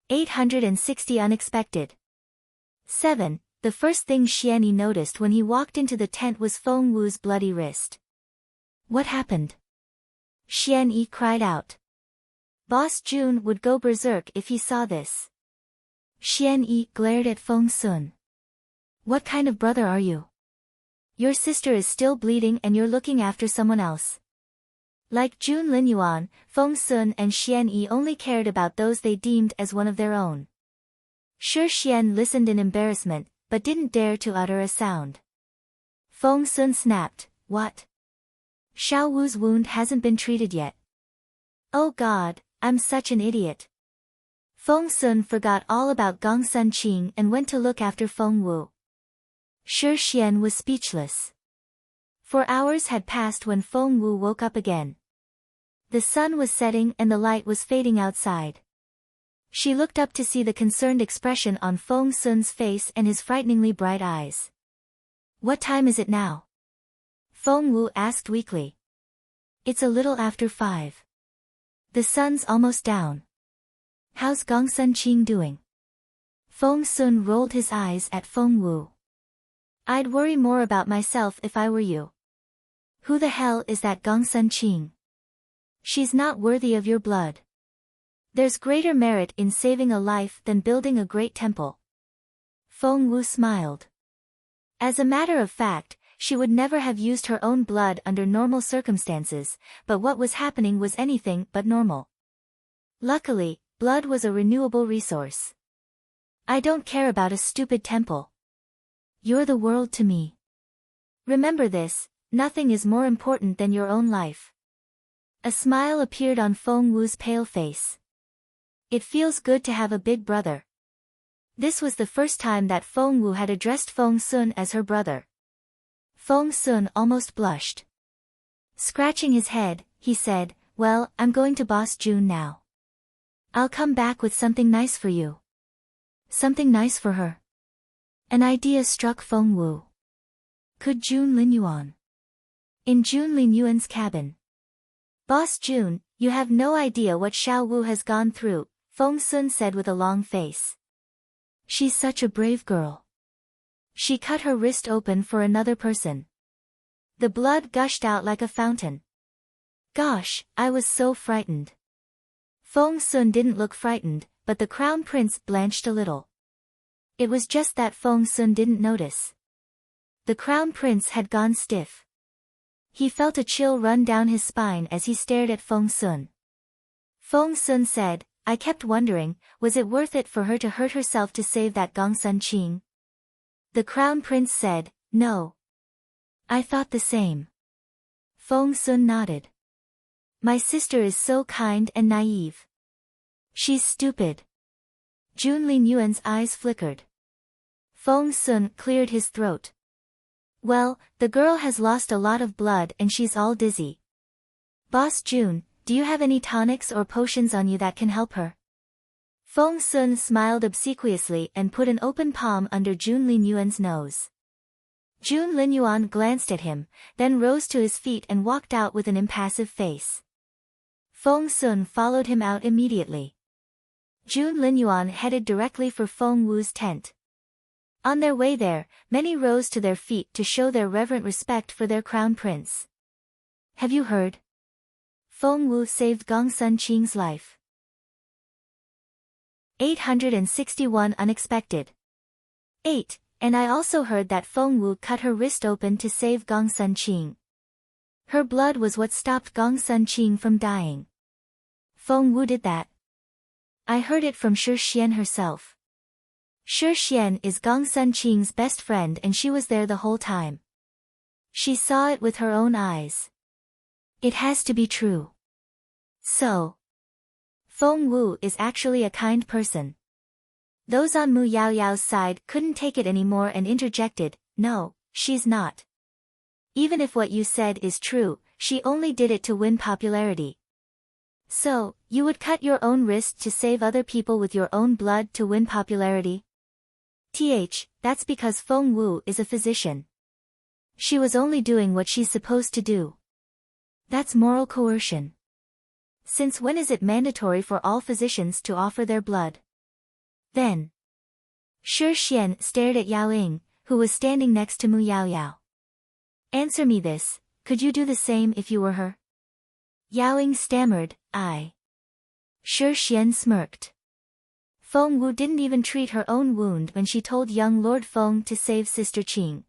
860 Unexpected. 7. The first thing Xianyi noticed when he walked into the tent was Feng Wu's bloody wrist. What happened? Xianyi cried out. Boss Jun would go berserk if he saw this. Xianyi glared at Feng Sun. What kind of brother are you? Your sister is still bleeding and you're looking after someone else. Like Jun Linyuan, Feng Sun and Xianyi only cared about those they deemed as one of their own. Shi Xian listened in embarrassment, but didn't dare to utter a sound. Feng Sun snapped, What? Xiao Wu's wound hasn't been treated yet. Oh God, I'm such an idiot. Feng Sun forgot all about Gongsun Qing and went to look after Feng Wu. Shi Xian was speechless. 4 hours had passed when Feng Wu woke up again. The sun was setting and the light was fading outside. She looked up to see the concerned expression on Feng Sun's face and his frighteningly bright eyes. What time is it now? Feng Wu asked weakly. It's a little after 5. The sun's almost down. How's Gongsun Qing doing? Feng Sun rolled his eyes at Feng Wu. I'd worry more about myself if I were you. Who the hell is that Gongsun Qing? She's not worthy of your blood. There's greater merit in saving a life than building a great temple. Feng Wu smiled. As a matter of fact, she would never have used her own blood under normal circumstances, but what was happening was anything but normal. Luckily, blood was a renewable resource. I don't care about a stupid temple. You're the world to me. Remember this, nothing is more important than your own life. A smile appeared on Feng Wu's pale face. It feels good to have a big brother. This was the first time that Feng Wu had addressed Feng Sun as her brother. Feng Sun almost blushed. Scratching his head, he said, Well, I'm going to Boss Jun now. I'll come back with something nice for you. Something nice for her? An idea struck Feng Wu. Could Jun Linyuan? In Jun Linyuan's cabin. Boss Jun, you have no idea what Xiao Wu has gone through, Feng Sun said with a long face. She's such a brave girl. She cut her wrist open for another person. The blood gushed out like a fountain. Gosh, I was so frightened. Feng Sun didn't look frightened, but the crown prince blanched a little. It was just that Feng Sun didn't notice. The crown prince had gone stiff. He felt a chill run down his spine as he stared at Feng Sun. Feng Sun said, I kept wondering, was it worth it for her to hurt herself to save that Gongsun Qing? The crown prince said, No. I thought the same. Feng Sun nodded. My sister is so kind and naive. She's stupid. Jun Linyuan's eyes flickered. Feng Sun cleared his throat. Well, the girl has lost a lot of blood and she's all dizzy. Boss Jun, do you have any tonics or potions on you that can help her? Feng Sun smiled obsequiously and put an open palm under Jun Linyuan's nose. Jun Linyuan glanced at him, then rose to his feet and walked out with an impassive face. Feng Sun followed him out immediately. Jun Linyuan headed directly for Feng Wu's tent. On their way there, many rose to their feet to show their reverent respect for their crown prince. Have you heard? Feng Wu saved Gongsun Qing's life. 861 Unexpected. 8. And I also heard that Feng Wu cut her wrist open to save Gongsun Qing. Her blood was what stopped Gongsun Qing from dying. Feng Wu did that. I heard it from Shi Xian herself. Shi Xian is Gongsun Qing's best friend and she was there the whole time. She saw it with her own eyes. It has to be true. So, Feng Wu is actually a kind person. Those on Mu Yaoyao's side couldn't take it anymore and interjected, No, she's not. Even if what you said is true, she only did it to win popularity. So, you would cut your own wrist to save other people with your own blood to win popularity? That's because Feng Wu is a physician. She was only doing what she's supposed to do. That's moral coercion. Since when is it mandatory for all physicians to offer their blood? Then, Shi Xian stared at Yao Ying, who was standing next to Mu Yao Yao. Answer me this, could you do the same if you were her? Yao Ying stammered, I. Shi Xian smirked. Feng Wu didn't even treat her own wound when she told young Lord Feng to save Sister Qing.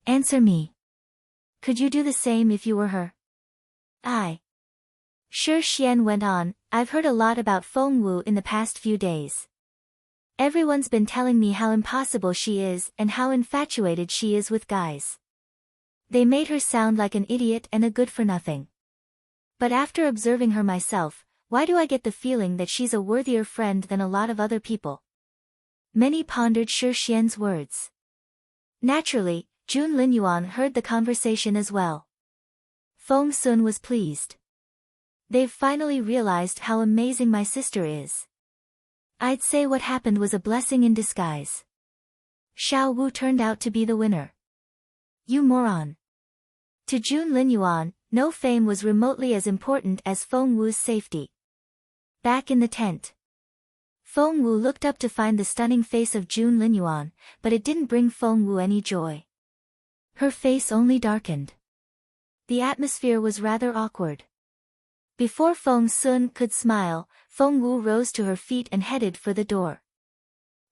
Answer me. Could you do the same if you were her? I. Shi Xian went on, I've heard a lot about Feng Wu in the past few days. Everyone's been telling me how impossible she is and how infatuated she is with guys. They made her sound like an idiot and a good-for-nothing. But after observing her myself, why do I get the feeling that she's a worthier friend than a lot of other people? Many pondered Shi Xian's words. Naturally, Jun Linyuan heard the conversation as well. Feng Sun was pleased. They've finally realized how amazing my sister is. I'd say what happened was a blessing in disguise. Xiao Wu turned out to be the winner. You moron. To Jun Linyuan, no fame was remotely as important as Feng Wu's safety. Back in the tent, Feng Wu looked up to find the stunning face of Jun Linyuan, but it didn't bring Feng Wu any joy. Her face only darkened. The atmosphere was rather awkward. Before Feng Sun could smile, Feng Wu rose to her feet and headed for the door.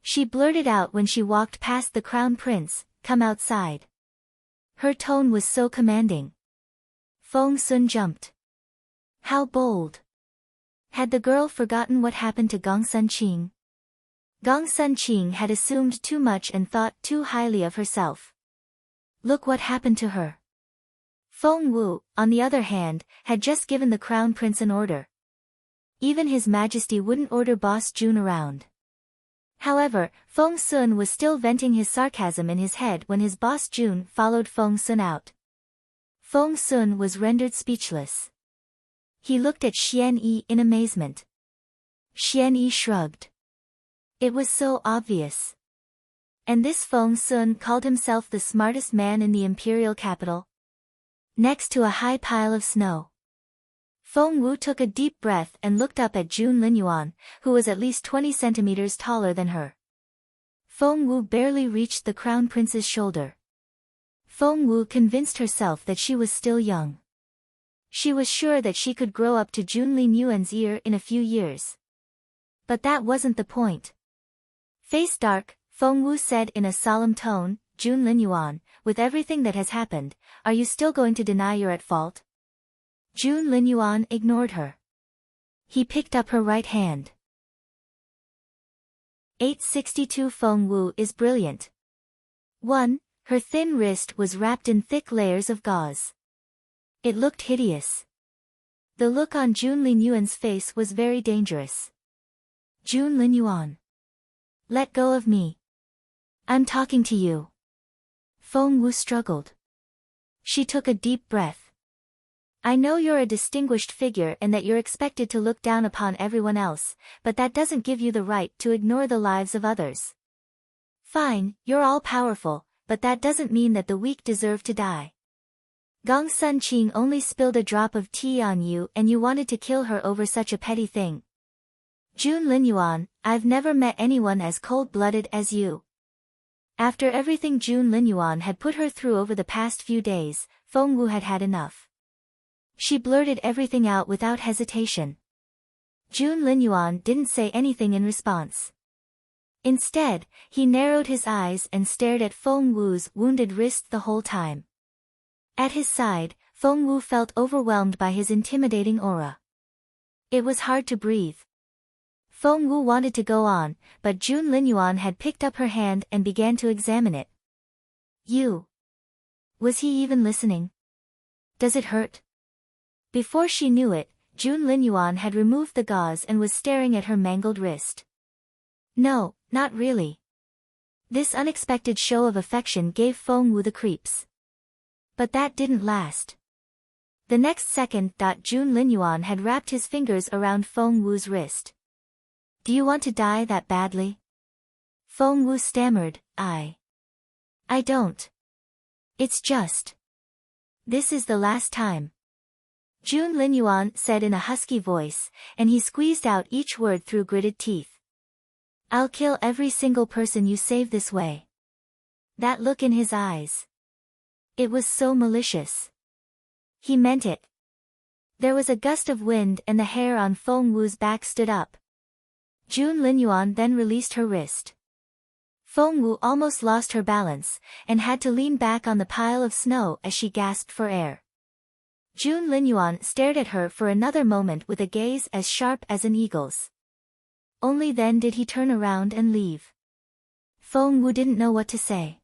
She blurted out when she walked past the crown prince, "Come outside." Her tone was so commanding. Feng Sun jumped. How bold. Had the girl forgotten what happened to Gong Sun Qing? Gong Sun Qing had assumed too much and thought too highly of herself. Look what happened to her. Feng Wu, on the other hand, had just given the crown prince an order. Even His Majesty wouldn't order Boss Jun around. However, Feng Sun was still venting his sarcasm in his head when his boss Jun followed Feng Sun out. Feng Sun was rendered speechless. He looked at Xian Yi in amazement. Xian Yi shrugged. It was so obvious. And this Feng Sun called himself the smartest man in the imperial capital? Next to a high pile of snow. Feng Wu took a deep breath and looked up at Jun Linyuan, who was at least 20 centimeters taller than her. Feng Wu barely reached the crown prince's shoulder. Feng Wu convinced herself that she was still young. She was sure that she could grow up to Jun Linyuan's ear in a few years. But that wasn't the point. Face dark, Feng Wu said in a solemn tone, Jun Linyuan, with everything that has happened, are you still going to deny you're at fault? Jun Linyuan ignored her. He picked up her right hand. 862 Feng Wu is brilliant. 1. Her thin wrist was wrapped in thick layers of gauze. It looked hideous. The look on Jun Linyuan's face was very dangerous. Jun Linyuan. Let go of me. I'm talking to you. Feng Wu struggled. She took a deep breath. I know you're a distinguished figure and that you're expected to look down upon everyone else, but that doesn't give you the right to ignore the lives of others. Fine, you're all-powerful, but that doesn't mean that the weak deserve to die. Gong Sun Qing only spilled a drop of tea on you and you wanted to kill her over such a petty thing. Jun Linyuan, I've never met anyone as cold-blooded as you. After everything Jun Linyuan had put her through over the past few days, Feng Wu had had enough. She blurted everything out without hesitation. Jun Linyuan didn't say anything in response. Instead, he narrowed his eyes and stared at Feng Wu's wounded wrist the whole time. At his side, Feng Wu felt overwhelmed by his intimidating aura. It was hard to breathe. Feng Wu wanted to go on, but Jun Linyuan had picked up her hand and began to examine it. You. Was he even listening? Does it hurt? Before she knew it, Jun Linyuan had removed the gauze and was staring at her mangled wrist. No, not really. This unexpected show of affection gave Feng Wu the creeps. But that didn't last. The next second, Jun Linyuan had wrapped his fingers around Feng Wu's wrist. Do you want to die that badly? Feng Wu stammered, I don't. It's just. This is the last time. Jun Linyuan said in a husky voice, and he squeezed out each word through gritted teeth. I'll kill every single person you save this way. That look in his eyes. It was so malicious. He meant it. There was a gust of wind and the hair on Feng Wu's back stood up. Jun Linyuan then released her wrist. Feng Wu almost lost her balance, and had to lean back on the pile of snow as she gasped for air. Jun Linyuan stared at her for another moment with a gaze as sharp as an eagle's. Only then did he turn around and leave. Feng Wu didn't know what to say.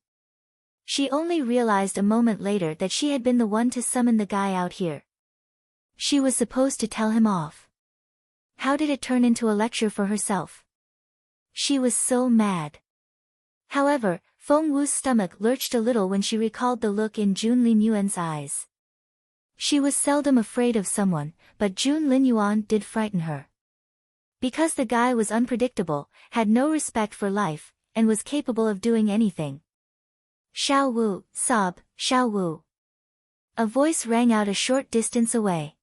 She only realized a moment later that she had been the one to summon the guy out here. She was supposed to tell him off. How did it turn into a lecture for herself? She was so mad. However, Feng Wu's stomach lurched a little when she recalled the look in Jun Linyuan's eyes. She was seldom afraid of someone, but Jun Linyuan did frighten her. Because the guy was unpredictable, had no respect for life, and was capable of doing anything. Xiao Wu, sob, Xiao Wu. A voice rang out a short distance away.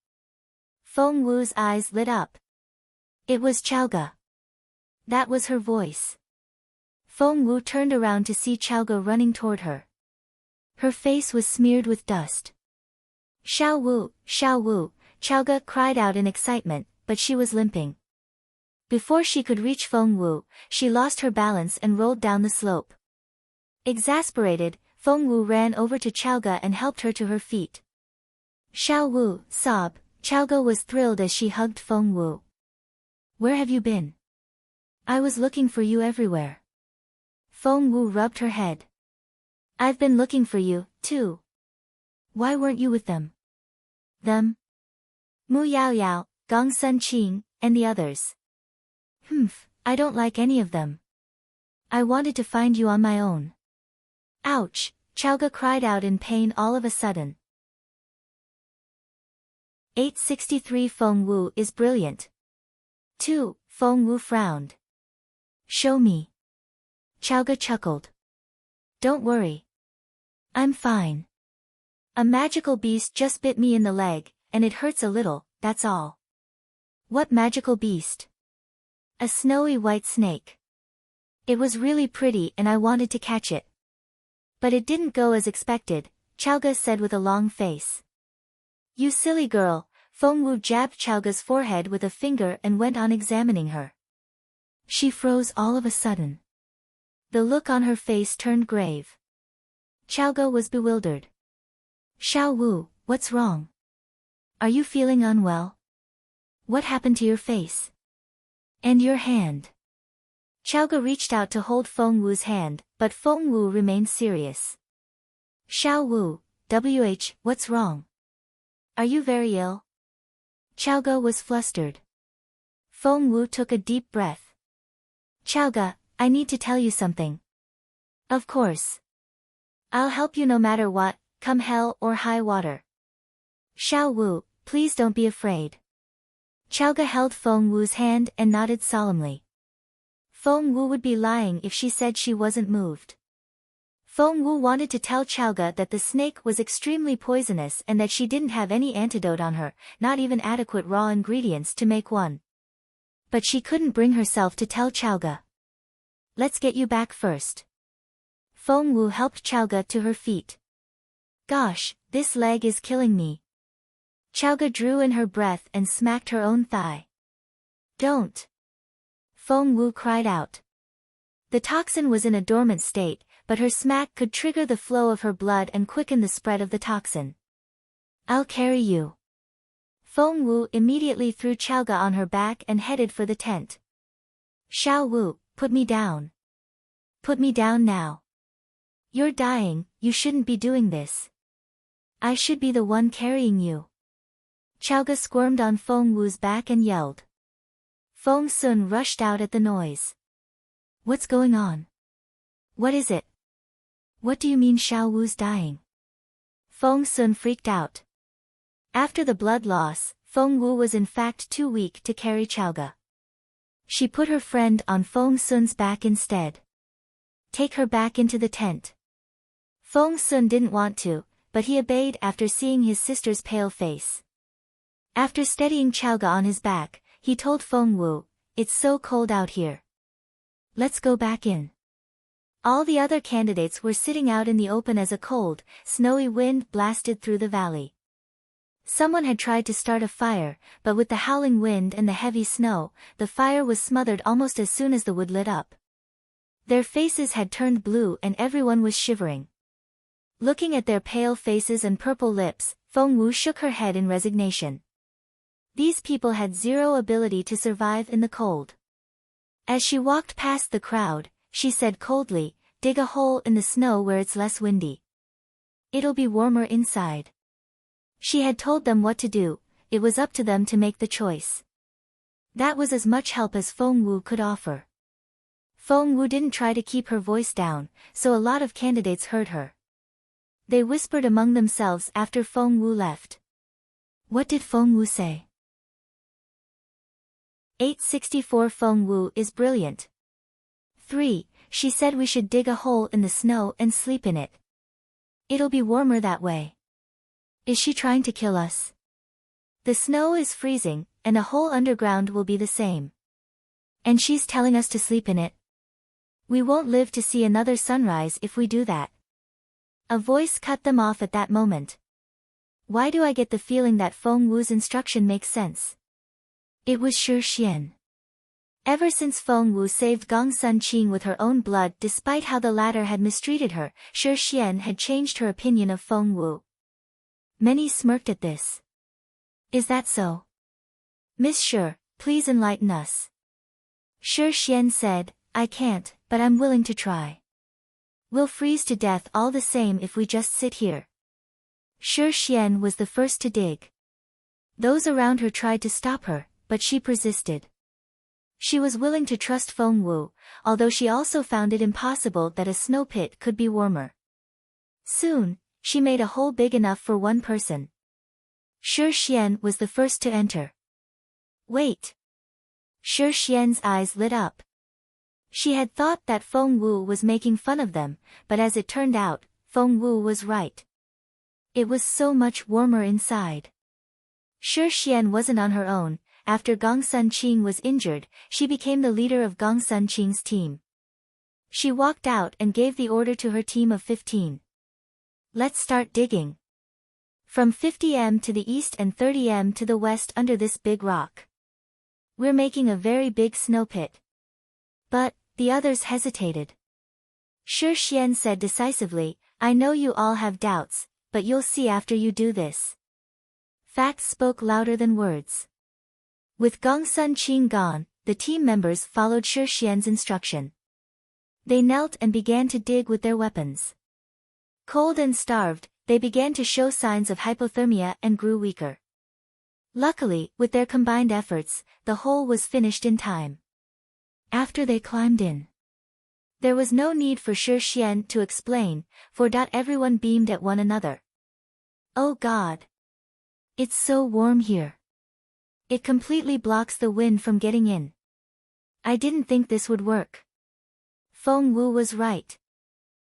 Feng Wu's eyes lit up. It was Chaoge. That was her voice. Feng Wu turned around to see Chaoge running toward her. Her face was smeared with dust. Xiao Wu, Chaoge cried out in excitement, but she was limping. Before she could reach Feng Wu, she lost her balance and rolled down the slope. Exasperated, Feng Wu ran over to Chaoge and helped her to her feet. Xiao Wu, sob, Chaoge was thrilled as she hugged Feng Wu. Where have you been? I was looking for you everywhere. Feng Wu rubbed her head. I've been looking for you, too. Why weren't you with them? Them? Mu Yaoyao, Gong Sun Qing, and the others. I don't like any of them. I wanted to find you on my own. Ouch, Chaoge cried out in pain all of a sudden. 863 Feng Wu is brilliant. 2. Feng Wu frowned. Show me. Chaoge chuckled. Don't worry. I'm fine. A magical beast just bit me in the leg, and it hurts a little, that's all. What magical beast? A snowy white snake. It was really pretty and I wanted to catch it. But it didn't go as expected, Chaoge said with a long face. You silly girl, Feng Wu jabbed Chaoge's forehead with a finger and went on examining her. She froze all of a sudden. The look on her face turned grave. Chaoge was bewildered. Xiao Wu, what's wrong? Are you feeling unwell? What happened to your face? And your hand? Chaoge reached out to hold Feng Wu's hand, but Feng Wu remained serious. Xiao Wu, what's wrong? Are you very ill? Chaoge was flustered. Feng Wu took a deep breath. Chaoge, I need to tell you something. Of course. I'll help you no matter what, come hell or high water. Xiao Wu, please don't be afraid. Chaoge held Feng Wu's hand and nodded solemnly. Feng Wu would be lying if she said she wasn't moved. Feng Wu wanted to tell Chaoge that the snake was extremely poisonous and that she didn't have any antidote on her, not even adequate raw ingredients to make one. But she couldn't bring herself to tell Chaoge. Let's get you back first. Feng Wu helped Chaoge to her feet. Gosh, this leg is killing me. Chaoge drew in her breath and smacked her own thigh. Don't. Feng Wu cried out. The toxin was in a dormant state, but her smack could trigger the flow of her blood and quicken the spread of the toxin. I'll carry you. Feng Wu immediately threw Chaoge on her back and headed for the tent. Xiao Wu, put me down. Put me down now. You're dying, you shouldn't be doing this. I should be the one carrying you. Chaoge squirmed on Feng Wu's back and yelled. Feng Sun rushed out at the noise. What's going on? What is it? What do you mean Xiao Wu's dying? Feng Sun freaked out. After the blood loss, Feng Wu was in fact too weak to carry Chaoge. She put her friend on Feng Sun's back instead. Take her back into the tent. Feng Sun didn't want to, but he obeyed after seeing his sister's pale face. After steadying Chaoge on his back, he told Feng Wu, it's so cold out here. Let's go back in. All the other candidates were sitting out in the open as a cold, snowy wind blasted through the valley. Someone had tried to start a fire, but with the howling wind and the heavy snow, the fire was smothered almost as soon as the wood lit up. Their faces had turned blue and everyone was shivering. Looking at their pale faces and purple lips, Feng Wu shook her head in resignation. These people had zero ability to survive in the cold. As she walked past the crowd, she said coldly, "Dig a hole in the snow where it's less windy. It'll be warmer inside." She had told them what to do, it was up to them to make the choice. That was as much help as Feng Wu could offer. Feng Wu didn't try to keep her voice down, so a lot of candidates heard her. They whispered among themselves after Feng Wu left. What did Feng Wu say? 864 Feng Wu is brilliant. 3. She said we should dig a hole in the snow and sleep in it. It'll be warmer that way. Is she trying to kill us? The snow is freezing, and a hole underground will be the same. And she's telling us to sleep in it. We won't live to see another sunrise if we do that. A voice cut them off at that moment. Why do I get the feeling that Feng Wu's instruction makes sense? It was Shi Xian. Ever since Feng Wu saved Gong Sun Qing with her own blood despite how the latter had mistreated her, Shi Xian had changed her opinion of Feng Wu. Many smirked at this. Is that so? Miss Shi, please enlighten us. Shi Xian said, I can't, but I'm willing to try. We'll freeze to death all the same if we just sit here. Shi Xian was the first to dig. Those around her tried to stop her, but she persisted. She was willing to trust Feng Wu, although she also found it impossible that a snow pit could be warmer. Soon, she made a hole big enough for one person. Shi Xian was the first to enter. Wait! Shi Xian's eyes lit up. She had thought that Feng Wu was making fun of them, but as it turned out, Feng Wu was right. It was so much warmer inside. Shi Xian wasn't on her own. After Gong Sun Qing was injured, she became the leader of Gong Sun Qing's team. She walked out and gave the order to her team of 15. Let's start digging. From 50 m to the east and 30 m to the west under this big rock. We're making a very big snow pit. But, the others hesitated. Shi Xian said decisively, I know you all have doubts, but you'll see after you do this. Facts spoke louder than words. With Gong Sun Qing gone, the team members followed Shi Xian's instruction. They knelt and began to dig with their weapons. Cold and starved, they began to show signs of hypothermia and grew weaker. Luckily, with their combined efforts, the hole was finished in time. After they climbed in, there was no need for Shi Xian to explain, for everyone beamed at one another. Oh God! It's so warm here. It completely blocks the wind from getting in. I didn't think this would work. Feng Wu was right.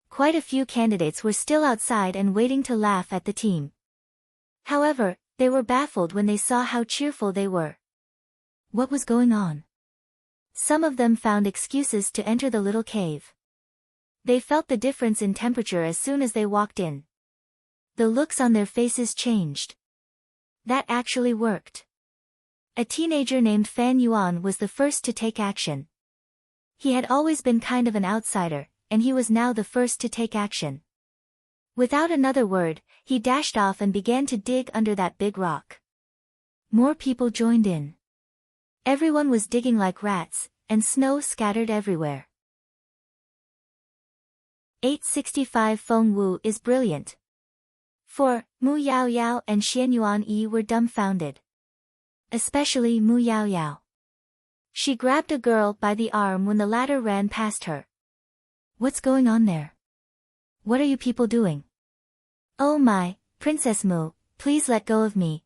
Quite a few candidates were still outside and waiting to laugh at the team. However, they were baffled when they saw how cheerful they were. What was going on? Some of them found excuses to enter the little cave. They felt the difference in temperature as soon as they walked in. The looks on their faces changed. That actually worked. A teenager named Fan Yuan was the first to take action. He had always been kind of an outsider, and he was now the first to take action. Without another word, he dashed off and began to dig under that big rock. More people joined in. Everyone was digging like rats, and snow scattered everywhere. 865 Feng Wu is brilliant. 4. Mu Yao Yao and Xian Yuan Yi were dumbfounded. Especially Mu Yao Yao. She grabbed a girl by the arm when the latter ran past her. What's going on there? What are you people doing? Oh my, Princess Mu, please let go of me.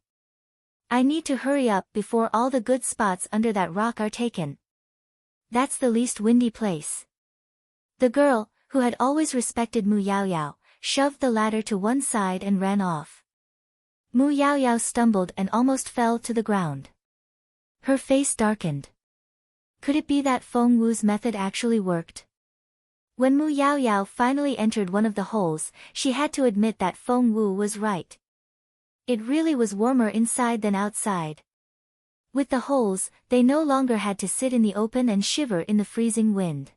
I need to hurry up before all the good spots under that rock are taken. That's the least windy place. The girl, who had always respected Mu Yao Yao, shoved the ladder to one side and ran off. Mu Yao Yao stumbled and almost fell to the ground. Her face darkened. Could it be that Feng Wu's method actually worked? When Mu Yaoyao finally entered one of the holes, she had to admit that Feng Wu was right. It really was warmer inside than outside. With the holes, they no longer had to sit in the open and shiver in the freezing wind.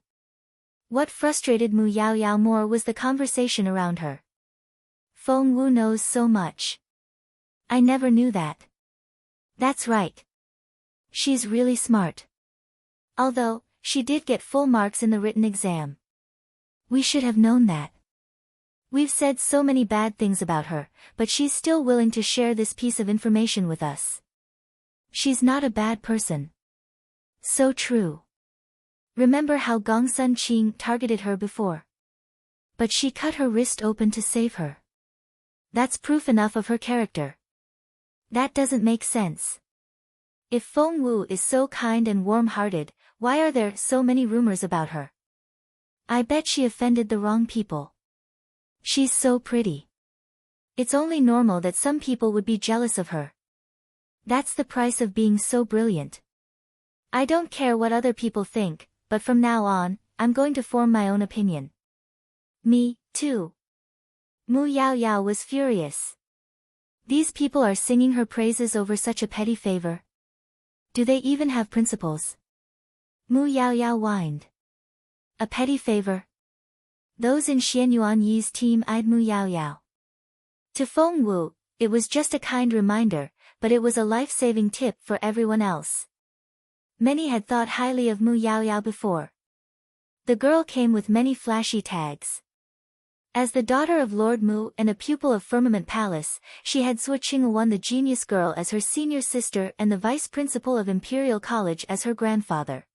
What frustrated Mu Yaoyao more was the conversation around her. Feng Wu knows so much. I never knew that. That's right. She's really smart. Although, she did get full marks in the written exam. We should have known that. We've said so many bad things about her, but she's still willing to share this piece of information with us. She's not a bad person. So true. Remember how Gongsun Qing targeted her before? But she cut her wrist open to save her. That's proof enough of her character. That doesn't make sense. If Feng Wu is so kind and warm-hearted, why are there so many rumors about her? I bet she offended the wrong people. She's so pretty. It's only normal that some people would be jealous of her. That's the price of being so brilliant. I don't care what other people think, but from now on, I'm going to form my own opinion. Me, too. Mu Yaoyao was furious. These people are singing her praises over such a petty favor. Do they even have principles? Mu Yaoyao whined. A petty favor? Those in Xian Yuanyi's team eyed Mu Yaoyao. To Feng Wu, it was just a kind reminder, but it was a life-saving tip for everyone else. Many had thought highly of Mu Yaoyao before. The girl came with many flashy tags. As the daughter of Lord Mu and a pupil of Firmament Palace, she had Su Qinghuan the genius girl as her senior sister and the vice principal of Imperial College as her grandfather.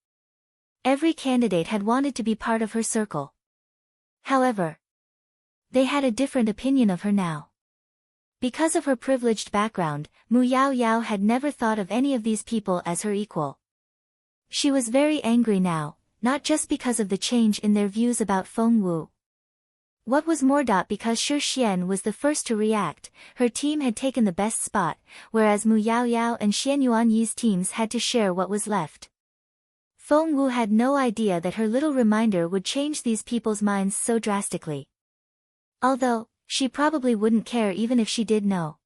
Every candidate had wanted to be part of her circle. However, they had a different opinion of her now. Because of her privileged background, Mu Yaoyao had never thought of any of these people as her equal. She was very angry now, not just because of the change in their views about Feng Wu. What was more, because Shi Xian was the first to react, her team had taken the best spot, whereas Mu Yaoyao and Xian Yuanyi's teams had to share what was left. Feng Wu had no idea that her little reminder would change these people's minds so drastically. Although, she probably wouldn't care even if she did know.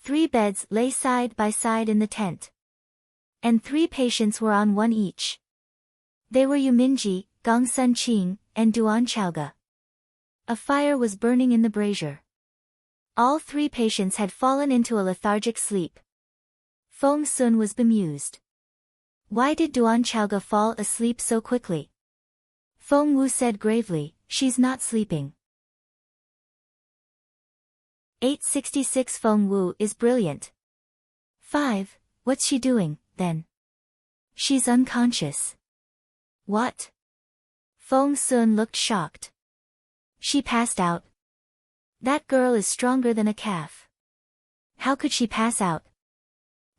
3 beds lay side by side in the tent. And 3 patients were on one each. They were Yuminji, Gongsun Qing, and Duan Chaoge. A fire was burning in the brazier. All 3 patients had fallen into a lethargic sleep. Feng Sun was bemused. Why did Duan Chaoge fall asleep so quickly? Feng Wu said gravely, she's not sleeping. 866 Feng Wu is brilliant. 5. What's she doing, then? She's unconscious. What? Feng Sun looked shocked. She passed out. That girl is stronger than a calf. How could she pass out?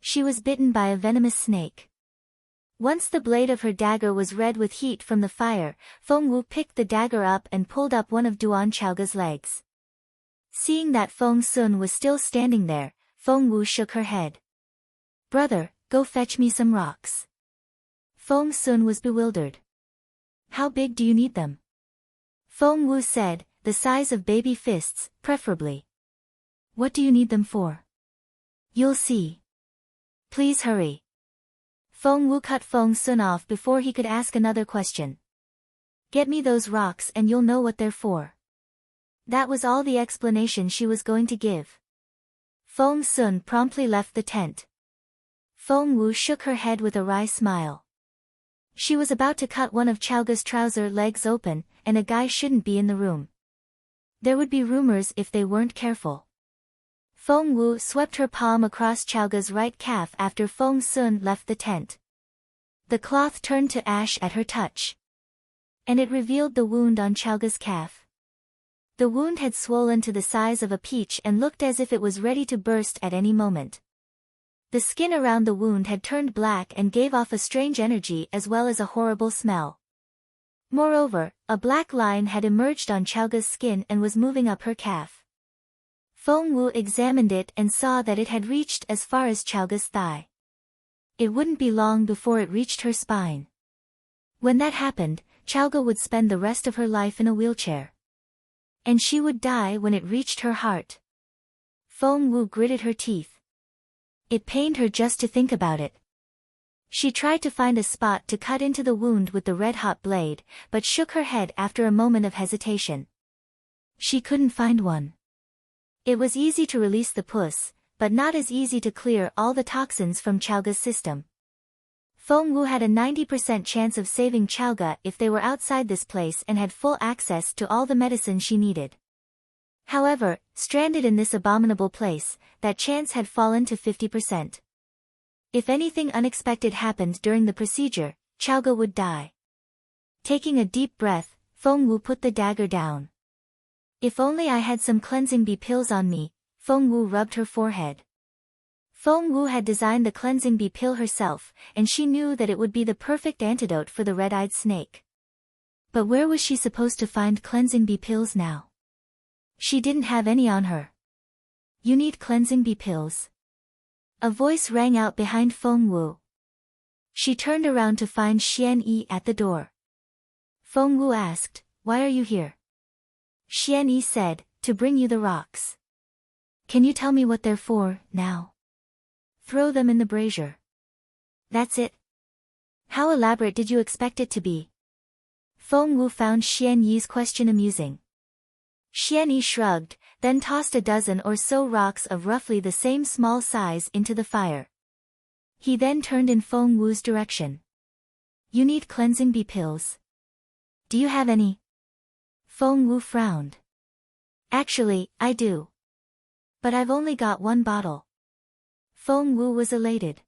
She was bitten by a venomous snake. Once the blade of her dagger was red with heat from the fire, Feng Wu picked the dagger up and pulled up one of Duan Chaoge's legs. Seeing that Feng Sun was still standing there, Feng Wu shook her head. Brother, go fetch me some rocks. Feng Sun was bewildered. How big do you need them? Feng Wu said, the size of baby fists, preferably. What do you need them for? You'll see. Please hurry. Feng Wu cut Feng Sun off before he could ask another question. Get me those rocks and you'll know what they're for. That was all the explanation she was going to give. Feng Sun promptly left the tent. Feng Wu shook her head with a wry smile. She was about to cut one of Chaoge's trouser legs open, and a guy shouldn't be in the room. There would be rumors if they weren't careful. Feng Wu swept her palm across Chaoge's right calf after Feng Sun left the tent. The cloth turned to ash at her touch. And it revealed the wound on Chaoge's calf. The wound had swollen to the size of a peach and looked as if it was ready to burst at any moment. The skin around the wound had turned black and gave off a strange energy as well as a horrible smell. Moreover, a black line had emerged on Chaoge's skin and was moving up her calf. Feng Wu examined it and saw that it had reached as far as Chaoge's thigh. It wouldn't be long before it reached her spine. When that happened, Chaoga would spend the rest of her life in a wheelchair. And she would die when it reached her heart. Feng Wu gritted her teeth. It pained her just to think about it. She tried to find a spot to cut into the wound with the red-hot blade, but shook her head after a moment of hesitation. She couldn't find one. It was easy to release the puss, but not as easy to clear all the toxins from Chaoga's system. Feng Wu had a 90% chance of saving Chaoga if they were outside this place and had full access to all the medicine she needed. However, stranded in this abominable place, that chance had fallen to 50%. If anything unexpected happened during the procedure, Chaoga would die. Taking a deep breath, Feng Wu put the dagger down. If only I had some cleansing bee pills on me, Feng Wu rubbed her forehead. Feng Wu had designed the cleansing bee pill herself, and she knew that it would be the perfect antidote for the red-eyed snake. But where was she supposed to find cleansing bee pills now? She didn't have any on her. You need cleansing bee pills? A voice rang out behind Feng Wu. She turned around to find Xian Yi at the door. Feng Wu asked, "Why are you here?" Xian Yi said, "To bring you the rocks." "Can you tell me what they're for, now?" "Throw them in the brazier." "That's it? How elaborate did you expect it to be?" Feng Wu found Xian Yi's question amusing. Xian Yi shrugged, then tossed a dozen or so rocks of roughly the same small size into the fire. He then turned in Feng Wu's direction. "You need cleansing bee pills. Do you have any?" Feng Wu frowned. "Actually, I do. But I've only got one bottle." Feng Wu was elated.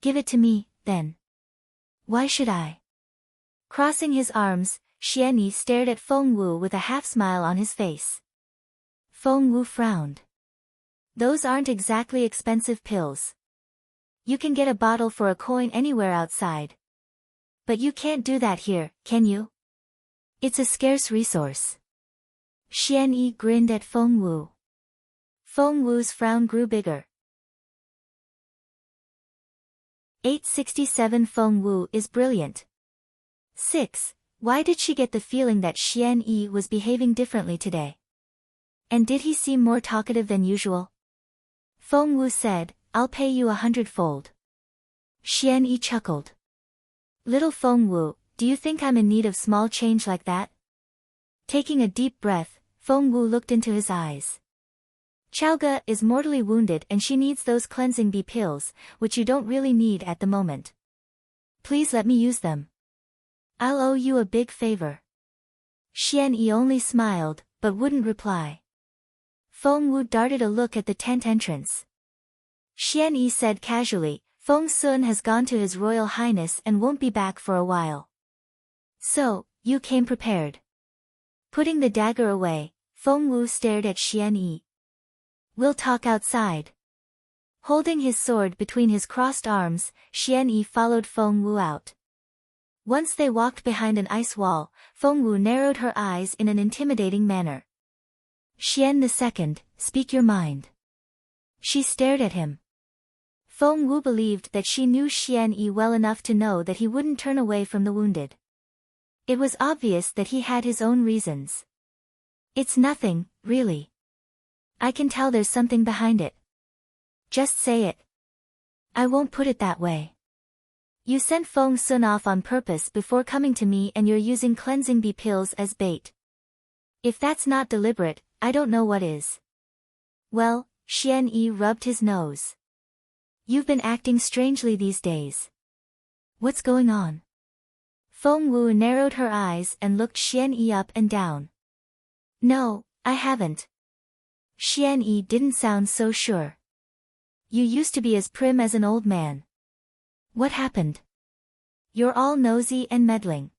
"Give it to me, then." "Why should I?" Crossing his arms, Xian Yi stared at Feng Wu with a half-smile on his face. Feng Wu frowned. "Those aren't exactly expensive pills. You can get a bottle for a coin anywhere outside. But you can't do that here, can you? It's a scarce resource." Xian Yi grinned at Feng Wu. Feng Wu's frown grew bigger. 867 Feng Wu is brilliant. 6. Why did she get the feeling that Xian Yi was behaving differently today? And did he seem more talkative than usual? Feng Wu said, "I'll pay you 100-fold." Xian Yi chuckled. "Little Feng Wu, do you think I'm in need of small change like that?" Taking a deep breath, Feng Wu looked into his eyes. "Chaoga is mortally wounded and she needs those cleansing bee pills, which you don't really need at the moment. Please let me use them. I'll owe you a big favor." Xian Yi only smiled, but wouldn't reply. Feng Wu darted a look at the tent entrance. Xian Yi said casually, "Feng Sun has gone to His Royal Highness and won't be back for a while. So, you came prepared." Putting the dagger away, Feng Wu stared at Xian Yi. "We'll talk outside." Holding his sword between his crossed arms, Xian Yi followed Feng Wu out. Once they walked behind an ice wall, Feng Wu narrowed her eyes in an intimidating manner. "Xian II, speak your mind." She stared at him. Feng Wu believed that she knew Xian Yi well enough to know that he wouldn't turn away from the wounded. It was obvious that he had his own reasons. "It's nothing, really. I can tell there's something behind it." "Just say it." "I won't put it that way. You sent Feng Sun off on purpose before coming to me and you're using cleansing bee pills as bait. If that's not deliberate, I don't know what is." "Well," Xian Yi rubbed his nose. "You've been acting strangely these days. What's going on?" Feng Wu narrowed her eyes and looked Xian Yi up and down. "No, I haven't." Xian Yi didn't sound so sure. "You used to be as prim as an old man. What happened? You're all nosy and meddling."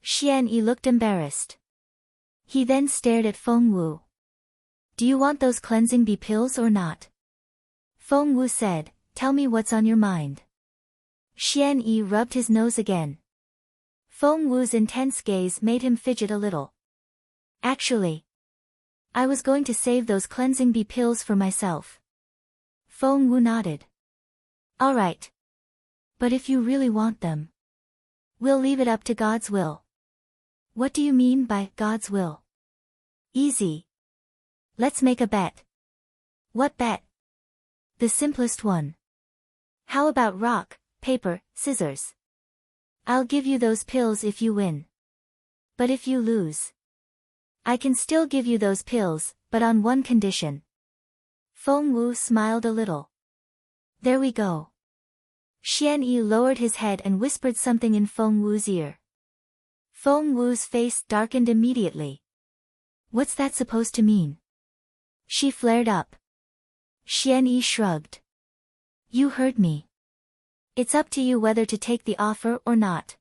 Xian Yi looked embarrassed. He then stared at Feng Wu. "Do you want those cleansing bee pills or not?" Feng Wu said, "Tell me what's on your mind." Xian Yi rubbed his nose again. Feng Wu's intense gaze made him fidget a little. "Actually, I was going to save those cleansing bee pills for myself." Feng Wu nodded. "All right. But if you really want them, we'll leave it up to God's will. What do you mean by God's will? Easy. Let's make a bet. What bet? The simplest one. How about rock, paper, scissors? I'll give you those pills if you win. But if you lose, I can still give you those pills, but on one condition. Feng Wu smiled a little. There we go. Xian Yi lowered his head and whispered something in Feng Wu's ear. Feng Wu's face darkened immediately. What's that supposed to mean? She flared up. Xian Yi shrugged. You heard me. It's up to you whether to take the offer or not.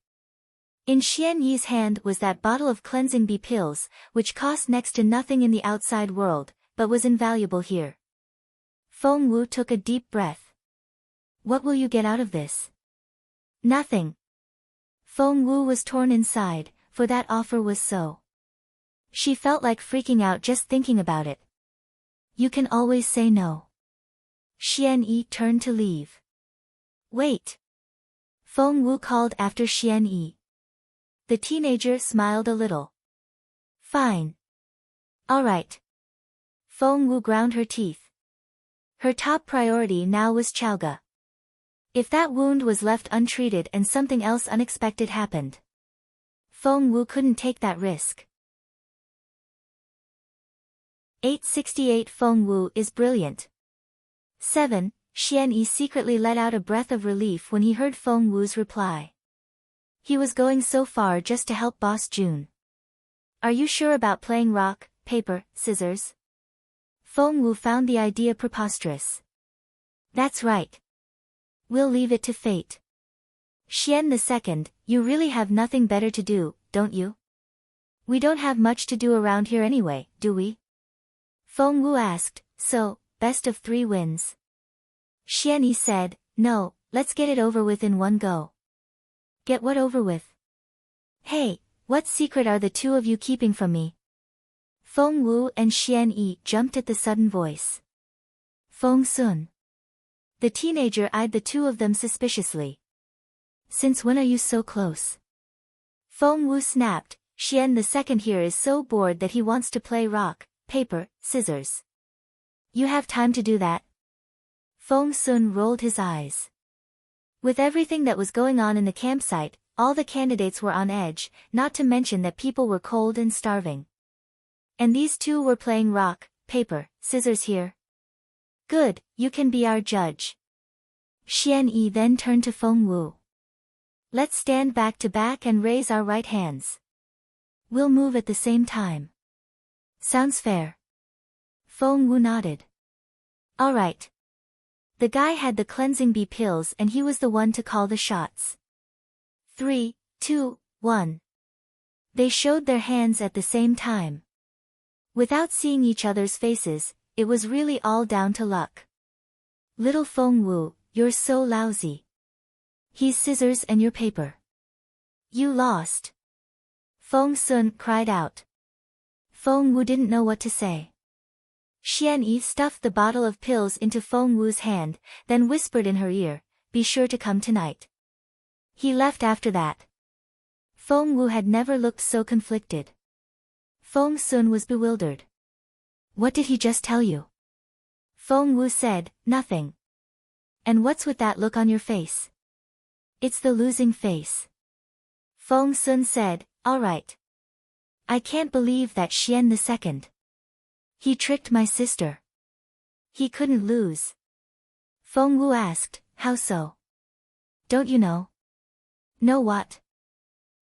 In Xian Yi's hand was that bottle of cleansing bee pills, which cost next to nothing in the outside world, but was invaluable here. Feng Wu took a deep breath. What will you get out of this? Nothing. Feng Wu was torn inside, for that offer was so. She felt like freaking out just thinking about it. You can always say no. Xian Yi turned to leave. Wait. Feng Wu called after Xian Yi. The teenager smiled a little. Fine. All right. Feng Wu ground her teeth. Her top priority now was Chaoga. If that wound was left untreated and something else unexpected happened, Feng Wu couldn't take that risk. 868 Feng Wu is brilliant. 7. Xian Yi secretly let out a breath of relief when he heard Feng Wu's reply. He was going so far just to help Boss June. Are you sure about playing rock, paper, scissors? Feng Wu found the idea preposterous. That's right. We'll leave it to fate. Xian II, you really have nothing better to do, don't you? We don't have much to do around here anyway, do we? Feng Wu asked, so, best of 3 wins. Xian Yi said, no, let's get it over with in one go. Get what over with? Hey, what secret are the two of you keeping from me? Feng Wu and Xian Yi jumped at the sudden voice. Feng Sun. The teenager eyed the two of them suspiciously. Since when are you so close? Feng Wu snapped, Xian II here is so bored that he wants to play rock, paper, scissors. You have time to do that? Feng Sun rolled his eyes. With everything that was going on in the campsite, all the candidates were on edge, not to mention that people were cold and starving. And these two were playing rock, paper, scissors here. Good, you can be our judge. Xian Yi then turned to Feng Wu. Let's stand back to back and raise our right hands. We'll move at the same time. Sounds fair. Feng Wu nodded. All right. The guy had the cleansing bee pills and he was the one to call the shots. 3, 2, 1. They showed their hands at the same time. Without seeing each other's faces, it was really all down to luck. Little Feng Wu, you're so lousy. He's scissors and you're paper. You lost. Feng Sun cried out. Feng Wu didn't know what to say. Xian Yi stuffed the bottle of pills into Feng Wu's hand, then whispered in her ear, be sure to come tonight. He left after that. Feng Wu had never looked so conflicted. Feng Sun was bewildered. What did he just tell you? Feng Wu said, nothing. And what's with that look on your face? It's the losing face. Feng Sun said, all right. I can't believe that Xian II. He tricked my sister. He couldn't lose. Feng Wu asked, how so? Don't you know? Know what?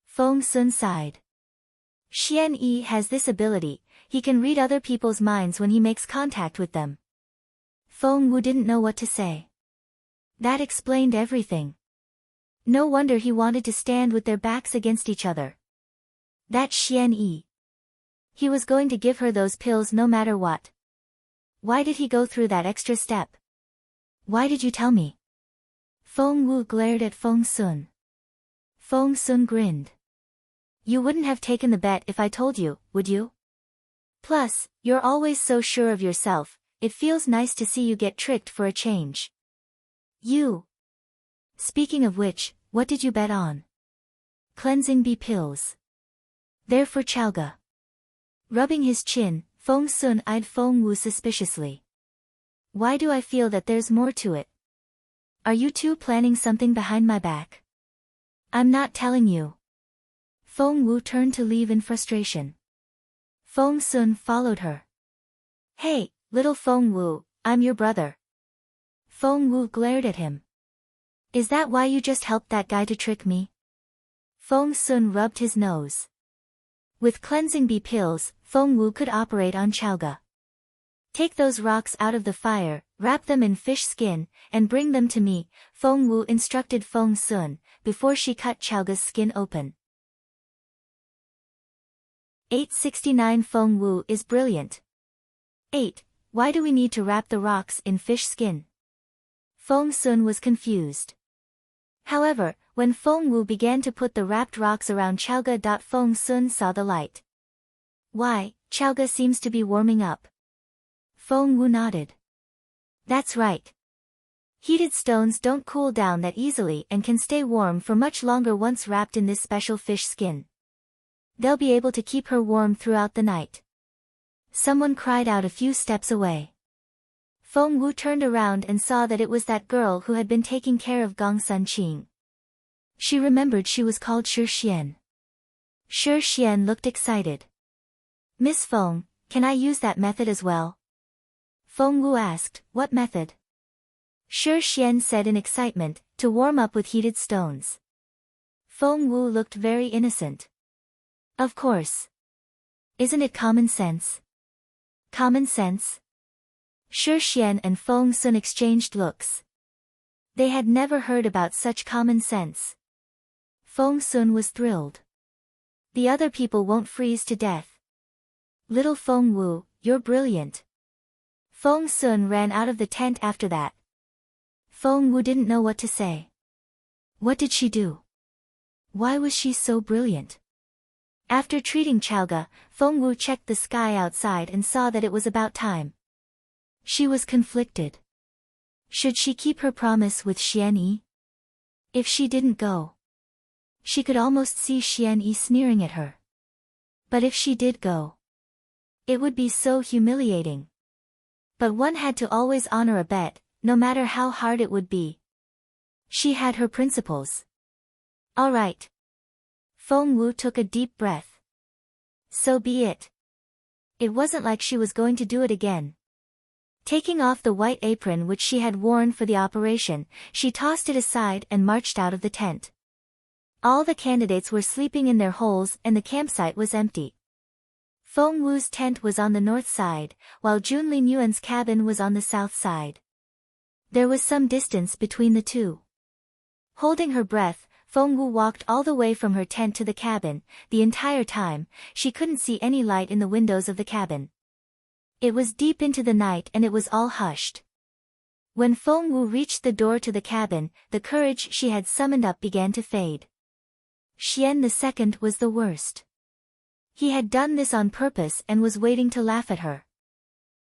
Feng Sun sighed. Xian Yi has this ability, he can read other people's minds when he makes contact with them. Feng Wu didn't know what to say. That explained everything. No wonder he wanted to stand with their backs against each other. That Xian Yi. He was going to give her those pills no matter what. Why did he go through that extra step? Why did you tell me? Feng Wu glared at Feng Sun. Feng Sun grinned. You wouldn't have taken the bet if I told you, would you? Plus, you're always so sure of yourself, it feels nice to see you get tricked for a change. You. Speaking of which, what did you bet on? Cleansing bee pills. They're for Chalga. Rubbing his chin, Feng Sun eyed Feng Wu suspiciously. Why do I feel that there's more to it? Are you two planning something behind my back? I'm not telling you. Feng Wu turned to leave in frustration. Feng Sun followed her. Hey, little Feng Wu, I'm your brother. Feng Wu glared at him. Is that why you just helped that guy to trick me? Feng Sun rubbed his nose. With cleansing bee pills, Feng Wu could operate on Chalga. Take those rocks out of the fire, wrap them in fish skin, and bring them to me, Feng Wu instructed Feng Sun, before she cut Chalga's skin open. 869 Feng Wu is brilliant. 8. Why do we need to wrap the rocks in fish skin? Feng Sun was confused. However, when Feng Wu began to put the wrapped rocks around Chalga, Feng Sun saw the light. Why, Chalga seems to be warming up. Feng Wu nodded. That's right. Heated stones don't cool down that easily and can stay warm for much longer once wrapped in this special fish skin. They'll be able to keep her warm throughout the night. Someone cried out a few steps away. Feng Wu turned around and saw that it was that girl who had been taking care of Gong Sun Qing. She remembered she was called Shi Xian. Shi Xian looked excited. Miss Feng, can I use that method as well? Feng Wu asked, what method? Shi Xian said in excitement, to warm up with heated stones. Feng Wu looked very innocent. Of course. Isn't it common sense? Common sense? Shi Xian and Feng Sun exchanged looks. They had never heard about such common sense. Feng Sun was thrilled. The other people won't freeze to death. Little Feng Wu, you're brilliant. Feng Sun ran out of the tent after that. Feng Wu didn't know what to say. What did she do? Why was she so brilliant? After treating Chalga, Feng Wu checked the sky outside and saw that it was about time. She was conflicted. Should she keep her promise with Xian Yi? If she didn't go, she could almost see Xian Yi sneering at her. But if she did go, it would be so humiliating. But one had to always honor a bet, no matter how hard it would be. She had her principles. All right. Feng Wu took a deep breath. So be it. It wasn't like she was going to do it again. Taking off the white apron which she had worn for the operation, she tossed it aside and marched out of the tent. All the candidates were sleeping in their holes and the campsite was empty. Feng Wu's tent was on the north side, while Jun Lin Yuan's cabin was on the south side. There was some distance between the two. Holding her breath, Feng Wu walked all the way from her tent to the cabin. The entire time, she couldn't see any light in the windows of the cabin. It was deep into the night and it was all hushed. When Feng Wu reached the door to the cabin, the courage she had summoned up began to fade. Xian II was the worst. He had done this on purpose and was waiting to laugh at her.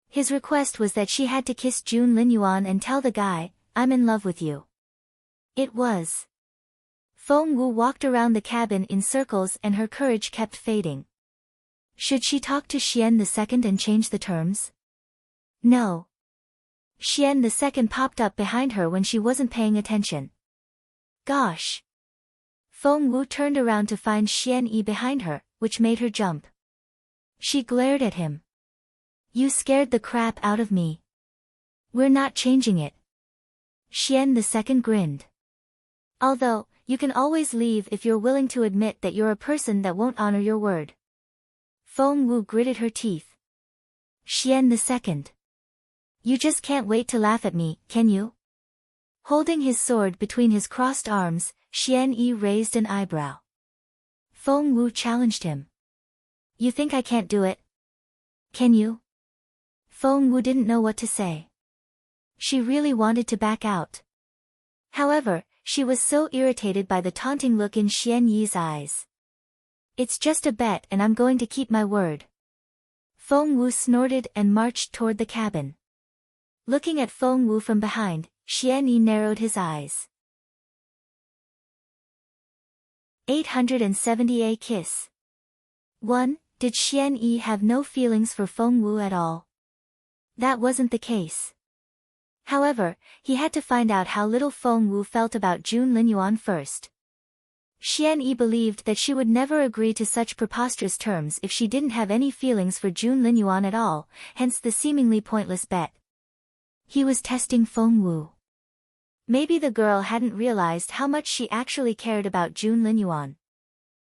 His request was that she had to kiss Jun Linyuan and tell the guy, I'm in love with you. It was. Feng Wu walked around the cabin in circles and her courage kept fading. Should she talk to Xian II and change the terms? No. Xian II popped up behind her when she wasn't paying attention. Gosh. Feng Wu turned around to find Xian Yi behind her, which made her jump. She glared at him. You scared the crap out of me. We're not changing it. Xian II grinned. Although, you can always leave if you're willing to admit that you're a person that won't honor your word. Feng Wu gritted her teeth. Xian II. You just can't wait to laugh at me, can you? Holding his sword between his crossed arms, Xian Yi raised an eyebrow. Feng Wu challenged him. You think I can't do it? Can you? Feng Wu didn't know what to say. She really wanted to back out. However, she was so irritated by the taunting look in Xian Yi's eyes. It's just a bet and I'm going to keep my word. Feng Wu snorted and marched toward the cabin. Looking at Feng Wu from behind, Xian Yi narrowed his eyes. 870A kiss. 1. Did Xian Yi have no feelings for Feng Wu at all? That wasn't the case. However, he had to find out how little Feng Wu felt about Jun Linyuan first. Xian Yi believed that she would never agree to such preposterous terms if she didn't have any feelings for Jun Linyuan at all, hence the seemingly pointless bet. He was testing Feng Wu. Maybe the girl hadn't realized how much she actually cared about Jun Linyuan.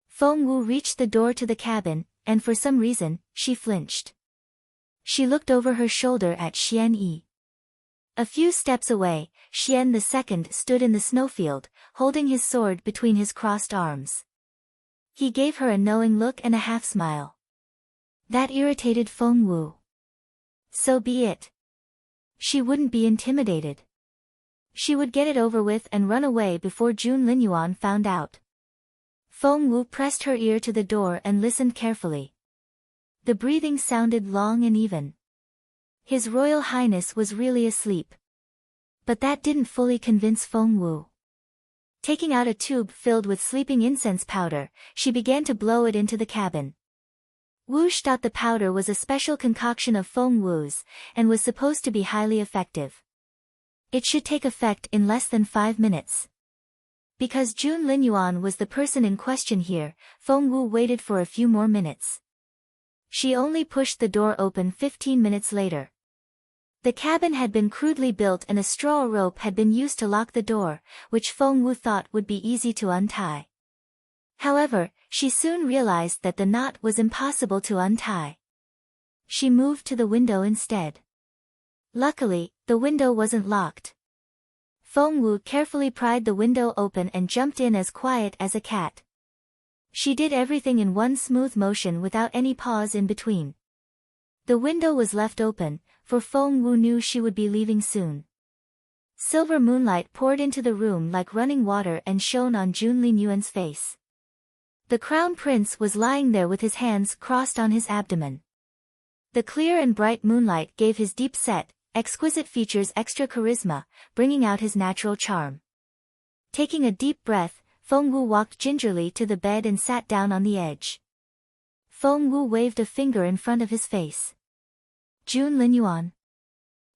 Feng Wu reached the door to the cabin, and for some reason, she flinched. She looked over her shoulder at Xian Yi. A few steps away, Xian II stood in the snowfield, holding his sword between his crossed arms. He gave her a knowing look and a half-smile. That irritated Feng Wu. So be it. She wouldn't be intimidated. She would get it over with and run away before Jun Linyuan found out. Feng Wu pressed her ear to the door and listened carefully. The breathing sounded long and even. His Royal Highness was really asleep. But that didn't fully convince Feng Wu. Taking out a tube filled with sleeping incense powder, she began to blow it into the cabin. Wush thought the powder was a special concoction of Feng Wu's, and was supposed to be highly effective. It should take effect in less than 5 minutes. Because Jun Linyuan was the person in question here, Feng Wu waited for a few more minutes. She only pushed the door open 15 minutes later. The cabin had been crudely built and a straw rope had been used to lock the door, which Feng Wu thought would be easy to untie. However, she soon realized that the knot was impossible to untie. She moved to the window instead. Luckily, the window wasn't locked. Feng Wu carefully pried the window open and jumped in as quiet as a cat. She did everything in one smooth motion without any pause in between. The window was left open, for Feng Wu knew she would be leaving soon. Silver moonlight poured into the room like running water and shone on Jun Linyuan's face. The crown prince was lying there with his hands crossed on his abdomen. The clear and bright moonlight gave his deep-set, exquisite features extra charisma, bringing out his natural charm. Taking a deep breath, Feng Wu walked gingerly to the bed and sat down on the edge. Feng Wu waved a finger in front of his face. Jun Linyuan.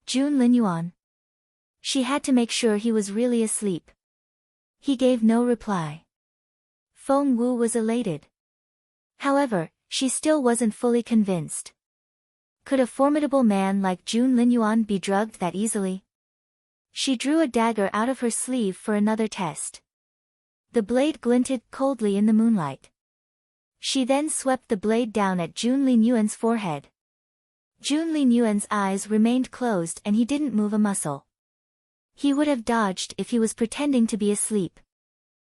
Jun Linyuan. She had to make sure he was really asleep. He gave no reply. Feng Wu was elated. However, she still wasn't fully convinced. Could a formidable man like Jun Linyuan be drugged that easily? She drew a dagger out of her sleeve for another test. The blade glinted coldly in the moonlight. She then swept the blade down at Jun Linyuan's forehead. Jun Linyuan's eyes remained closed and he didn't move a muscle. He would have dodged if he was pretending to be asleep.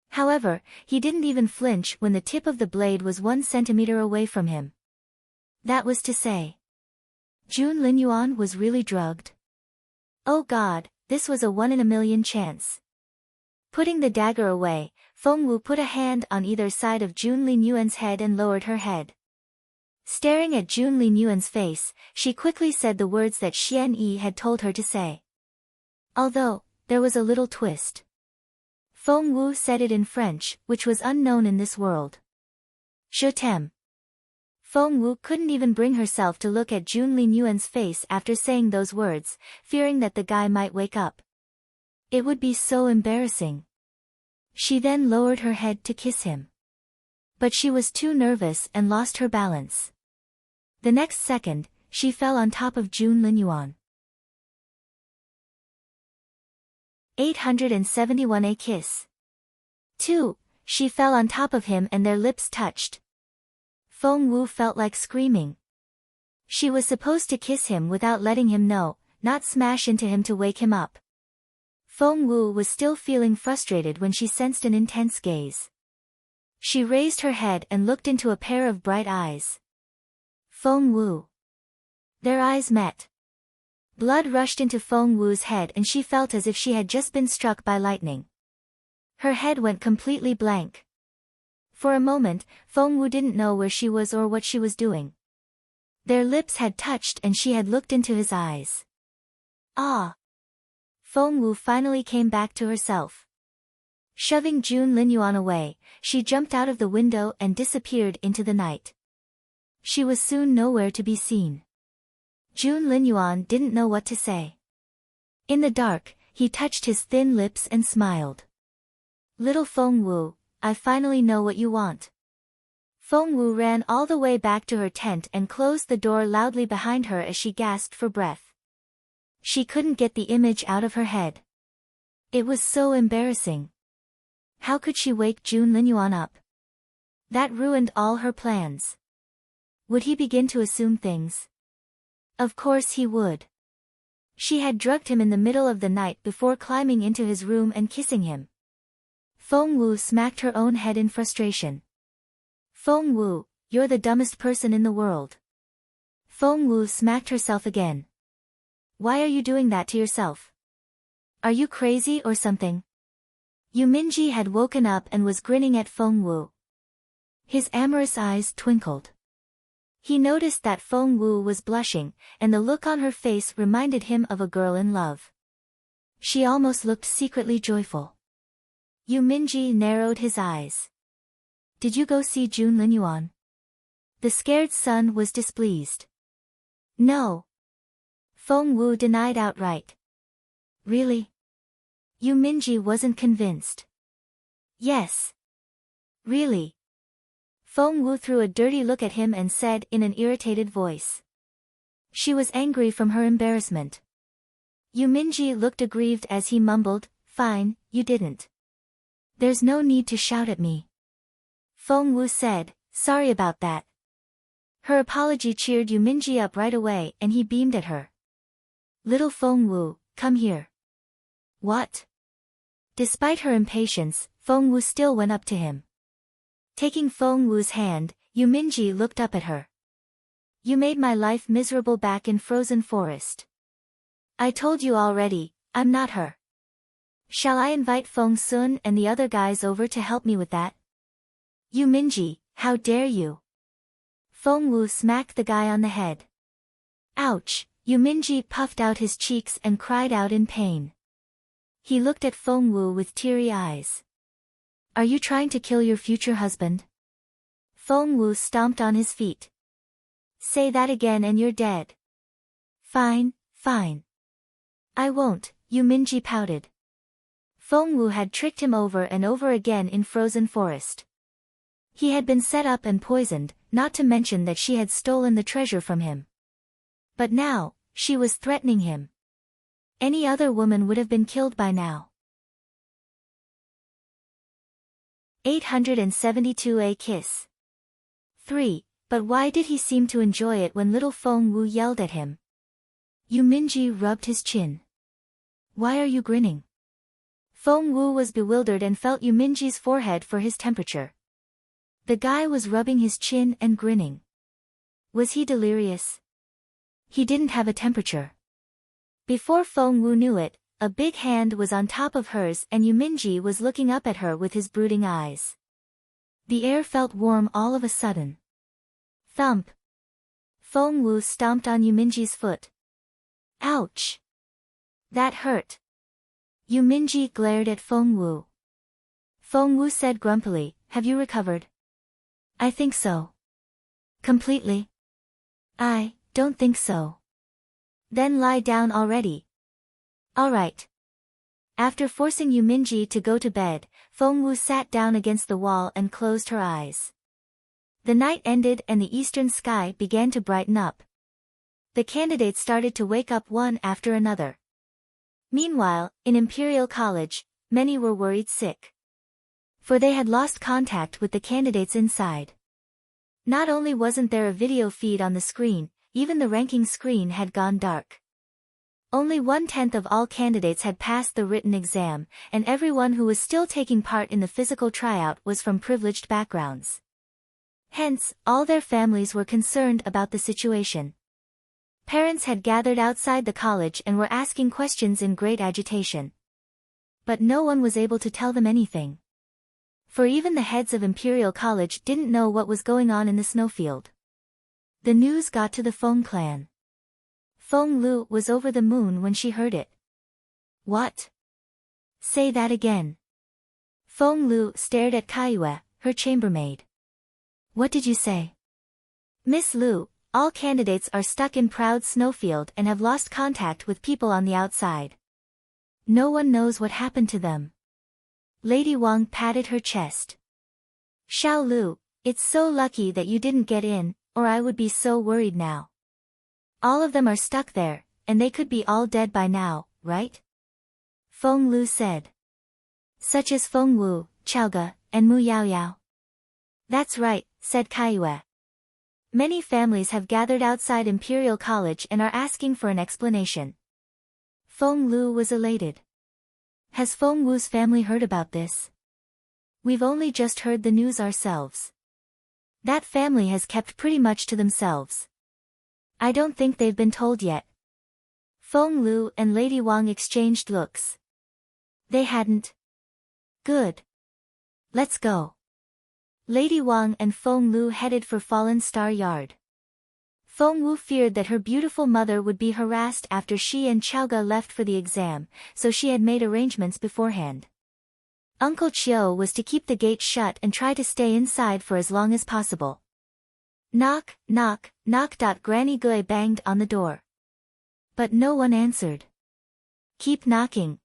However, he didn't even flinch when the tip of the blade was 1 centimeter away from him. That was to say, Jun Linyuan was really drugged. Oh God, this was a 1 in a million chance. Putting the dagger away, Feng Wu put a hand on either side of Jun Linyuan's head and lowered her head. Staring at Jun Linyuan's face, she quickly said the words that Xian Yi had told her to say. Although, there was a little twist. Feng Wu said it in French, which was unknown in this world. Je t'aime. Feng Wu couldn't even bring herself to look at Jun Linyuan's face after saying those words, fearing that the guy might wake up. It would be so embarrassing. She then lowered her head to kiss him. But she was too nervous and lost her balance. The next second, she fell on top of Jun Linyuan. 871A kiss. 2. She fell on top of him and their lips touched. Feng Wu felt like screaming. She was supposed to kiss him without letting him know, not smash into him to wake him up. Feng Wu was still feeling frustrated when she sensed an intense gaze. She raised her head and looked into a pair of bright eyes. Feng Wu. Their eyes met. Blood rushed into Feng Wu's head and she felt as if she had just been struck by lightning. Her head went completely blank. For a moment, Feng Wu didn't know where she was or what she was doing. Their lips had touched and she had looked into his eyes. Ah! Feng Wu finally came back to herself. Shoving Jun Linyuan away, she jumped out of the window and disappeared into the night. She was soon nowhere to be seen. Jun Linyuan didn't know what to say. In the dark, he touched his thin lips and smiled. Little Feng Wu, I finally know what you want. Feng Wu ran all the way back to her tent and closed the door loudly behind her as she gasped for breath. She couldn't get the image out of her head. It was so embarrassing. How could she wake Jun Linyuan up? That ruined all her plans. Would he begin to assume things? Of course he would. She had drugged him in the middle of the night before climbing into his room and kissing him. Feng Wu smacked her own head in frustration. Feng Wu, you're the dumbest person in the world. Feng Wu smacked herself again. Why are you doing that to yourself? Are you crazy or something? Yu Minji had woken up and was grinning at Feng Wu. His amorous eyes twinkled. He noticed that Feng Wu was blushing, and the look on her face reminded him of a girl in love. She almost looked secretly joyful. Yu Minji narrowed his eyes. Did you go see Jun Linyuan? The scared son was displeased. No. Feng Wu denied outright. Really? Yu Minji wasn't convinced. Yes. Really? Feng Wu threw a dirty look at him and said in an irritated voice. She was angry from her embarrassment. Yu Minji looked aggrieved as he mumbled, Fine, you didn't. There's no need to shout at me. Feng Wu said, Sorry about that. Her apology cheered Yu Minji up right away and he beamed at her. Little Feng Wu, come here. What? Despite her impatience, Feng Wu still went up to him. Taking Feng Wu's hand, Yu Minji looked up at her. You made my life miserable back in Frozen Forest. I told you already, I'm not her. Shall I invite Feng Sun and the other guys over to help me with that? Yu Minji, how dare you? Feng Wu smacked the guy on the head. Ouch! Yu Minji puffed out his cheeks and cried out in pain. He looked at Feng Wu with teary eyes. Are you trying to kill your future husband? Feng Wu stomped on his feet. Say that again and you're dead. Fine, fine. I won't, Yu Minji pouted. Feng Wu had tricked him over and over again in Frozen Forest. He had been set up and poisoned, not to mention that she had stolen the treasure from him. But now, she was threatening him. Any other woman would have been killed by now. 872 A Kiss. 3. But why did he seem to enjoy it when little Feng Wu yelled at him? Yu Minji rubbed his chin. Why are you grinning? Feng Wu was bewildered and felt Yu Minji's forehead for his temperature. The guy was rubbing his chin and grinning. Was he delirious? He didn't have a temperature. Before Feng Wu knew it, a big hand was on top of hers and Yu Minji was looking up at her with his brooding eyes. The air felt warm all of a sudden. Thump! Feng Wu stomped on Yu Minji's foot. Ouch! That hurt. Yu Minji glared at Feng Wu. Feng Wu said grumpily, Have you recovered? I think so. Completely? I don't think so. Then lie down already. Alright. After forcing Yu Minji to go to bed, Feng Wu sat down against the wall and closed her eyes. The night ended and the eastern sky began to brighten up. The candidates started to wake up one after another. Meanwhile, in Imperial College, many were worried sick. For they had lost contact with the candidates inside. Not only wasn't there a video feed on the screen, even the ranking screen had gone dark. Only 1/10 of all candidates had passed the written exam, and everyone who was still taking part in the physical tryout was from privileged backgrounds. Hence, all their families were concerned about the situation. Parents had gathered outside the college and were asking questions in great agitation. But no one was able to tell them anything. For even the heads of Imperial College didn't know what was going on in the snowfield. The news got to the Feng clan. Feng Lu was over the moon when she heard it. What? Say that again. Feng Lu stared at Kaiyue, her chambermaid. What did you say? Miss Lu, all candidates are stuck in Proud Snowfield and have lost contact with people on the outside. No one knows what happened to them. Lady Wang patted her chest. Xiao Lu, it's so lucky that you didn't get in, or I would be so worried now. All of them are stuck there, and they could be all dead by now, right? Feng Lu said. Such as Feng Wu, Chaoge, and Mu Yaoyao. That's right, said Kaiyue. Many families have gathered outside Imperial College and are asking for an explanation. Feng Lu was elated. Has Feng Wu's family heard about this? We've only just heard the news ourselves. That family has kept pretty much to themselves. I don't think they've been told yet. Feng Lu and Lady Wang exchanged looks. They hadn't. Good. Let's go. Lady Wang and Feng Lu headed for Fallen Star Yard. Feng Wu feared that her beautiful mother would be harassed after she and Chaoge left for the exam, so she had made arrangements beforehand. Uncle Chiu was to keep the gate shut and try to stay inside for as long as possible. Knock, knock, knock. Granny Gui banged on the door. But no one answered. Keep knocking.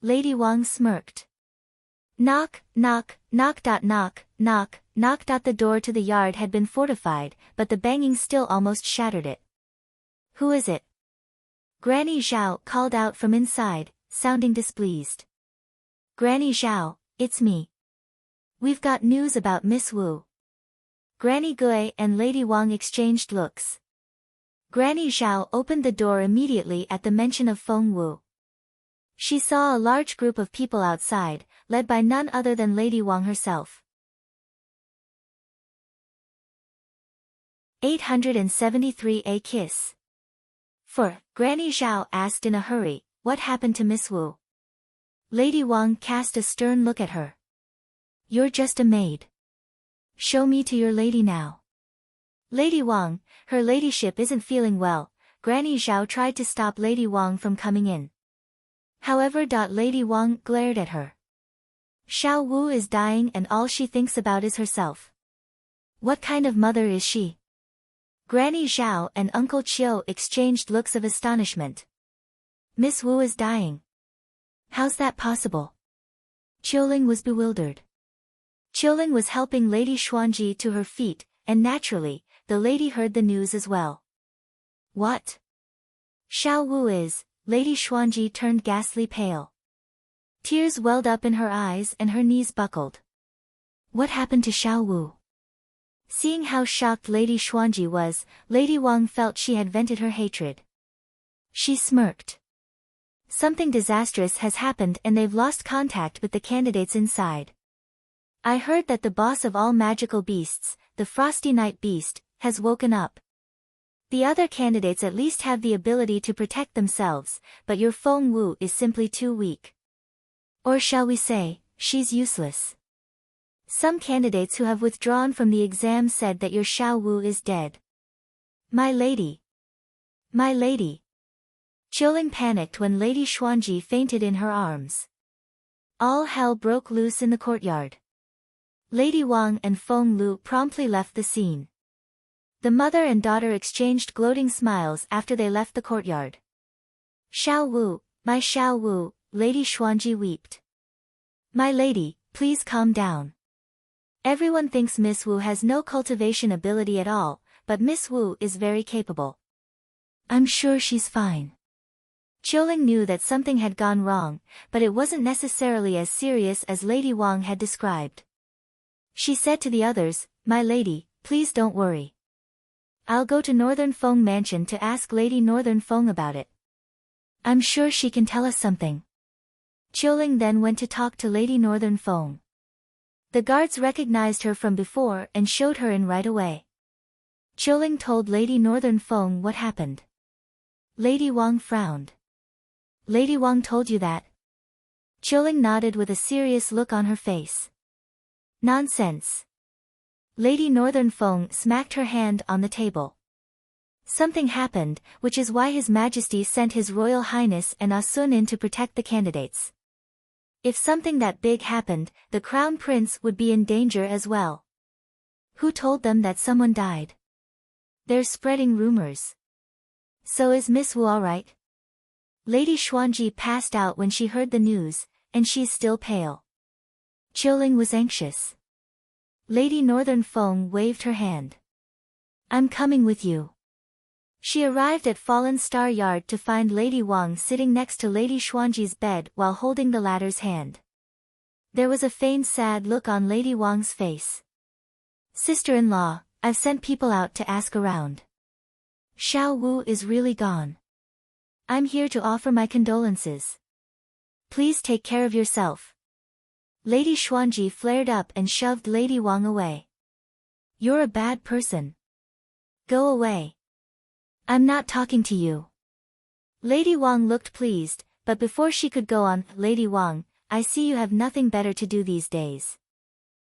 Lady Wang smirked. Knock, knock, knock. Knock, knock, knock. The door to the yard had been fortified, but the banging still almost shattered it. Who is it? Granny Zhao called out from inside, sounding displeased. Granny Zhao, it's me. We've got news about Miss Wu. Granny Gui and Lady Wang exchanged looks. Granny Zhao opened the door immediately at the mention of Feng Wu. She saw a large group of people outside, led by none other than Lady Wang herself. 873 A Kiss. For, Granny Zhao asked in a hurry, what happened to Miss Wu? Lady Wang cast a stern look at her. You're just a maid. Show me to your lady now. Lady Wang, her ladyship isn't feeling well. Granny Zhao tried to stop Lady Wang from coming in. However, Lady Wang glared at her. Xiao Wu is dying and all she thinks about is herself. What kind of mother is she? Granny Zhao and Uncle Chiu exchanged looks of astonishment. Miss Wu is dying. How's that possible? Qiuling was bewildered. Qiuling was helping Lady Xuanji to her feet, and naturally, the lady heard the news as well. What? Xiao Wu is, Lady Xuanji turned ghastly pale. Tears welled up in her eyes and her knees buckled. What happened to Xiao Wu? Seeing how shocked Lady Xuanji was, Lady Wang felt she had vented her hatred. She smirked. Something disastrous has happened and they've lost contact with the candidates inside. I heard that the boss of all magical beasts, the Frosty Night Beast, has woken up. The other candidates at least have the ability to protect themselves, but your Feng Wu is simply too weak. Or shall we say, she's useless. Some candidates who have withdrawn from the exam said that your Xiao Wu is dead. My lady. My lady. Qiuling panicked when Lady Xuanji fainted in her arms. All hell broke loose in the courtyard. Lady Wang and Feng Lu promptly left the scene. The mother and daughter exchanged gloating smiles after they left the courtyard. Xiao Wu, my Xiao Wu, Lady Xuanji wept. My lady, please calm down. Everyone thinks Miss Wu has no cultivation ability at all, but Miss Wu is very capable. I'm sure she's fine. Qiuling knew that something had gone wrong, but it wasn't necessarily as serious as Lady Wang had described. She said to the others, My lady, please don't worry. I'll go to Northern Feng Mansion to ask Lady Northern Feng about it. I'm sure she can tell us something. Qiuling then went to talk to Lady Northern Feng. The guards recognized her from before and showed her in right away. Qiuling told Lady Northern Feng what happened. Lady Wang frowned. Lady Wang told you that? Qiuling nodded with a serious look on her face. Nonsense. Lady Northern Feng smacked her hand on the table. Something happened, which is why His Majesty sent His Royal Highness and Asun in to protect the candidates. If something that big happened, the crown prince would be in danger as well. Who told them that someone died? They're spreading rumors. So is Miss Wu alright? Lady Xuanji passed out when she heard the news, and she's still pale. Qiuling was anxious. Lady Northern Feng waved her hand. I'm coming with you. She arrived at Fallen Star Yard to find Lady Wang sitting next to Lady Xuanji's bed while holding the latter's hand. There was a faint sad look on Lady Wang's face. Sister-in-law, I've sent people out to ask around. Xiao Wu is really gone. I'm here to offer my condolences. Please take care of yourself. Lady Xuanji flared up and shoved Lady Wang away. You're a bad person. Go away. I'm not talking to you. Lady Wang looked pleased, but before she could go on, Lady Wang, I see you have nothing better to do these days.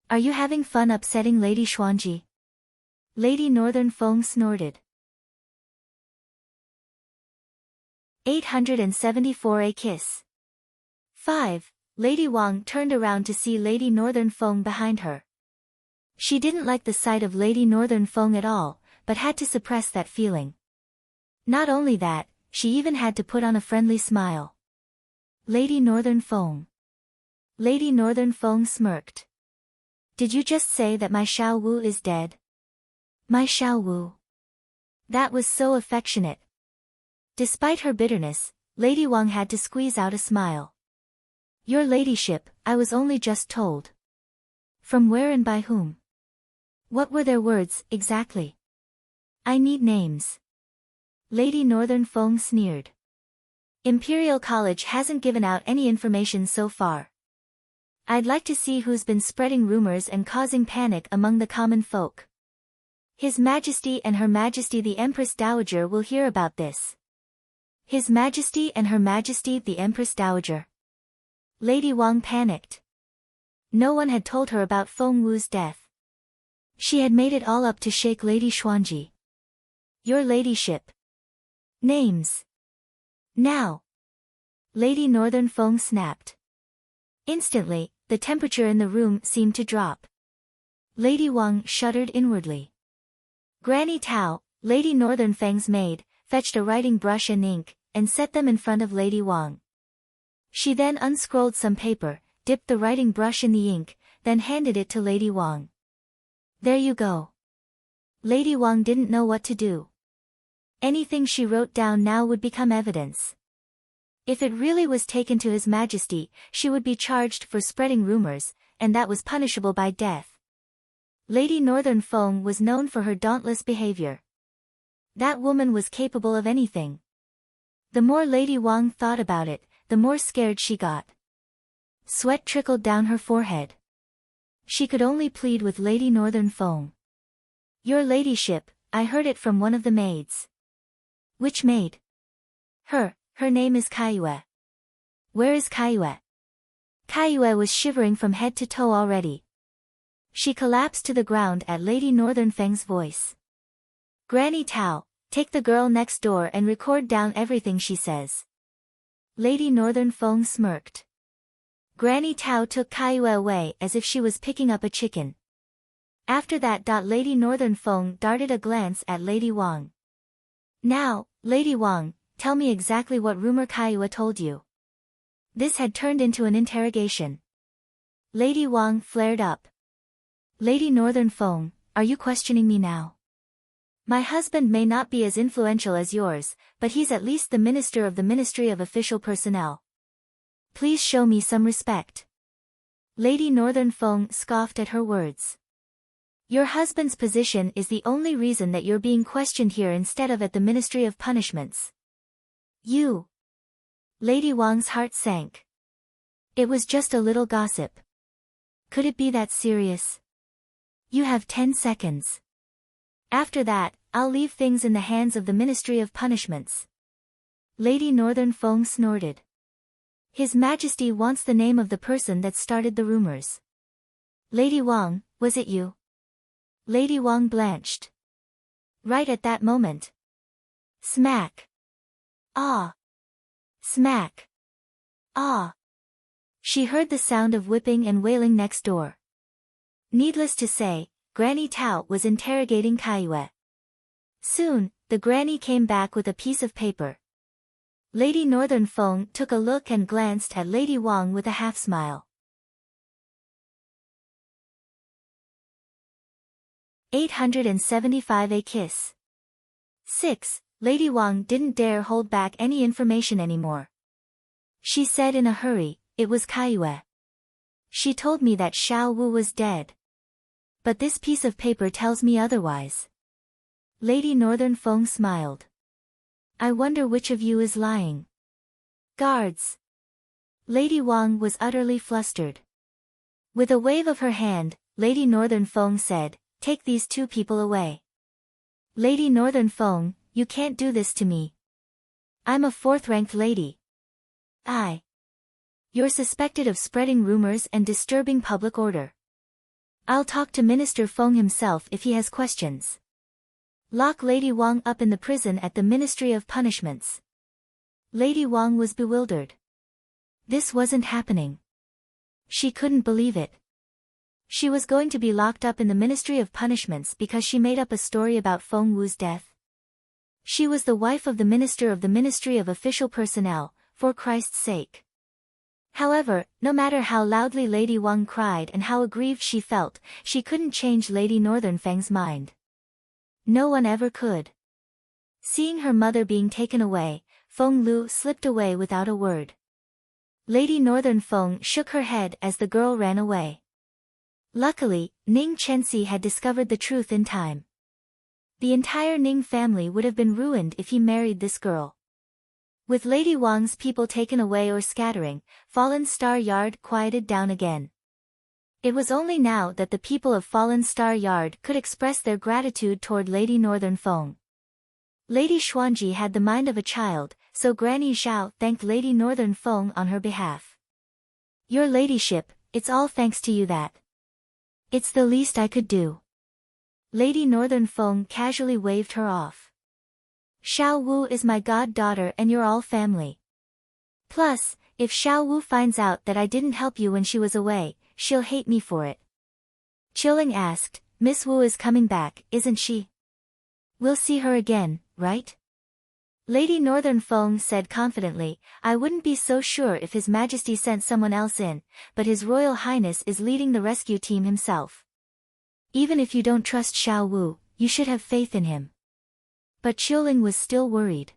Are you having fun upsetting Lady Xuanji? Lady Northern Feng snorted. 874 A Kiss. 5. Lady Wang turned around to see Lady Northern Feng behind her. She didn't like the sight of Lady Northern Feng at all, but had to suppress that feeling. Not only that, she even had to put on a friendly smile. Lady Northern Feng. Lady Northern Feng smirked. Did you just say that my Xiao Wu is dead? My Xiao Wu. That was so affectionate. Despite her bitterness, Lady Wang had to squeeze out a smile. Your ladyship, I was only just told. From where and by whom? What were their words, exactly? I need names. Lady Northern Feng sneered. Imperial College hasn't given out any information so far. I'd like to see who's been spreading rumors and causing panic among the common folk. His Majesty and Her Majesty the Empress Dowager will hear about this. His Majesty and Her Majesty the Empress Dowager. Lady Wang panicked. No one had told her about Feng Wu's death. She had made it all up to shake Lady Xuanji. Your ladyship. Names. Now. Lady Northern Feng snapped. Instantly, the temperature in the room seemed to drop. Lady Wang shuddered inwardly. Granny Tao, Lady Northern Feng's maid, fetched a writing brush and ink, and set them in front of Lady Wang. She then unscrolled some paper, dipped the writing brush in the ink, then handed it to Lady Wang. There you go. Lady Wang didn't know what to do. Anything she wrote down now would become evidence. If it really was taken to His Majesty, she would be charged for spreading rumors, and that was punishable by death. Lady Northern Feng was known for her dauntless behavior. That woman was capable of anything. The more Lady Wang thought about it, the more scared she got. Sweat trickled down her forehead. She could only plead with Lady Northern Feng. Your ladyship, I heard it from one of the maids. Which maid? Her name is Kaiyue. Where is Kaiyue? Kaiyue was shivering from head to toe already. She collapsed to the ground at Lady Northern Feng's voice. Granny Tao, take the girl next door and record down everything she says. Lady Northern Feng smirked. Granny Tao took Kaiyue away as if she was picking up a chicken. After that, Lady Northern Feng darted a glance at Lady Wang. Now, Lady Wang, tell me exactly what rumor Kaiyue told you. This had turned into an interrogation. Lady Wang flared up. Lady Northern Feng, are you questioning me now? My husband may not be as influential as yours, but he's at least the minister of the Ministry of Official Personnel. Please show me some respect. Lady Northern Feng scoffed at her words. Your husband's position is the only reason that you're being questioned here instead of at the Ministry of Punishments. You. Lady Wang's heart sank. It was just a little gossip. Could it be that serious? You have 10 seconds. After that, I'll leave things in the hands of the Ministry of Punishments. Lady Northern Feng snorted. His Majesty wants the name of the person that started the rumors. Lady Wang, was it you? Lady Wang blanched. Right at that moment. Smack. Ah. Smack. Ah. She heard the sound of whipping and wailing next door. Needless to say, Granny Tao was interrogating Kaiyue. Soon, the granny came back with a piece of paper. Lady Northern Feng took a look and glanced at Lady Wang with a half-smile. 875 A Kiss. 6. Lady Wang didn't dare hold back any information anymore. She said in a hurry, "It was Kaiyue. She told me that Xiao Wu was dead. But this piece of paper tells me otherwise." Lady Northern Feng smiled. "I wonder which of you is lying." "Guards." Lady Wang was utterly flustered. With a wave of her hand, Lady Northern Feng said, "Take these two people away." "Lady Northern Feng, you can't do this to me. I'm a fourth-ranked lady. You're suspected of spreading rumors and disturbing public order. I'll talk to Minister Feng himself if he has questions. Lock Lady Wang up in the prison at the Ministry of Punishments." Lady Wang was bewildered. This wasn't happening. She couldn't believe it. She was going to be locked up in the Ministry of Punishments because she made up a story about Feng Wu's death. She was the wife of the Minister of the Ministry of Official Personnel, for Christ's sake. However, no matter how loudly Lady Wang cried and how aggrieved she felt, she couldn't change Lady Northern Feng's mind. No one ever could. Seeing her mother being taken away, Feng Lu slipped away without a word. Lady Northern Feng shook her head as the girl ran away. Luckily, Ning Chenxi had discovered the truth in time. The entire Ning family would have been ruined if he married this girl. With Lady Wang's people taken away or scattering, Fallen Star Yard quieted down again. It was only now that the people of Fallen Star Yard could express their gratitude toward Lady Northern Feng. Lady Xuanji had the mind of a child, so Granny Zhao thanked Lady Northern Feng on her behalf. "Your ladyship, it's all thanks to you that. It's the least I could do." Lady Northern Feng casually waved her off. "Xiao Wu is my goddaughter and you're all family. Plus, if Xiao Wu finds out that I didn't help you when she was away, she'll hate me for it." Chilling asked, "Miss Wu is coming back, isn't she? We'll see her again, right?" Lady Northern Feng said confidently, "I wouldn't be so sure if His Majesty sent someone else in, but His Royal Highness is leading the rescue team himself. Even if you don't trust Xiao Wu, you should have faith in him." But Qiuling was still worried.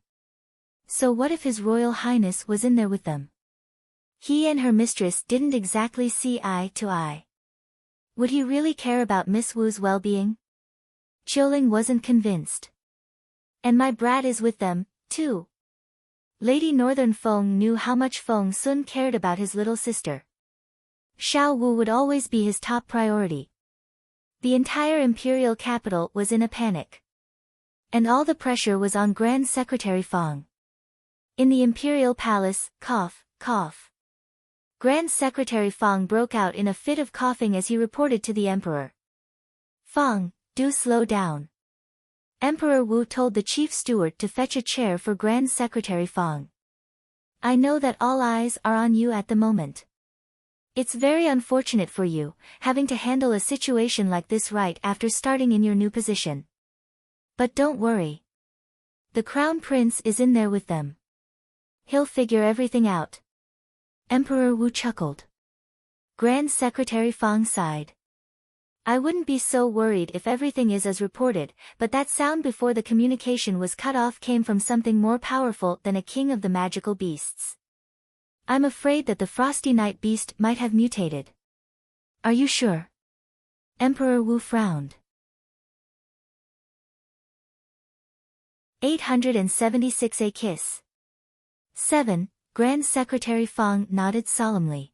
So what if His Royal Highness was in there with them? He and her mistress didn't exactly see eye to eye. Would he really care about Miss Wu's well-being? Qiuling wasn't convinced. "And my brat is with them, too." Lady Northern Feng knew how much Feng Sun cared about his little sister. Xiao Wu would always be his top priority. The entire imperial capital was in a panic. And all the pressure was on Grand Secretary Feng. In the imperial palace, cough, cough. Grand Secretary Feng broke out in a fit of coughing as he reported to the emperor. "Feng, do slow down." Emperor Wu told the chief steward to fetch a chair for Grand Secretary Feng. "I know that all eyes are on you at the moment. It's very unfortunate for you, having to handle a situation like this right after starting in your new position. But don't worry. The Crown Prince is in there with them. He'll figure everything out." Emperor Wu chuckled. Grand Secretary Feng sighed. "I wouldn't be so worried if everything is as reported, but that sound before the communication was cut off came from something more powerful than a king of the magical beasts. I'm afraid that the Frosty Night Beast might have mutated." "Are you sure?" Emperor Wu frowned. 876 A Kiss. 7. Grand Secretary Feng nodded solemnly.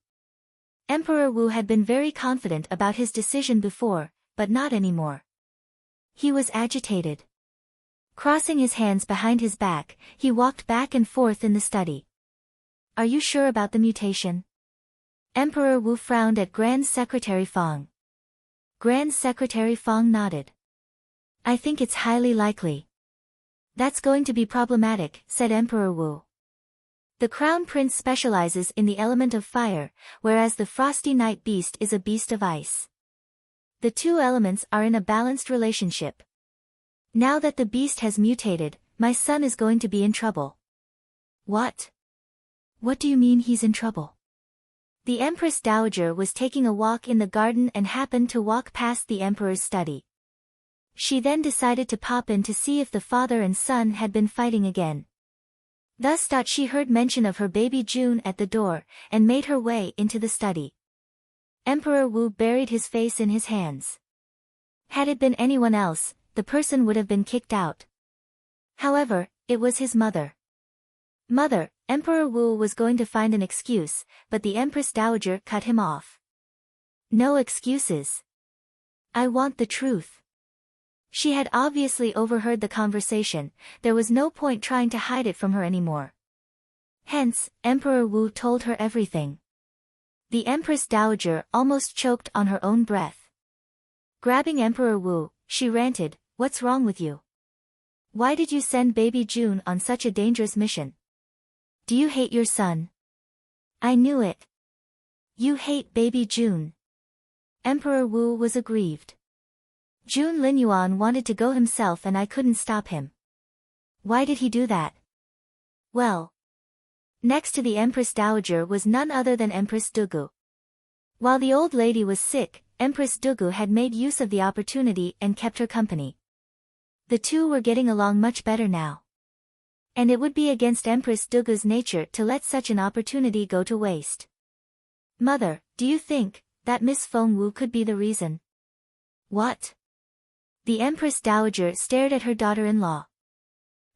Emperor Wu had been very confident about his decision before, but not anymore. He was agitated. Crossing his hands behind his back, he walked back and forth in the study. "Are you sure about the mutation?" Emperor Wu frowned at Grand Secretary Feng. Grand Secretary Feng nodded. "I think it's highly likely." "That's going to be problematic," said Emperor Wu. The Crown Prince specializes in the element of fire, whereas the Frosty Night Beast is a beast of ice. The two elements are in a balanced relationship. Now that the beast has mutated, my son is going to be in trouble. What? What do you mean he's in trouble? The Empress Dowager was taking a walk in the garden and happened to walk past the Emperor's study. She then decided to pop in to see if the father and son had been fighting again. Thus she heard mention of her baby June at the door, and made her way into the study. Emperor Wu buried his face in his hands. Had it been anyone else, the person would have been kicked out. However, it was his mother. Mother, Emperor Wu was going to find an excuse, but the Empress Dowager cut him off. No excuses. I want the truth. She had obviously overheard the conversation, there was no point trying to hide it from her anymore. Hence, Emperor Wu told her everything. The Empress Dowager almost choked on her own breath. Grabbing Emperor Wu, she ranted, "What's wrong with you? Why did you send baby June on such a dangerous mission? Do you hate your son?" "I knew it. You hate baby June." Emperor Wu was aggrieved. June Linyuan wanted to go himself and I couldn't stop him. Why did he do that? Well, next to the Empress Dowager was none other than Empress Dugu. While the old lady was sick, Empress Dugu had made use of the opportunity and kept her company. The two were getting along much better now. And it would be against Empress Dugu's nature to let such an opportunity go to waste. Mother, do you think that Miss Feng Wu could be the reason? What? The Empress Dowager stared at her daughter-in-law.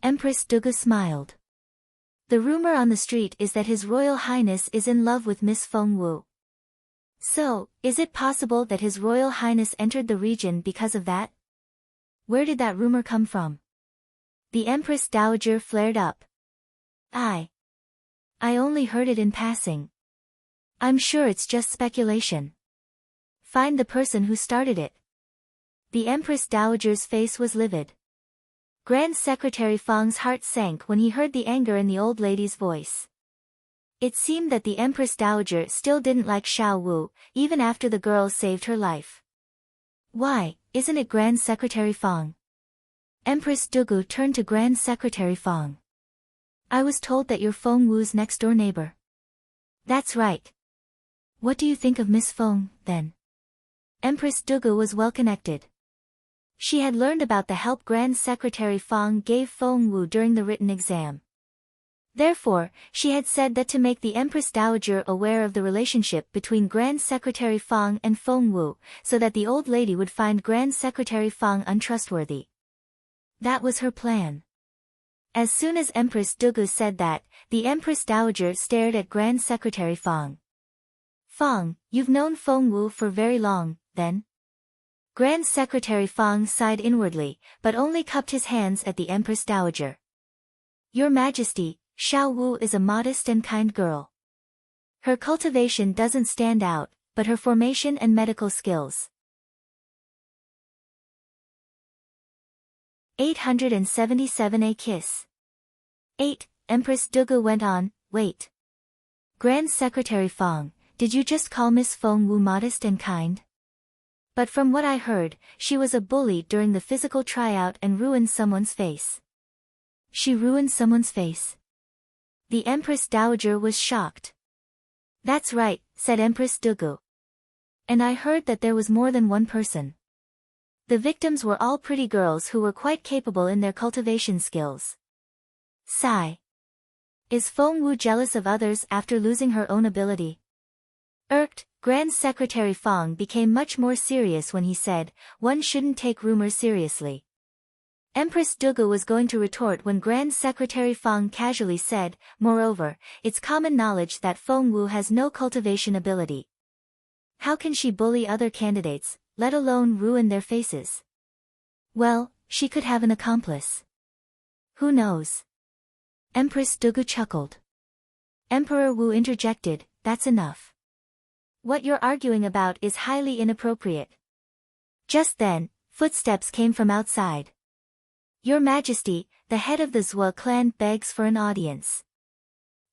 Empress Dugu smiled. The rumor on the street is that His Royal Highness is in love with Miss Feng Wu. So, is it possible that His Royal Highness entered the region because of that? Where did that rumor come from? The Empress Dowager flared up. I only heard it in passing. I'm sure it's just speculation. Find the person who started it. The Empress Dowager's face was livid. Grand Secretary Fang's heart sank when he heard the anger in the old lady's voice. It seemed that the Empress Dowager still didn't like Xiao Wu, even after the girl saved her life. Why, isn't it Grand Secretary Fang? Empress Dugu turned to Grand Secretary Fang. I was told that you're Feng Wu's next-door neighbor. That's right. What do you think of Miss Feng, then? Empress Dugu was well connected. She had learned about the help Grand Secretary Fang gave Feng Wu during the written exam. Therefore, she had said that to make the Empress Dowager aware of the relationship between Grand Secretary Fang and Feng Wu, so that the old lady would find Grand Secretary Fang untrustworthy. That was her plan. As soon as Empress Dugu said that, the Empress Dowager stared at Grand Secretary Fang. Fang, you've known Feng Wu for very long, then? Grand Secretary Fang sighed inwardly, but only cupped his hands at the Empress Dowager. Your Majesty, Xiao Wu is a modest and kind girl. Her cultivation doesn't stand out, but her formation and medical skills. 877 A Kiss. 8. Empress Dugu went on, wait. Grand Secretary Fang, did you just call Miss Feng Wu modest and kind? But from what I heard, she was a bully during the physical tryout and ruined someone's face. She ruined someone's face? The Empress Dowager was shocked. That's right, said Empress Dugu. And I heard that there was more than one person. The victims were all pretty girls who were quite capable in their cultivation skills. Sigh. Is Feng Wu jealous of others after losing her own ability? Irked, Grand Secretary Fang became much more serious when he said, one shouldn't take rumors seriously. Empress Dugu was going to retort when Grand Secretary Fang casually said, moreover, it's common knowledge that Feng Wu has no cultivation ability. How can she bully other candidates, let alone ruin their faces? Well, she could have an accomplice. Who knows? Empress Dugu chuckled. Emperor Wu interjected, that's enough. What you're arguing about is highly inappropriate. Just then, footsteps came from outside. Your Majesty, the head of the Zhua clan begs for an audience.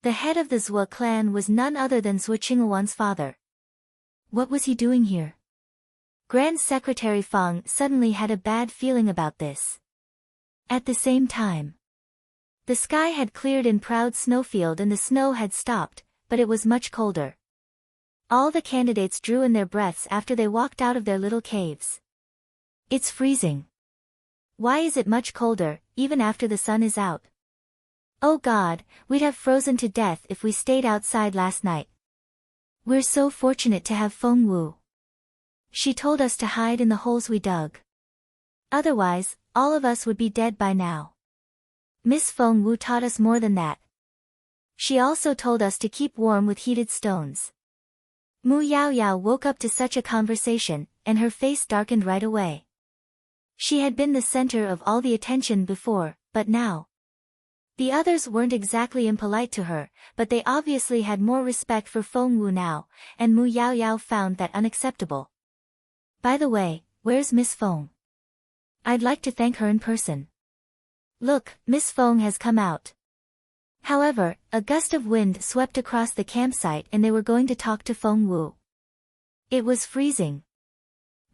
The head of the Zhua clan was none other than Zhua Qinghuan's father. What was he doing here? Grand Secretary Feng suddenly had a bad feeling about this. At the same time, the sky had cleared in proud snowfield and the snow had stopped, but it was much colder. All the candidates drew in their breaths after they walked out of their little caves. It's freezing. Why is it much colder, even after the sun is out? Oh God, we'd have frozen to death if we stayed outside last night. We're so fortunate to have Feng Wu. She told us to hide in the holes we dug. Otherwise, all of us would be dead by now. Miss Feng Wu taught us more than that. She also told us to keep warm with heated stones. Mu Yaoyao woke up to such a conversation, and her face darkened right away. She had been the center of all the attention before, but now. The others weren't exactly impolite to her, but they obviously had more respect for Feng Wu now, and Mu Yaoyao found that unacceptable. By the way, where's Miss Feng? I'd like to thank her in person. Look, Miss Feng has come out. However, a gust of wind swept across the campsite and they were going to talk to Feng Wu. It was freezing.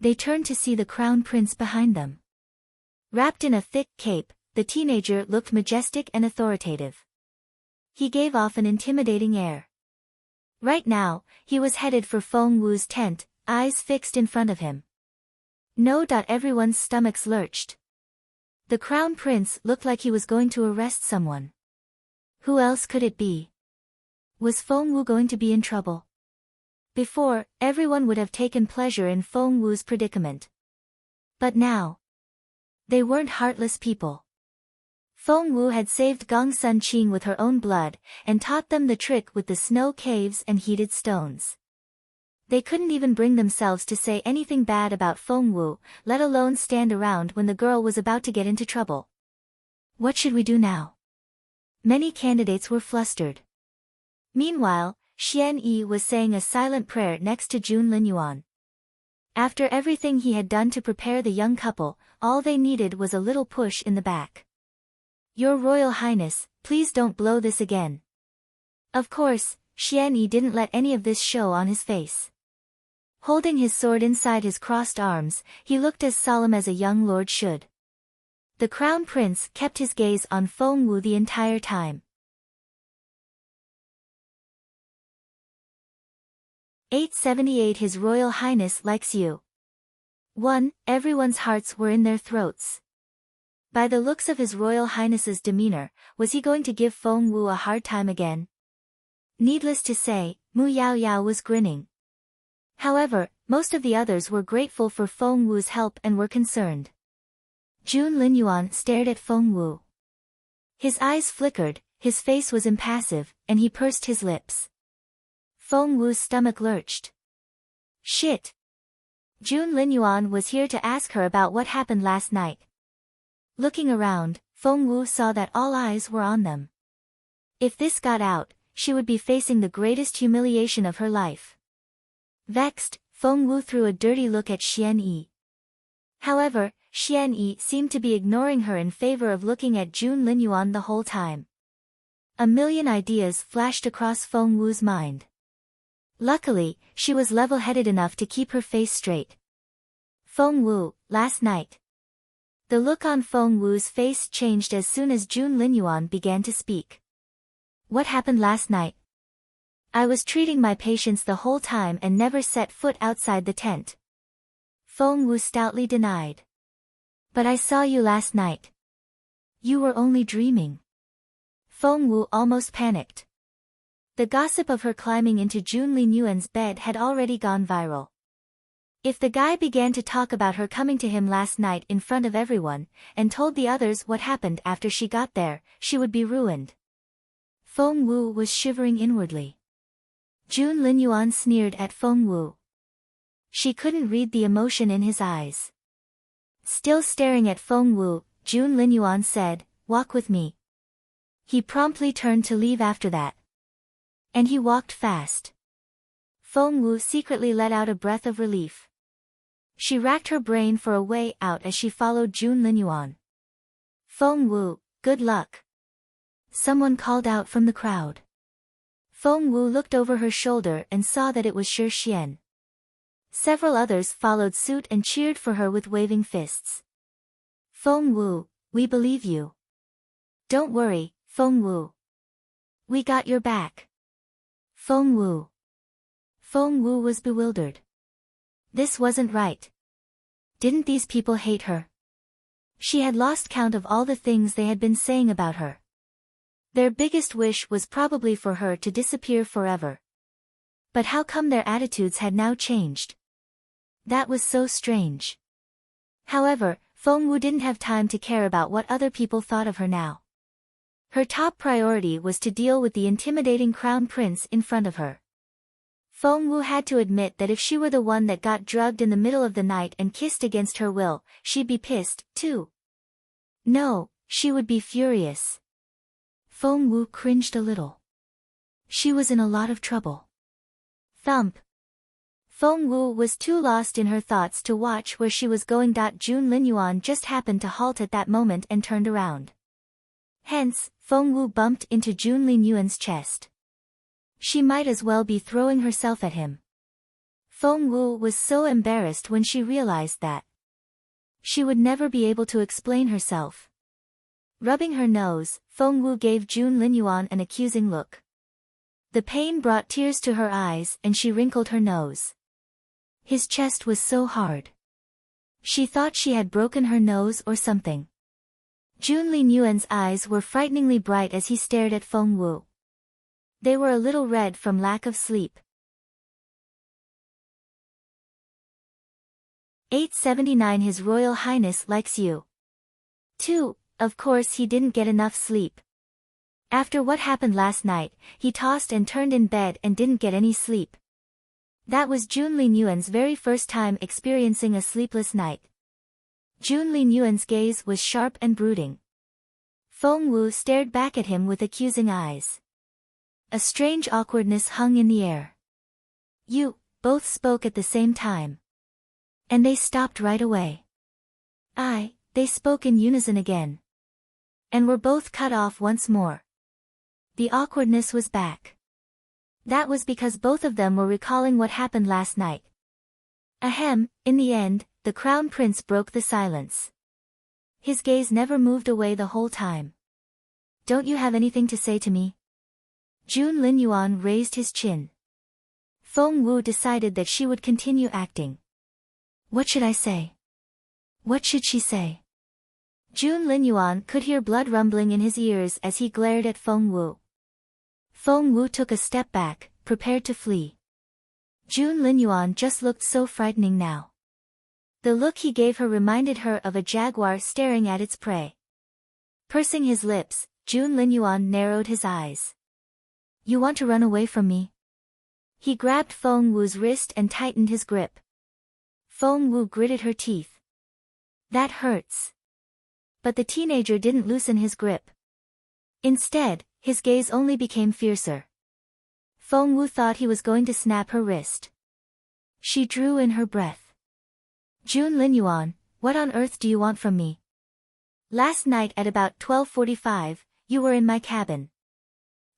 They turned to see the crown prince behind them. Wrapped in a thick cape, the teenager looked majestic and authoritative. He gave off an intimidating air. Right now, he was headed for Feng Wu's tent, eyes fixed in front of him. No. Everyone's stomachs lurched. The crown prince looked like he was going to arrest someone. Who else could it be? Was Feng Wu going to be in trouble? Before, everyone would have taken pleasure in Feng Wu's predicament. But now, they weren't heartless people. Feng Wu had saved Gongsun Qing with her own blood, and taught them the trick with the snow caves and heated stones. They couldn't even bring themselves to say anything bad about Feng Wu, let alone stand around when the girl was about to get into trouble. What should we do now? Many candidates were flustered. Meanwhile, Xian Yi was saying a silent prayer next to Jun Linyuan. After everything he had done to prepare the young couple, all they needed was a little push in the back. Your Royal Highness, please don't blow this again. Of course, Xian Yi didn't let any of this show on his face. Holding his sword inside his crossed arms, he looked as solemn as a young lord should. The crown prince kept his gaze on Feng Wu the entire time. 878 His Royal Highness likes you. 1. Everyone's hearts were in their throats. By the looks of His Royal Highness's demeanor, was he going to give Feng Wu a hard time again? Needless to say, Mu Yaoyao was grinning. However, most of the others were grateful for Feng Wu's help and were concerned. Jun Linyuan stared at Feng Wu. His eyes flickered, his face was impassive, and he pursed his lips. Feng Wu's stomach lurched. Shit! Jun Linyuan was here to ask her about what happened last night. Looking around, Feng Wu saw that all eyes were on them. If this got out, she would be facing the greatest humiliation of her life. Vexed, Feng Wu threw a dirty look at Xian Yi. However, Xian Yi seemed to be ignoring her in favor of looking at Jun Linyuan the whole time. A million ideas flashed across Feng Wu's mind. Luckily, she was level-headed enough to keep her face straight. Feng Wu, last night. The look on Feng Wu's face changed as soon as Jun Linyuan began to speak. What happened last night? I was treating my patients the whole time and never set foot outside the tent. Feng Wu stoutly denied. But I saw you last night. You were only dreaming. Feng Wu almost panicked. The gossip of her climbing into Jun Linyuan's bed had already gone viral. If the guy began to talk about her coming to him last night in front of everyone, and told the others what happened after she got there, she would be ruined. Feng Wu was shivering inwardly. Jun Linyuan sneered at Feng Wu. She couldn't read the emotion in his eyes. Still staring at Feng Wu, Jun Linyuan said, "Walk with me." He promptly turned to leave after that. And he walked fast. Feng Wu secretly let out a breath of relief. She racked her brain for a way out as she followed Jun Linyuan. Feng Wu, good luck. Someone called out from the crowd. Feng Wu looked over her shoulder and saw that it was Shi Xian. Several others followed suit and cheered for her with waving fists. Feng Wu, we believe you. Don't worry, Feng Wu. We got your back. Feng Wu. Feng Wu was bewildered. This wasn't right. Didn't these people hate her? She had lost count of all the things they had been saying about her. Their biggest wish was probably for her to disappear forever. But how come their attitudes had now changed? That was so strange. However, Feng Wu didn't have time to care about what other people thought of her now. Her top priority was to deal with the intimidating crown prince in front of her. Feng Wu had to admit that if she were the one that got drugged in the middle of the night and kissed against her will, she'd be pissed, too. No, she would be furious. Feng Wu cringed a little. She was in a lot of trouble. Thump. Feng Wu was too lost in her thoughts to watch where she was going. Jun Linyuan just happened to halt at that moment and turned around. Hence, Feng Wu bumped into Jun Linyuan's chest. She might as well be throwing herself at him. Feng Wu was so embarrassed when she realized that she would never be able to explain herself. Rubbing her nose, Feng Wu gave Jun Linyuan an accusing look. The pain brought tears to her eyes and she wrinkled her nose. His chest was so hard. She thought she had broken her nose or something. Jun Linyuan's eyes were frighteningly bright as he stared at Feng Wu. They were a little red from lack of sleep. 879 His Royal Highness likes you. 2. Of course he didn't get enough sleep. After what happened last night, he tossed and turned in bed and didn't get any sleep. That was Jun Linyuan's very first time experiencing a sleepless night. Jun Linyuan's gaze was sharp and brooding. Feng Wu stared back at him with accusing eyes. A strange awkwardness hung in the air. You, both spoke at the same time. And they stopped right away. They spoke in unison again. And were both cut off once more. The awkwardness was back. That was because both of them were recalling what happened last night. Ahem, in the end, the crown prince broke the silence. His gaze never moved away the whole time. Don't you have anything to say to me? Jun Linyuan raised his chin. Feng Wu decided that she would continue acting. What should I say? What should she say? Jun Linyuan could hear blood rumbling in his ears as he glared at Feng Wu. Feng Wu took a step back, prepared to flee. Jun Linyuan just looked so frightening now. The look he gave her reminded her of a jaguar staring at its prey. Pursing his lips, Jun Linyuan narrowed his eyes. You want to run away from me? He grabbed Feng Wu's wrist and tightened his grip. Feng Wu gritted her teeth. That hurts. But the teenager didn't loosen his grip. Instead, his gaze only became fiercer. Feng Wu thought he was going to snap her wrist. She drew in her breath. Jun Linyuan, what on earth do you want from me? Last night at about 12:45, you were in my cabin.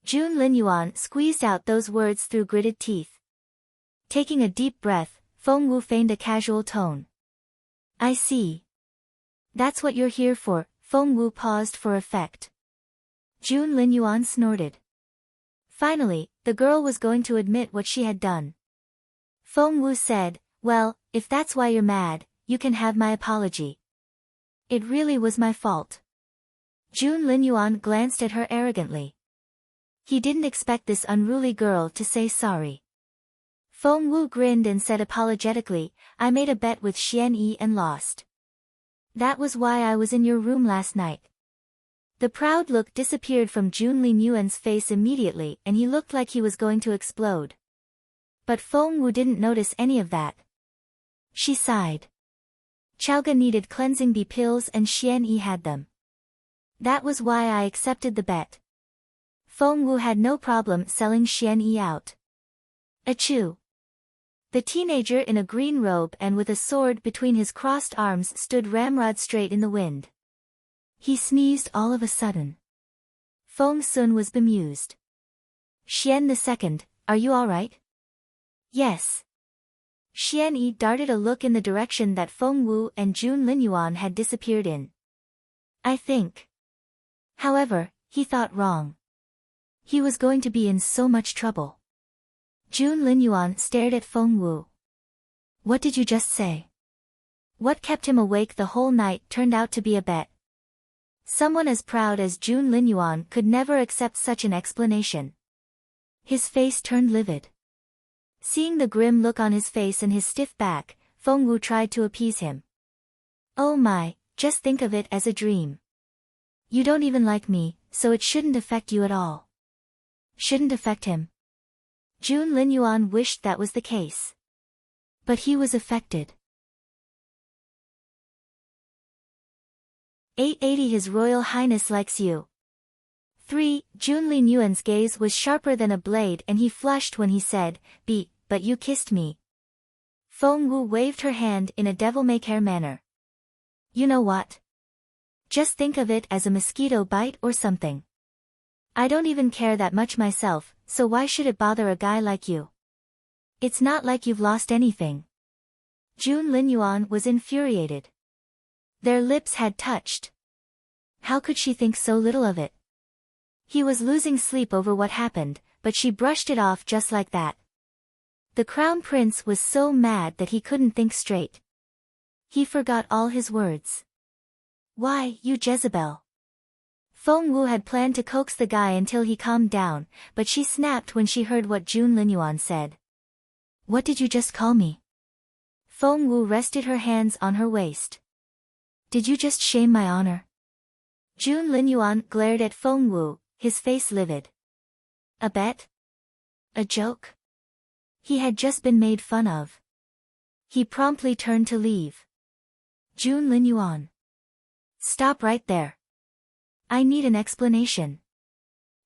Jun Linyuan squeezed out those words through gritted teeth. Taking a deep breath, Feng Wu feigned a casual tone. I see. That's what you're here for. Feng Wu paused for effect. Jun Linyuan snorted. Finally, the girl was going to admit what she had done. Feng Wu said, well, if that's why you're mad, you can have my apology. It really was my fault. Jun Linyuan glanced at her arrogantly. He didn't expect this unruly girl to say sorry. Feng Wu grinned and said apologetically, I made a bet with Xian Yi and lost. That was why I was in your room last night. The proud look disappeared from Jun Linyuan's face immediately and he looked like he was going to explode. But Feng Wu didn't notice any of that. She sighed. Chaoga needed cleansing bee pills and Xian Yi had them. That was why I accepted the bet. Feng Wu had no problem selling Xian Yi out. Achoo. The teenager in a green robe and with a sword between his crossed arms stood ramrod straight in the wind. He sneezed all of a sudden. Feng Sun was bemused. Xian II, are you alright? Yes. Xian Yi darted a look in the direction that Feng Wu and Jun Linyuan had disappeared in. I think. However, he thought wrong. He was going to be in so much trouble. Jun Linyuan stared at Feng Wu. What did you just say? What kept him awake the whole night turned out to be a bet. Someone as proud as Jun Linyuan could never accept such an explanation. His face turned livid. Seeing the grim look on his face and his stiff back, Feng Wu tried to appease him. Oh my, just think of it as a dream. You don't even like me, so it shouldn't affect you at all. Shouldn't affect him. Jun Linyuan wished that was the case. But he was affected. 880 His Royal Highness likes you. 3. Jun Linyuan's gaze was sharper than a blade and he flushed when he said, but you kissed me. Feng Wu waved her hand in a devil-may-care manner. You know what? Just think of it as a mosquito bite or something. I don't even care that much myself, so why should it bother a guy like you? It's not like you've lost anything. Jun Linyuan was infuriated. Their lips had touched. How could she think so little of it? He was losing sleep over what happened, but she brushed it off just like that. The crown prince was so mad that he couldn't think straight. He forgot all his words. Why, you Jezebel! Feng Wu had planned to coax the guy until he calmed down, but she snapped when she heard what Jun Linyuan said. What did you just call me? Feng Wu rested her hands on her waist. Did you just shame my honor? Jun Linyuan glared at Feng Wu, his face livid. A bet? A joke? He had just been made fun of. He promptly turned to leave. Jun Linyuan. Stop right there. I need an explanation.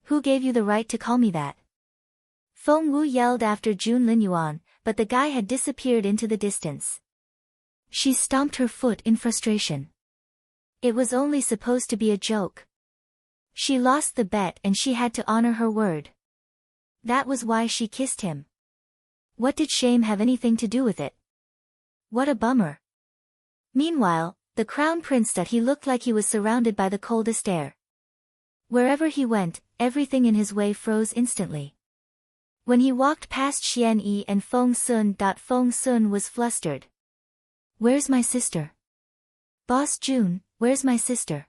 Who gave you the right to call me that? Feng Wu yelled after Jun Linyuan, but the guy had disappeared into the distance. She stomped her foot in frustration. It was only supposed to be a joke. She lost the bet and she had to honor her word. That was why she kissed him. What did shame have anything to do with it? What a bummer. Meanwhile, the crown prince thought he looked like he was surrounded by the coldest air. Wherever he went, everything in his way froze instantly. When he walked past Xian Yi and Feng Sun was flustered. Where's my sister? Boss Jun, where's my sister?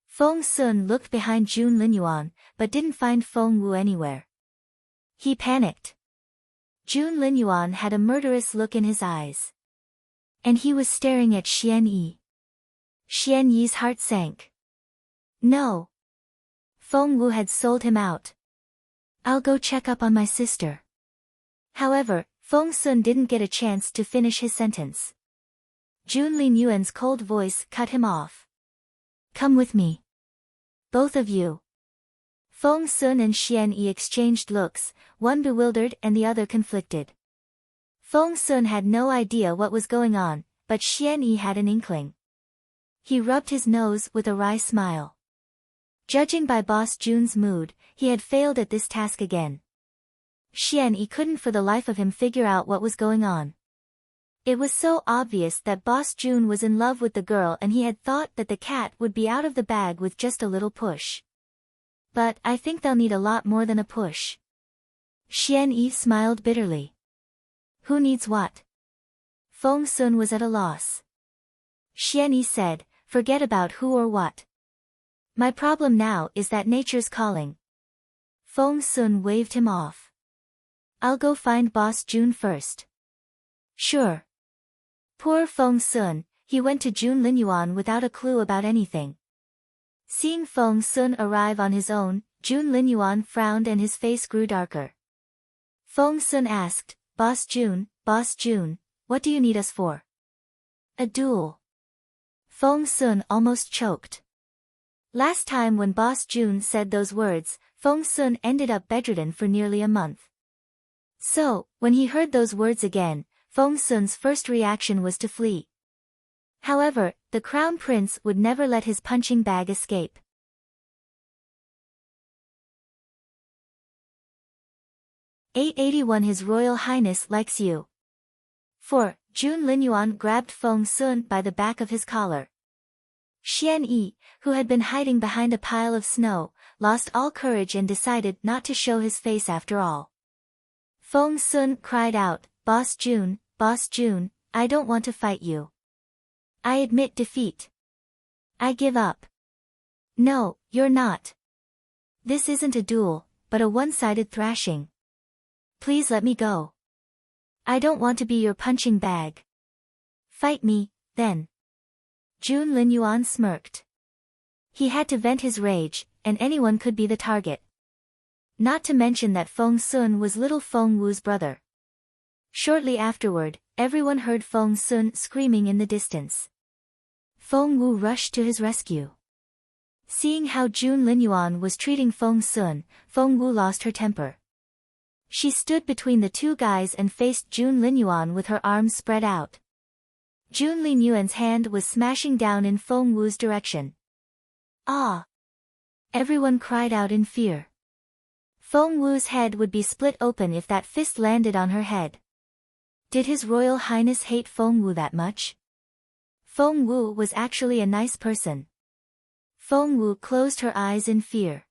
Feng Sun looked behind Jun Linyuan, but didn't find Feng Wu anywhere. He panicked. Jun Linyuan had a murderous look in his eyes. And he was staring at Xian Yi. Xian Yi's heart sank. No. Feng Wu had sold him out. I'll go check up on my sister. However, Feng Sun didn't get a chance to finish his sentence. Jun Linyuan's cold voice cut him off. Come with me. Both of you. Feng Sun and Xian Yi exchanged looks, one bewildered and the other conflicted. Feng Sun had no idea what was going on, but Xian Yi had an inkling. He rubbed his nose with a wry smile. Judging by Boss Jun's mood, he had failed at this task again. Xian Yi couldn't for the life of him figure out what was going on. It was so obvious that Boss Jun was in love with the girl and he had thought that the cat would be out of the bag with just a little push. But I think they'll need a lot more than a push. Xian Yi smiled bitterly. Who needs what? Feng Sun was at a loss. Xian Yi said, forget about who or what. My problem now is that nature's calling. Feng Sun waved him off. I'll go find Boss Jun first. Sure. Poor Feng Sun, he went to Jun Linyuan without a clue about anything. Seeing Feng Sun arrive on his own, Jun Linyuan frowned and his face grew darker. Feng Sun asked, Boss Jun, what do you need us for? A duel. Feng Sun almost choked. Last time when Boss Jun said those words, Feng Sun ended up bedridden for nearly a month. So, when he heard those words again, Feng Sun's first reaction was to flee. However, the crown prince would never let his punching bag escape. 881 His Royal Highness likes you. 4. Jun Linyuan grabbed Feng Sun by the back of his collar. Xian Yi, who had been hiding behind a pile of snow, lost all courage and decided not to show his face after all. Feng Sun cried out, Boss Jun, I don't want to fight you. I admit defeat. I give up. No, you're not. This isn't a duel, but a one-sided thrashing. Please let me go. I don't want to be your punching bag. Fight me, then. Jun Linyuan smirked. He had to vent his rage, and anyone could be the target. Not to mention that Feng Sun was little Feng Wu's brother. Shortly afterward, everyone heard Feng Sun screaming in the distance. Feng Wu rushed to his rescue. Seeing how Jun Linyuan was treating Feng Sun, Feng Wu lost her temper. She stood between the two guys and faced Jun Linyuan with her arms spread out. Jun Linyuan's hand was smashing down in Feng Wu's direction. Ah! Everyone cried out in fear. Feng Wu's head would be split open if that fist landed on her head. Did His Royal Highness hate Feng Wu that much? Feng Wu was actually a nice person. Feng Wu closed her eyes in fear.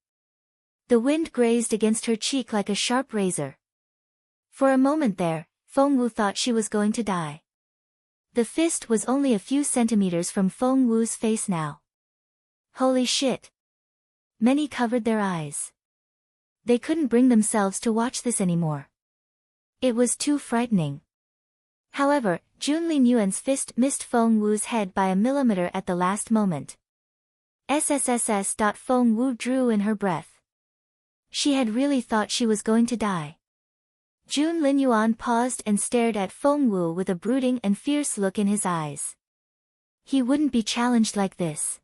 The wind grazed against her cheek like a sharp razor. For a moment there, Feng Wu thought she was going to die. The fist was only a few centimeters from Feng Wu's face now. Holy shit! Many covered their eyes. They couldn't bring themselves to watch this anymore. It was too frightening. However, Jun Linyuan's fist missed Feng Wu's head by a millimeter at the last moment. SSSS. Feng Wu drew in her breath. She had really thought she was going to die. Jun Linyuan paused and stared at Feng Wu with a brooding and fierce look in his eyes. He wouldn't be challenged like this.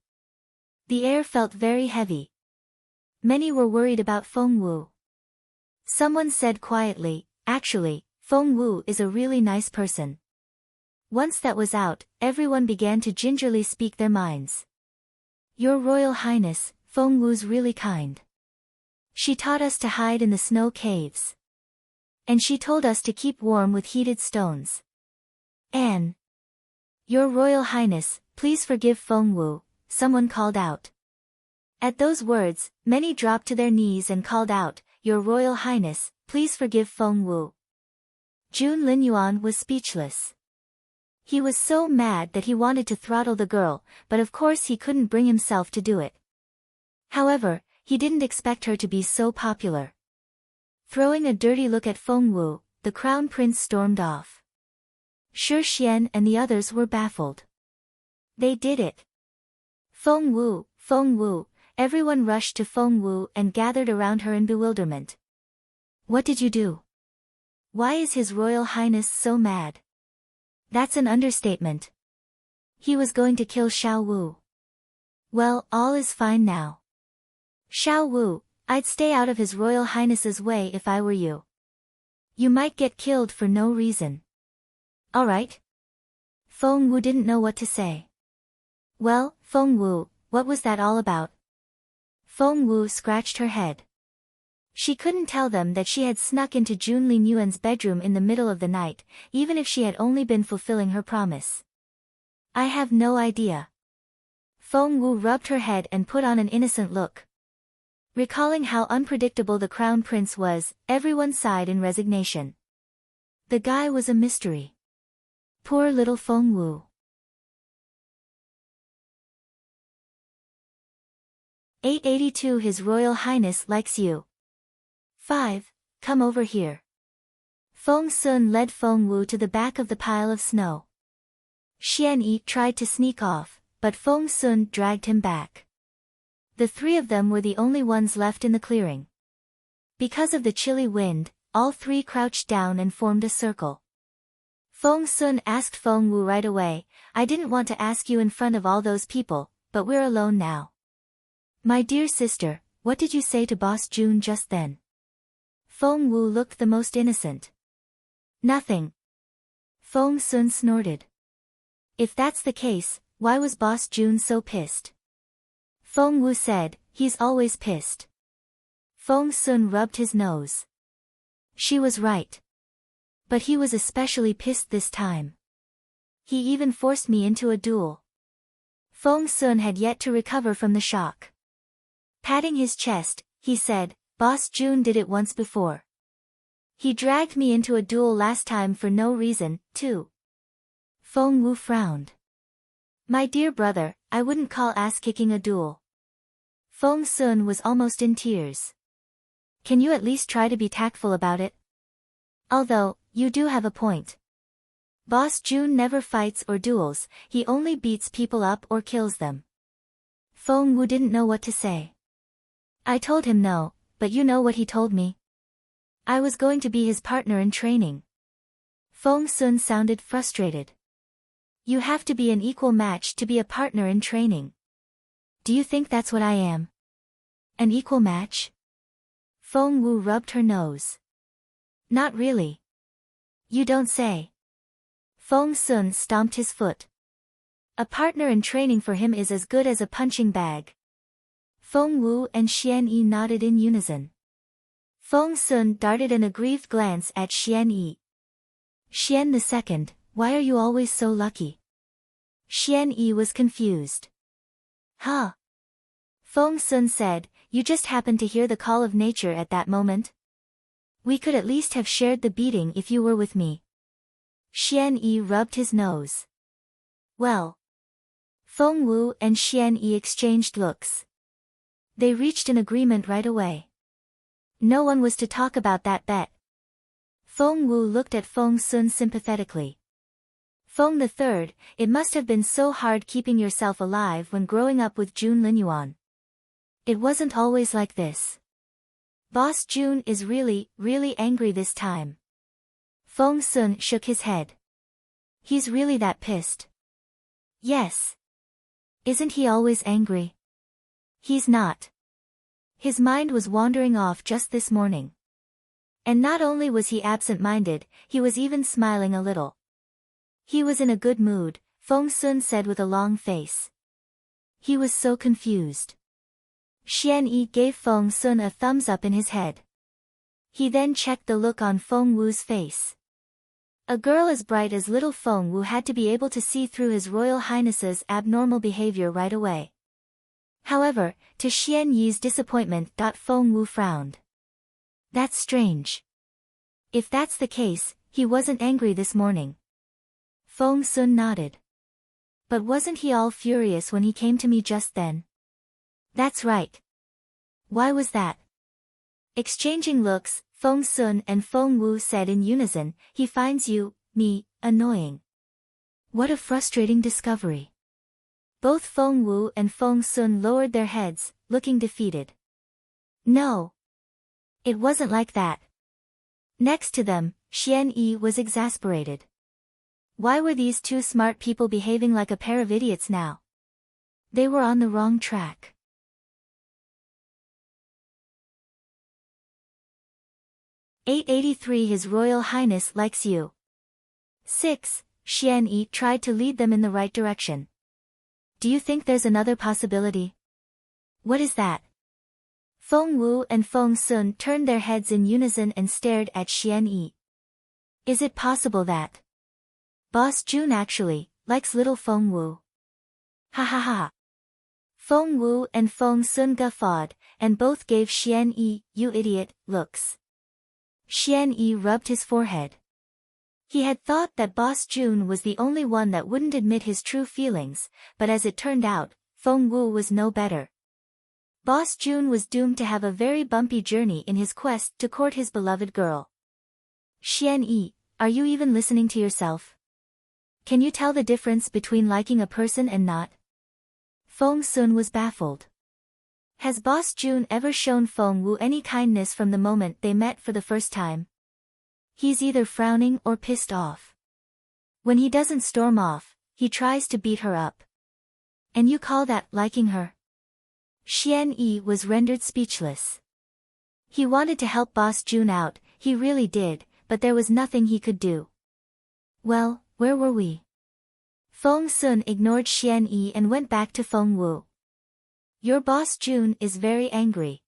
The air felt very heavy. Many were worried about Feng Wu. Someone said quietly, actually, Feng Wu is a really nice person. Once that was out, everyone began to gingerly speak their minds. Your Royal Highness, Feng Wu's really kind. She taught us to hide in the snow caves. And she told us to keep warm with heated stones. Anne. Your Royal Highness, please forgive Feng Wu, someone called out. At those words, many dropped to their knees and called out, Your Royal Highness, please forgive Feng Wu. Jun Linyuan was speechless. He was so mad that he wanted to throttle the girl, but of course he couldn't bring himself to do it. However, he didn't expect her to be so popular. Throwing a dirty look at Feng Wu, the crown prince stormed off. Shi Xian and the others were baffled. They did it. Feng Wu, everyone rushed to Feng Wu and gathered around her in bewilderment. What did you do? Why is His Royal Highness so mad? That's an understatement. He was going to kill Xiao Wu. Well, all is fine now. Xiao Wu, I'd stay out of His Royal Highness's way if I were you. You might get killed for no reason. Alright. Feng Wu didn't know what to say. Well, Feng Wu, what was that all about? Feng Wu scratched her head. She couldn't tell them that she had snuck into Jun Linyuan's bedroom in the middle of the night, even if she had only been fulfilling her promise. I have no idea. Feng Wu rubbed her head and put on an innocent look. Recalling how unpredictable the crown prince was, everyone sighed in resignation. The guy was a mystery. Poor little Feng Wu. 882 His Royal Highness likes you. 5. Come over here. Feng Sun led Feng Wu to the back of the pile of snow. Xian Yi tried to sneak off, but Feng Sun dragged him back. The three of them were the only ones left in the clearing. Because of the chilly wind, all three crouched down and formed a circle. Feng Sun asked Feng Wu right away, I didn't want to ask you in front of all those people, but we're alone now. My dear sister, what did you say to Boss Jun just then? Feng Wu looked the most innocent. Nothing. Feng Sun snorted. If that's the case, why was Boss Jun so pissed? Feng Wu said, he's always pissed. Feng Sun rubbed his nose. She was right. But he was especially pissed this time. He even forced me into a duel. Feng Sun had yet to recover from the shock. Patting his chest, he said, Boss Jun did it once before. He dragged me into a duel last time for no reason, too. Feng Wu frowned. My dear brother, I wouldn't call ass-kicking a duel. Feng Sun was almost in tears. Can you at least try to be tactful about it? Although, you do have a point. Boss Jun never fights or duels, he only beats people up or kills them. Feng Wu didn't know what to say. I told him no, but you know what he told me? I was going to be his partner in training. Feng Sun sounded frustrated. You have to be an equal match to be a partner in training. Do you think that's what I am? An equal match? Feng Wu rubbed her nose. Not really. You don't say. Feng Sun stomped his foot. A partner in training for him is as good as a punching bag. Feng Wu and Xian Yi nodded in unison. Feng Sun darted an aggrieved glance at Xian Yi. Xian II, why are you always so lucky? Xian Yi was confused. Huh? Feng Sun said, you just happened to hear the call of nature at that moment? We could at least have shared the beating if you were with me. Xian Yi rubbed his nose. Well. Feng Wu and Xian Yi exchanged looks. They reached an agreement right away. No one was to talk about that bet. Feng Wu looked at Feng Sun sympathetically. Feng III, it must have been so hard keeping yourself alive when growing up with Jun Linyuan. It wasn't always like this. Boss Jun is really, really angry this time. Feng Sun shook his head. He's really that pissed? Yes. Isn't he always angry? He's not. His mind was wandering off just this morning. And not only was he absent-minded, he was even smiling a little. He was in a good mood, Feng Sun said with a long face. He was so confused. Xian Yi gave Feng Sun a thumbs up in his head. He then checked the look on Feng Wu's face. A girl as bright as little Feng Wu had to be able to see through His Royal Highness's abnormal behavior right away. However, to Xian Yi's disappointment, Feng Wu frowned. That's strange. If that's the case, he wasn't angry this morning. Feng Sun nodded. But wasn't he all furious when he came to me just then? That's right. Why was that? Exchanging looks, Feng Sun and Feng Wu said in unison, he finds you, me, annoying. What a frustrating discovery. Both Feng Wu and Feng Sun lowered their heads, looking defeated. No. It wasn't like that. Next to them, Xian Yi was exasperated. Why were these two smart people behaving like a pair of idiots now? They were on the wrong track. "883 His Royal Highness likes you." 6. Xian Yi tried to lead them in the right direction. Do you think there's another possibility? What is that? Feng Wu and Feng Sun turned their heads in unison and stared at Xian Yi. Is it possible that Boss Jun actually likes little Feng Wu? Ha ha ha. Feng Wu and Feng Sun guffawed, and both gave Xian Yi, you idiot, looks. Xian Yi rubbed his forehead. He had thought that Boss Jun was the only one that wouldn't admit his true feelings, but as it turned out, Feng Wu was no better. Boss Jun was doomed to have a very bumpy journey in his quest to court his beloved girl. Xian Yi, are you even listening to yourself? Can you tell the difference between liking a person and not? Feng Sun was baffled. Has Boss Jun ever shown Feng Wu any kindness from the moment they met for the first time? He's either frowning or pissed off. When he doesn't storm off, he tries to beat her up. And you call that liking her? Xian Yi was rendered speechless. He wanted to help Boss Jun out, he really did, but there was nothing he could do. Well, where were we? Feng Sun ignored Xian Yi and went back to Feng Wu. Your Boss Jun is very angry.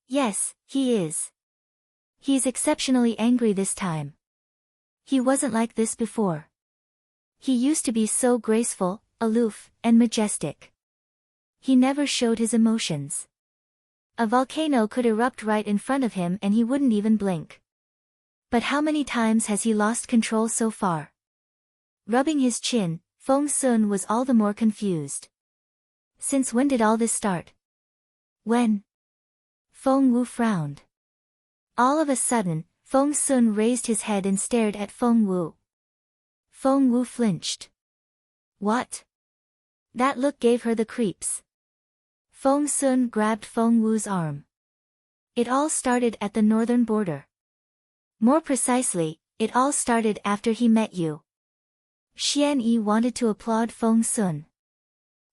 Yes, he is. He's exceptionally angry this time. He wasn't like this before. He used to be so graceful, aloof, and majestic. He never showed his emotions. A volcano could erupt right in front of him and he wouldn't even blink. But how many times has he lost control so far? Rubbing his chin, Feng Sun was all the more confused. Since when did all this start? When? Feng Wu frowned. All of a sudden, Feng Sun raised his head and stared at Feng Wu. Feng Wu flinched. What? That look gave her the creeps. Feng Sun grabbed Feng Wu's arm. It all started at the northern border. More precisely, it all started after he met you. Xian Yi wanted to applaud Feng Sun.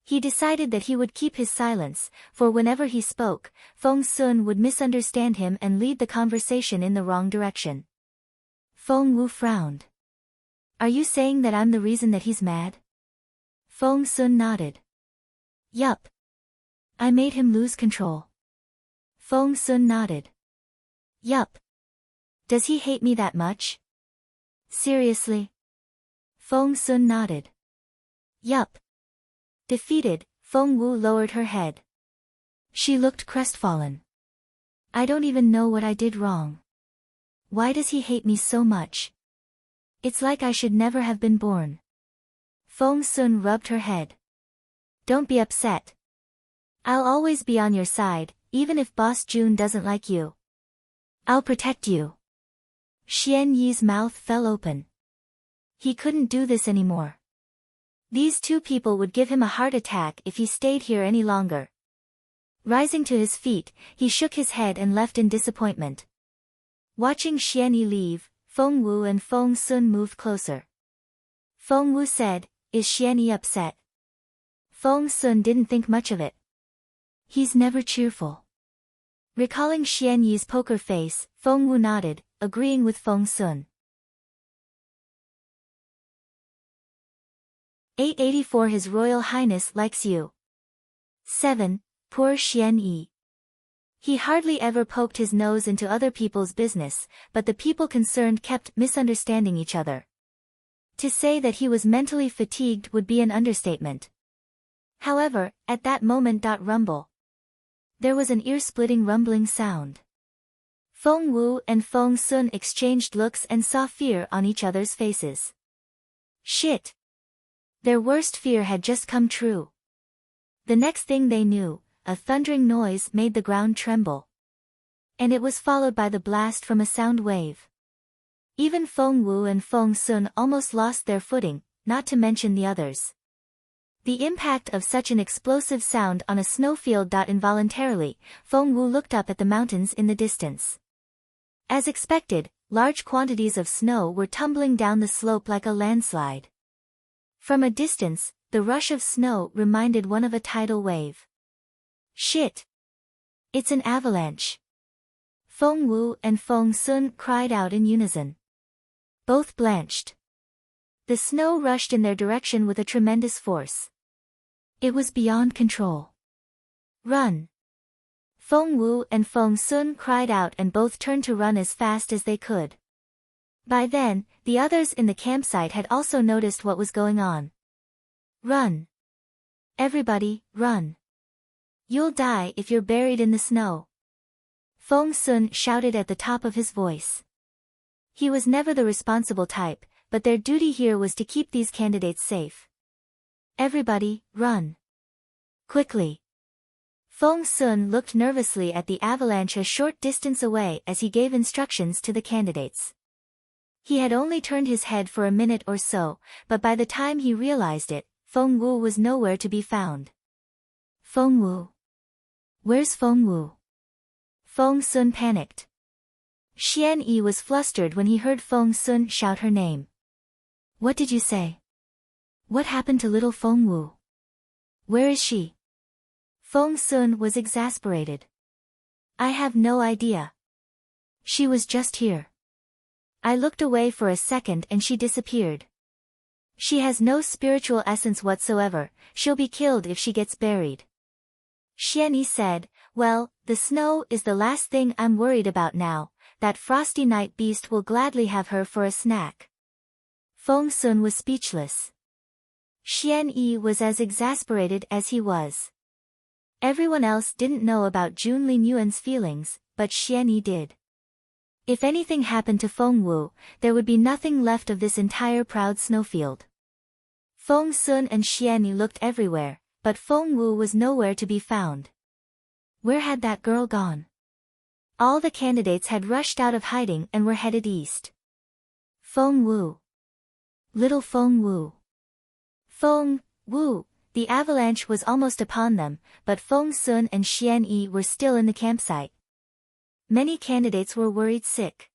He decided that he would keep his silence, for whenever he spoke, Feng Sun would misunderstand him and lead the conversation in the wrong direction. Feng Wu frowned. Are you saying that I'm the reason that he's mad? Feng Sun nodded. Yup. I made him lose control. Feng Sun nodded. Yup. Does he hate me that much? Seriously? Feng Sun nodded. Yup. Defeated, Feng Wu lowered her head. She looked crestfallen. I don't even know what I did wrong. Why does he hate me so much? It's like I should never have been born. Feng Sun rubbed her head. Don't be upset. I'll always be on your side, even if Boss Jun doesn't like you. I'll protect you. Xian Yi's mouth fell open. He couldn't do this anymore. These two people would give him a heart attack if he stayed here any longer. Rising to his feet, he shook his head and left in disappointment. Watching Xian Yi leave, Feng Wu and Feng Sun moved closer. Feng Wu said, Is Xian Yi upset? Feng Sun didn't think much of it. He's never cheerful. Recalling Xian Yi's poker face, Feng Wu nodded, agreeing with Feng Sun. 884 His Royal Highness likes you. 7. Poor Xian Yi. He hardly ever poked his nose into other people's business, but the people concerned kept misunderstanding each other. To say that he was mentally fatigued would be an understatement. However, at that moment. Rumble. There was an ear-splitting rumbling sound. Feng Wu and Feng Sun exchanged looks and saw fear on each other's faces. Shit! Their worst fear had just come true. The next thing they knew, a thundering noise made the ground tremble. And it was followed by the blast from a sound wave. Even Feng Wu and Feng Sun almost lost their footing, not to mention the others. The impact of such an explosive sound on a snowfield. Involuntarily, Feng Wu looked up at the mountains in the distance. As expected, large quantities of snow were tumbling down the slope like a landslide. From a distance, the rush of snow reminded one of a tidal wave. Shit! It's an avalanche! Feng Wu and Feng Sun cried out in unison. Both blanched. The snow rushed in their direction with a tremendous force. It was beyond control. Run! Feng Wu and Feng Sun cried out and both turned to run as fast as they could. By then, the others in the campsite had also noticed what was going on. Run! Everybody, run! You'll die if you're buried in the snow. Feng Sun shouted at the top of his voice. He was never the responsible type, but their duty here was to keep these candidates safe. Everybody, run! Quickly! Feng Sun looked nervously at the avalanche a short distance away as he gave instructions to the candidates. He had only turned his head for a minute or so, but by the time he realized it, Feng Wu was nowhere to be found. Feng Wu. Where's Feng Wu? Feng Sun panicked. Xian Yi was flustered when he heard Feng Sun shout her name. What did you say? What happened to little Feng Wu? Where is she? Feng Sun was exasperated. I have no idea. She was just here. I looked away for a second and she disappeared. She has no spiritual essence whatsoever, she'll be killed if she gets buried. Xian Yi said, Well, the snow is the last thing I'm worried about now, that frosty night beast will gladly have her for a snack." Feng Sun was speechless. Xian Yi was as exasperated as he was. Everyone else didn't know about Jun Linyuan's feelings, but Xian Yi did. If anything happened to Feng Wu, there would be nothing left of this entire proud snowfield. Feng Sun and Xian Yi looked everywhere, but Feng Wu was nowhere to be found. Where had that girl gone? All the candidates had rushed out of hiding and were headed east. Feng Wu. Little Feng Wu. Feng Wu. The avalanche was almost upon them, but Feng Sun and Xian Yi were still in the campsite. Many candidates were worried sick.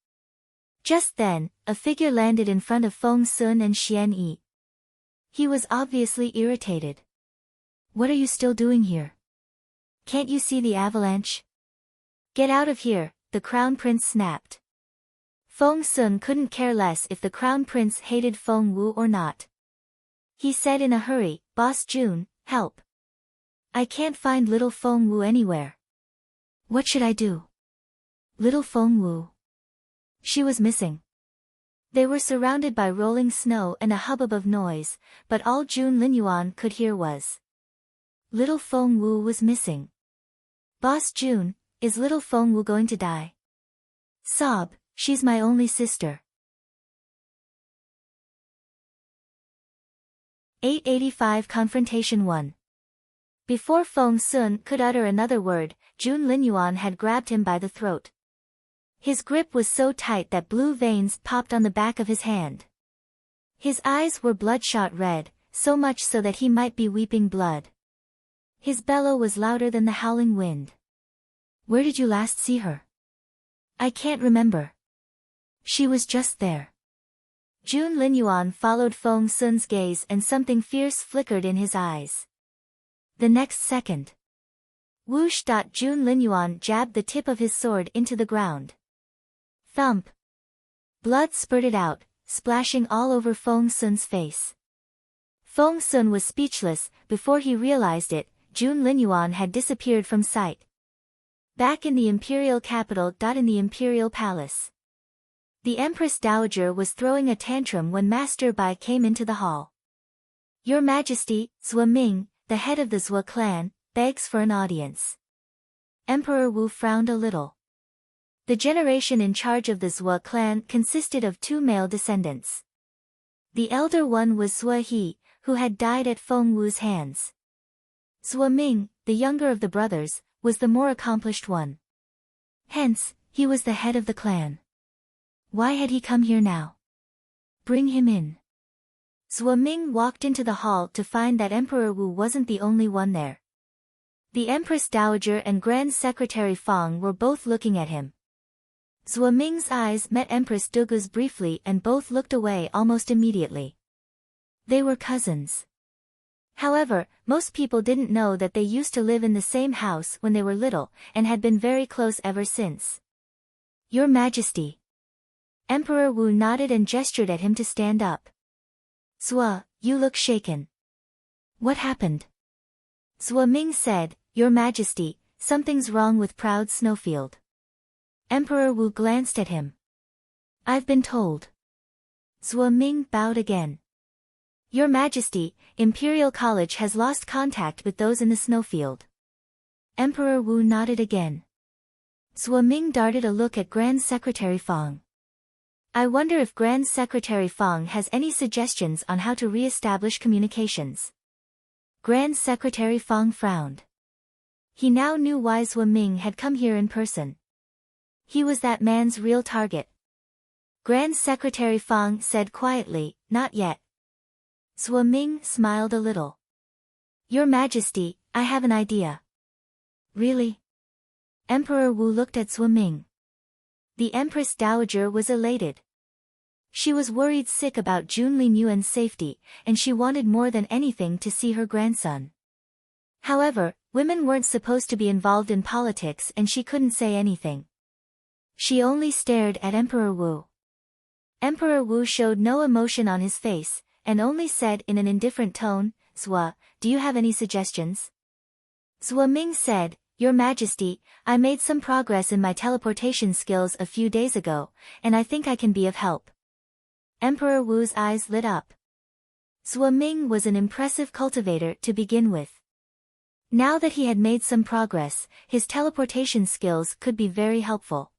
Just then, a figure landed in front of Feng Sun and Xian Yi. He was obviously irritated. "What are you still doing here? Can't you see the avalanche? Get out of here," the Crown Prince snapped. Feng Sun couldn't care less if the Crown Prince hated Feng Wu or not. He said in a hurry, "Boss Jun, help. I can't find little Feng Wu anywhere. What should I do?" Little Feng Wu. She was missing. They were surrounded by rolling snow and a hubbub of noise, but all Jun Linyuan could hear was, "Little Feng Wu was missing. Boss Jun, is little Feng Wu going to die? Sob, she's my only sister." 885 Confrontation 1. Before Feng Sun could utter another word, Jun Linyuan had grabbed him by the throat. His grip was so tight that blue veins popped on the back of his hand. His eyes were bloodshot red, so much so that he might be weeping blood. His bellow was louder than the howling wind. "Where did you last see her?" "I can't remember. She was just there." Jun Linyuan followed Feng Sun's gaze and something fierce flickered in his eyes. The next second, whoosh! Jun Linyuan jabbed the tip of his sword into the ground. Thump! Blood spurted out, splashing all over Feng Sun's face. Feng Sun was speechless. Before he realized it, Jun Linyuan had disappeared from sight. Back in the imperial capital. In the imperial palace, the Empress Dowager was throwing a tantrum when Master Bai came into the hall. "Your Majesty, Zhuo Ming, the head of the Zhuo clan, begs for an audience." Emperor Wu frowned a little. The generation in charge of the Zhuo clan consisted of 2 male descendants. The elder one was Zhuo He, who had died at Feng Wu's hands. Zhuo Ming, the younger of the brothers, was the more accomplished one. Hence, he was the head of the clan. Why had he come here now? Bring him in. Zhuo Ming walked into the hall to find that Emperor Wu wasn't the only one there. The Empress Dowager and Grand Secretary Fang were both looking at him. Zhuo Ming's eyes met Empress Dugu's briefly and both looked away almost immediately. They were cousins. However, most people didn't know that they used to live in the same house when they were little, and had been very close ever since. "Your Majesty." Emperor Wu nodded and gestured at him to stand up. "Zhuo, you look shaken. What happened?" Zhuo Ming said, "Your Majesty, something's wrong with Proud Snowfield." Emperor Wu glanced at him. "I've been told." Zhuo Ming bowed again. "Your Majesty, Imperial College has lost contact with those in the snowfield." Emperor Wu nodded again. Zhuo Ming darted a look at Grand Secretary Fang. "I wonder if Grand Secretary Fang has any suggestions on how to re-establish communications." Grand Secretary Fang frowned. He now knew why Zhuo Ming had come here in person. He was that man's real target. Grand Secretary Fang said quietly, "Not yet." Zhuo Ming smiled a little. "Your Majesty, I have an idea." "Really?" Emperor Wu looked at Zhuo Ming. The Empress Dowager was elated. She was worried sick about Jun Linyuan's safety, and she wanted more than anything to see her grandson. However, women weren't supposed to be involved in politics and she couldn't say anything. She only stared at Emperor Wu. Emperor Wu showed no emotion on his face, and only said in an indifferent tone, "Zhuo, do you have any suggestions?" Zhuo Ming said, Your Majesty, I made some progress in my teleportation skills a few days ago, and I think I can be of help. Emperor Wu's eyes lit up. Zhuo Ming was an impressive cultivator to begin with. Now that he had made some progress, his teleportation skills could be very helpful.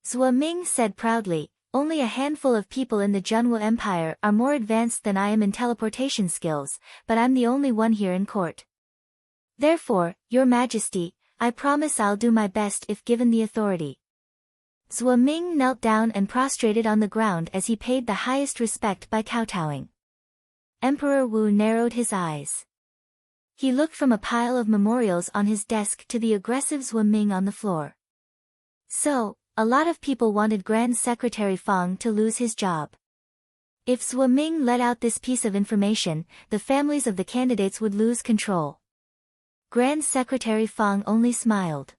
Zhuo Ming said proudly, only a handful of people in the Junwu Empire are more advanced than I am in teleportation skills, but I'm the only one here in court. Therefore, Your Majesty, I promise I'll do my best if given the authority. Zhuo Ming knelt down and prostrated on the ground as he paid the highest respect by kowtowing. Emperor Wu narrowed his eyes. He looked from a pile of memorials on his desk to the aggressive Zhuo Ming on the floor. So, a lot of people wanted Grand Secretary Fang to lose his job. If Zhuo Ming let out this piece of information, the families of the candidates would lose control. Grand Secretary Fang only smiled.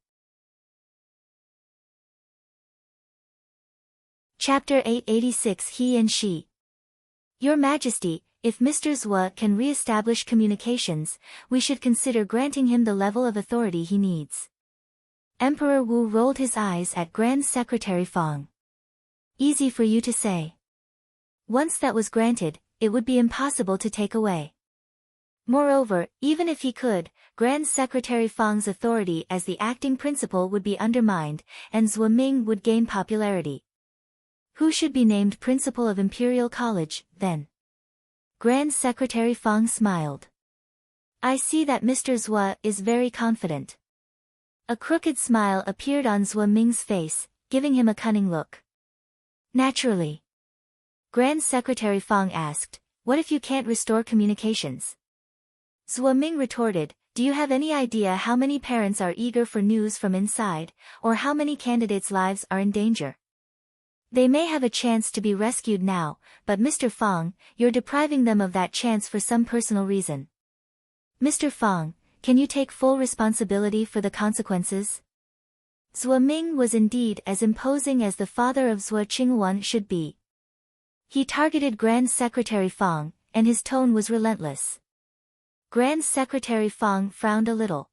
Chapter 886 He and She. Your Majesty, if Mr. Zhuo can re-establish communications, we should consider granting him the level of authority he needs. Emperor Wu rolled his eyes at Grand Secretary Fang. Easy for you to say. Once that was granted, it would be impossible to take away. Moreover, even if he could, Grand Secretary Fang's authority as the acting principal would be undermined, and Zhuo Ming would gain popularity. Who should be named principal of Imperial College, then? Grand Secretary Fang smiled. I see that Mr. Zhuo is very confident. A crooked smile appeared on Zhuo Ming's face, giving him a cunning look. Naturally. Grand Secretary Fang asked, what if you can't restore communications? Zhuo Ming retorted, do you have any idea how many parents are eager for news from inside, or how many candidates' lives are in danger? They may have a chance to be rescued now, but Mr. Fang, you're depriving them of that chance for some personal reason. Mr. Fang, can you take full responsibility for the consequences? Zhuo Ming was indeed as imposing as the father of Zhuo Qingwan should be. He targeted Grand Secretary Fang, and his tone was relentless. Grand Secretary Fang frowned a little.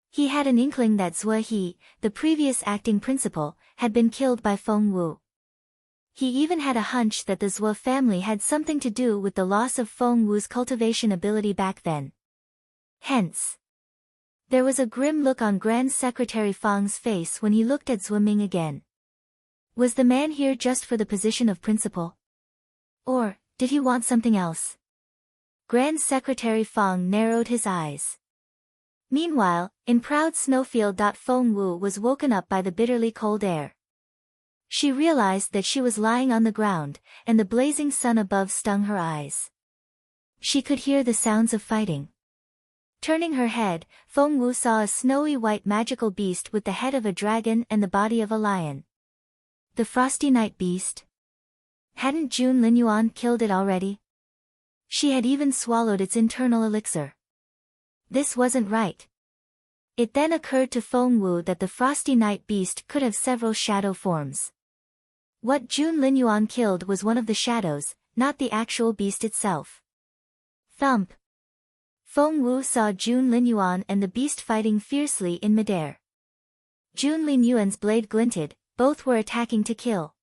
He had an inkling that Zhuo He, the previous acting principal, had been killed by Feng Wu. He even had a hunch that the Zhuo family had something to do with the loss of Feng Wu's cultivation ability back then. Hence, there was a grim look on Grand Secretary Fang's face when he looked at Zhuo Ming again. Was the man here just for the position of principal? Or, did he want something else? Grand Secretary Fang narrowed his eyes. Meanwhile, in proud snowfield. Feng Wu was woken up by the bitterly cold air. She realized that she was lying on the ground, and the blazing sun above stung her eyes. She could hear the sounds of fighting. Turning her head, Feng Wu saw a snowy white magical beast with the head of a dragon and the body of a lion. The frosty night beast? Hadn't Jun Linyuan killed it already? She had even swallowed its internal elixir. This wasn't right. It then occurred to Feng Wu that the frosty night beast could have several shadow forms. What Jun Linyuan killed was one of the shadows, not the actual beast itself. Thump! Feng Wu saw Jun Linyuan and the beast fighting fiercely in midair. Jun Linyuan's blade glinted, both were attacking to kill.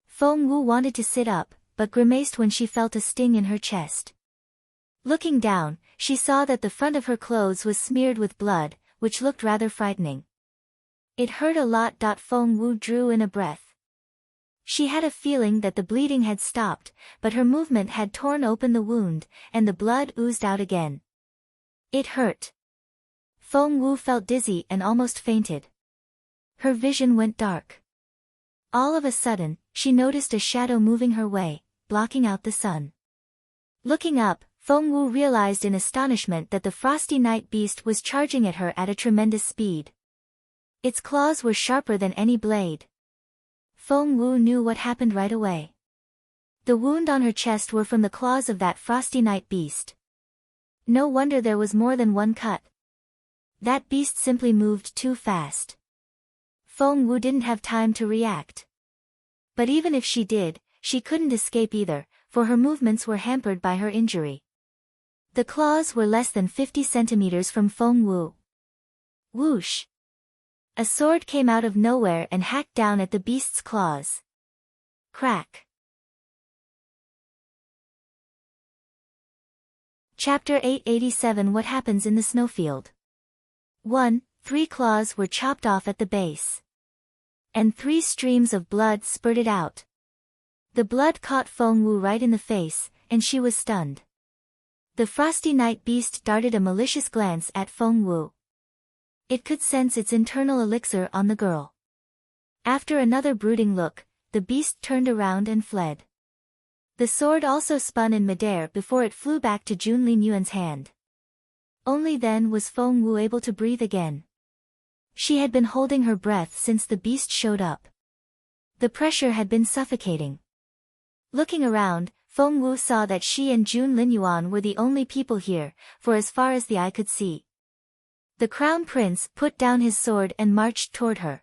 Feng Wu wanted to sit up, but grimaced when she felt a sting in her chest. Looking down, she saw that the front of her clothes was smeared with blood, which looked rather frightening. It hurt a lot. Feng Wu drew in a breath. She had a feeling that the bleeding had stopped, but her movement had torn open the wound, and the blood oozed out again. It hurt. Feng Wu felt dizzy and almost fainted. Her vision went dark. All of a sudden, she noticed a shadow moving her way, blocking out the sun. Looking up, Feng Wu realized in astonishment that the frosty night beast was charging at her at a tremendous speed. Its claws were sharper than any blade. Feng Wu knew what happened right away. The wound on her chest were from the claws of that frosty night beast. No wonder there was more than one cut. That beast simply moved too fast. Feng Wu didn't have time to react. But even if she did, she couldn't escape either, for her movements were hampered by her injury. The claws were less than 50 centimeters from Feng Wu. Whoosh! A sword came out of nowhere and hacked down at the beast's claws. Crack! Chapter 887 What Happens in the Snowfield. 1. 3 claws were chopped off at the base. And 3 streams of blood spurted out. The blood caught Feng Wu right in the face, and she was stunned. The frosty night beast darted a malicious glance at Feng Wu. It could sense its internal elixir on the girl. After another brooding look, the beast turned around and fled. The sword also spun in midair before it flew back to Jun Linyuan's hand. Only then was Feng Wu able to breathe again. She had been holding her breath since the beast showed up. The pressure had been suffocating. Looking around, Feng Wu saw that she and Jun Linyuan were the only people here, for as far as the eye could see. The crown prince put down his sword and marched toward her.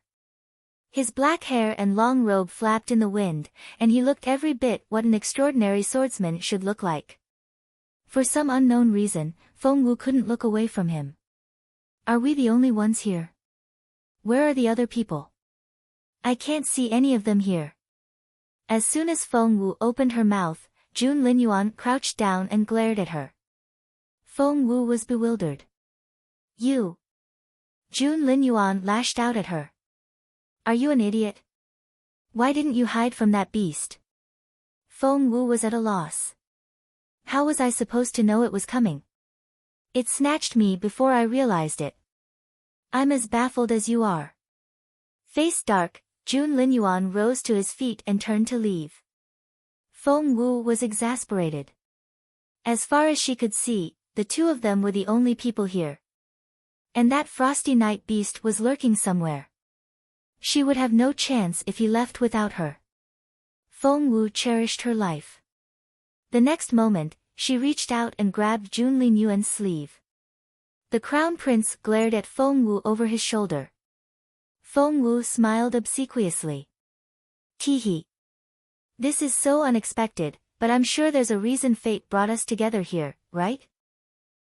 His black hair and long robe flapped in the wind, and he looked every bit what an extraordinary swordsman should look like. For some unknown reason, Feng Wu couldn't look away from him. Are we the only ones here? Where are the other people? I can't see any of them here. As soon as Feng Wu opened her mouth, Jun Linyuan crouched down and glared at her. Feng Wu was bewildered. You! Jun Linyuan lashed out at her. Are you an idiot? Why didn't you hide from that beast? Feng Wu was at a loss. How was I supposed to know it was coming? It snatched me before I realized it. I'm as baffled as you are. Face dark, Jun Linyuan rose to his feet and turned to leave. Feng Wu was exasperated. As far as she could see, the two of them were the only people here. And that frosty night beast was lurking somewhere. She would have no chance if he left without her. Feng Wu cherished her life. The next moment, she reached out and grabbed Jun Linyuan's sleeve. The crown prince glared at Feng Wu over his shoulder. Feng Wu smiled obsequiously. Teehee. This is so unexpected, but I'm sure there's a reason fate brought us together here, right?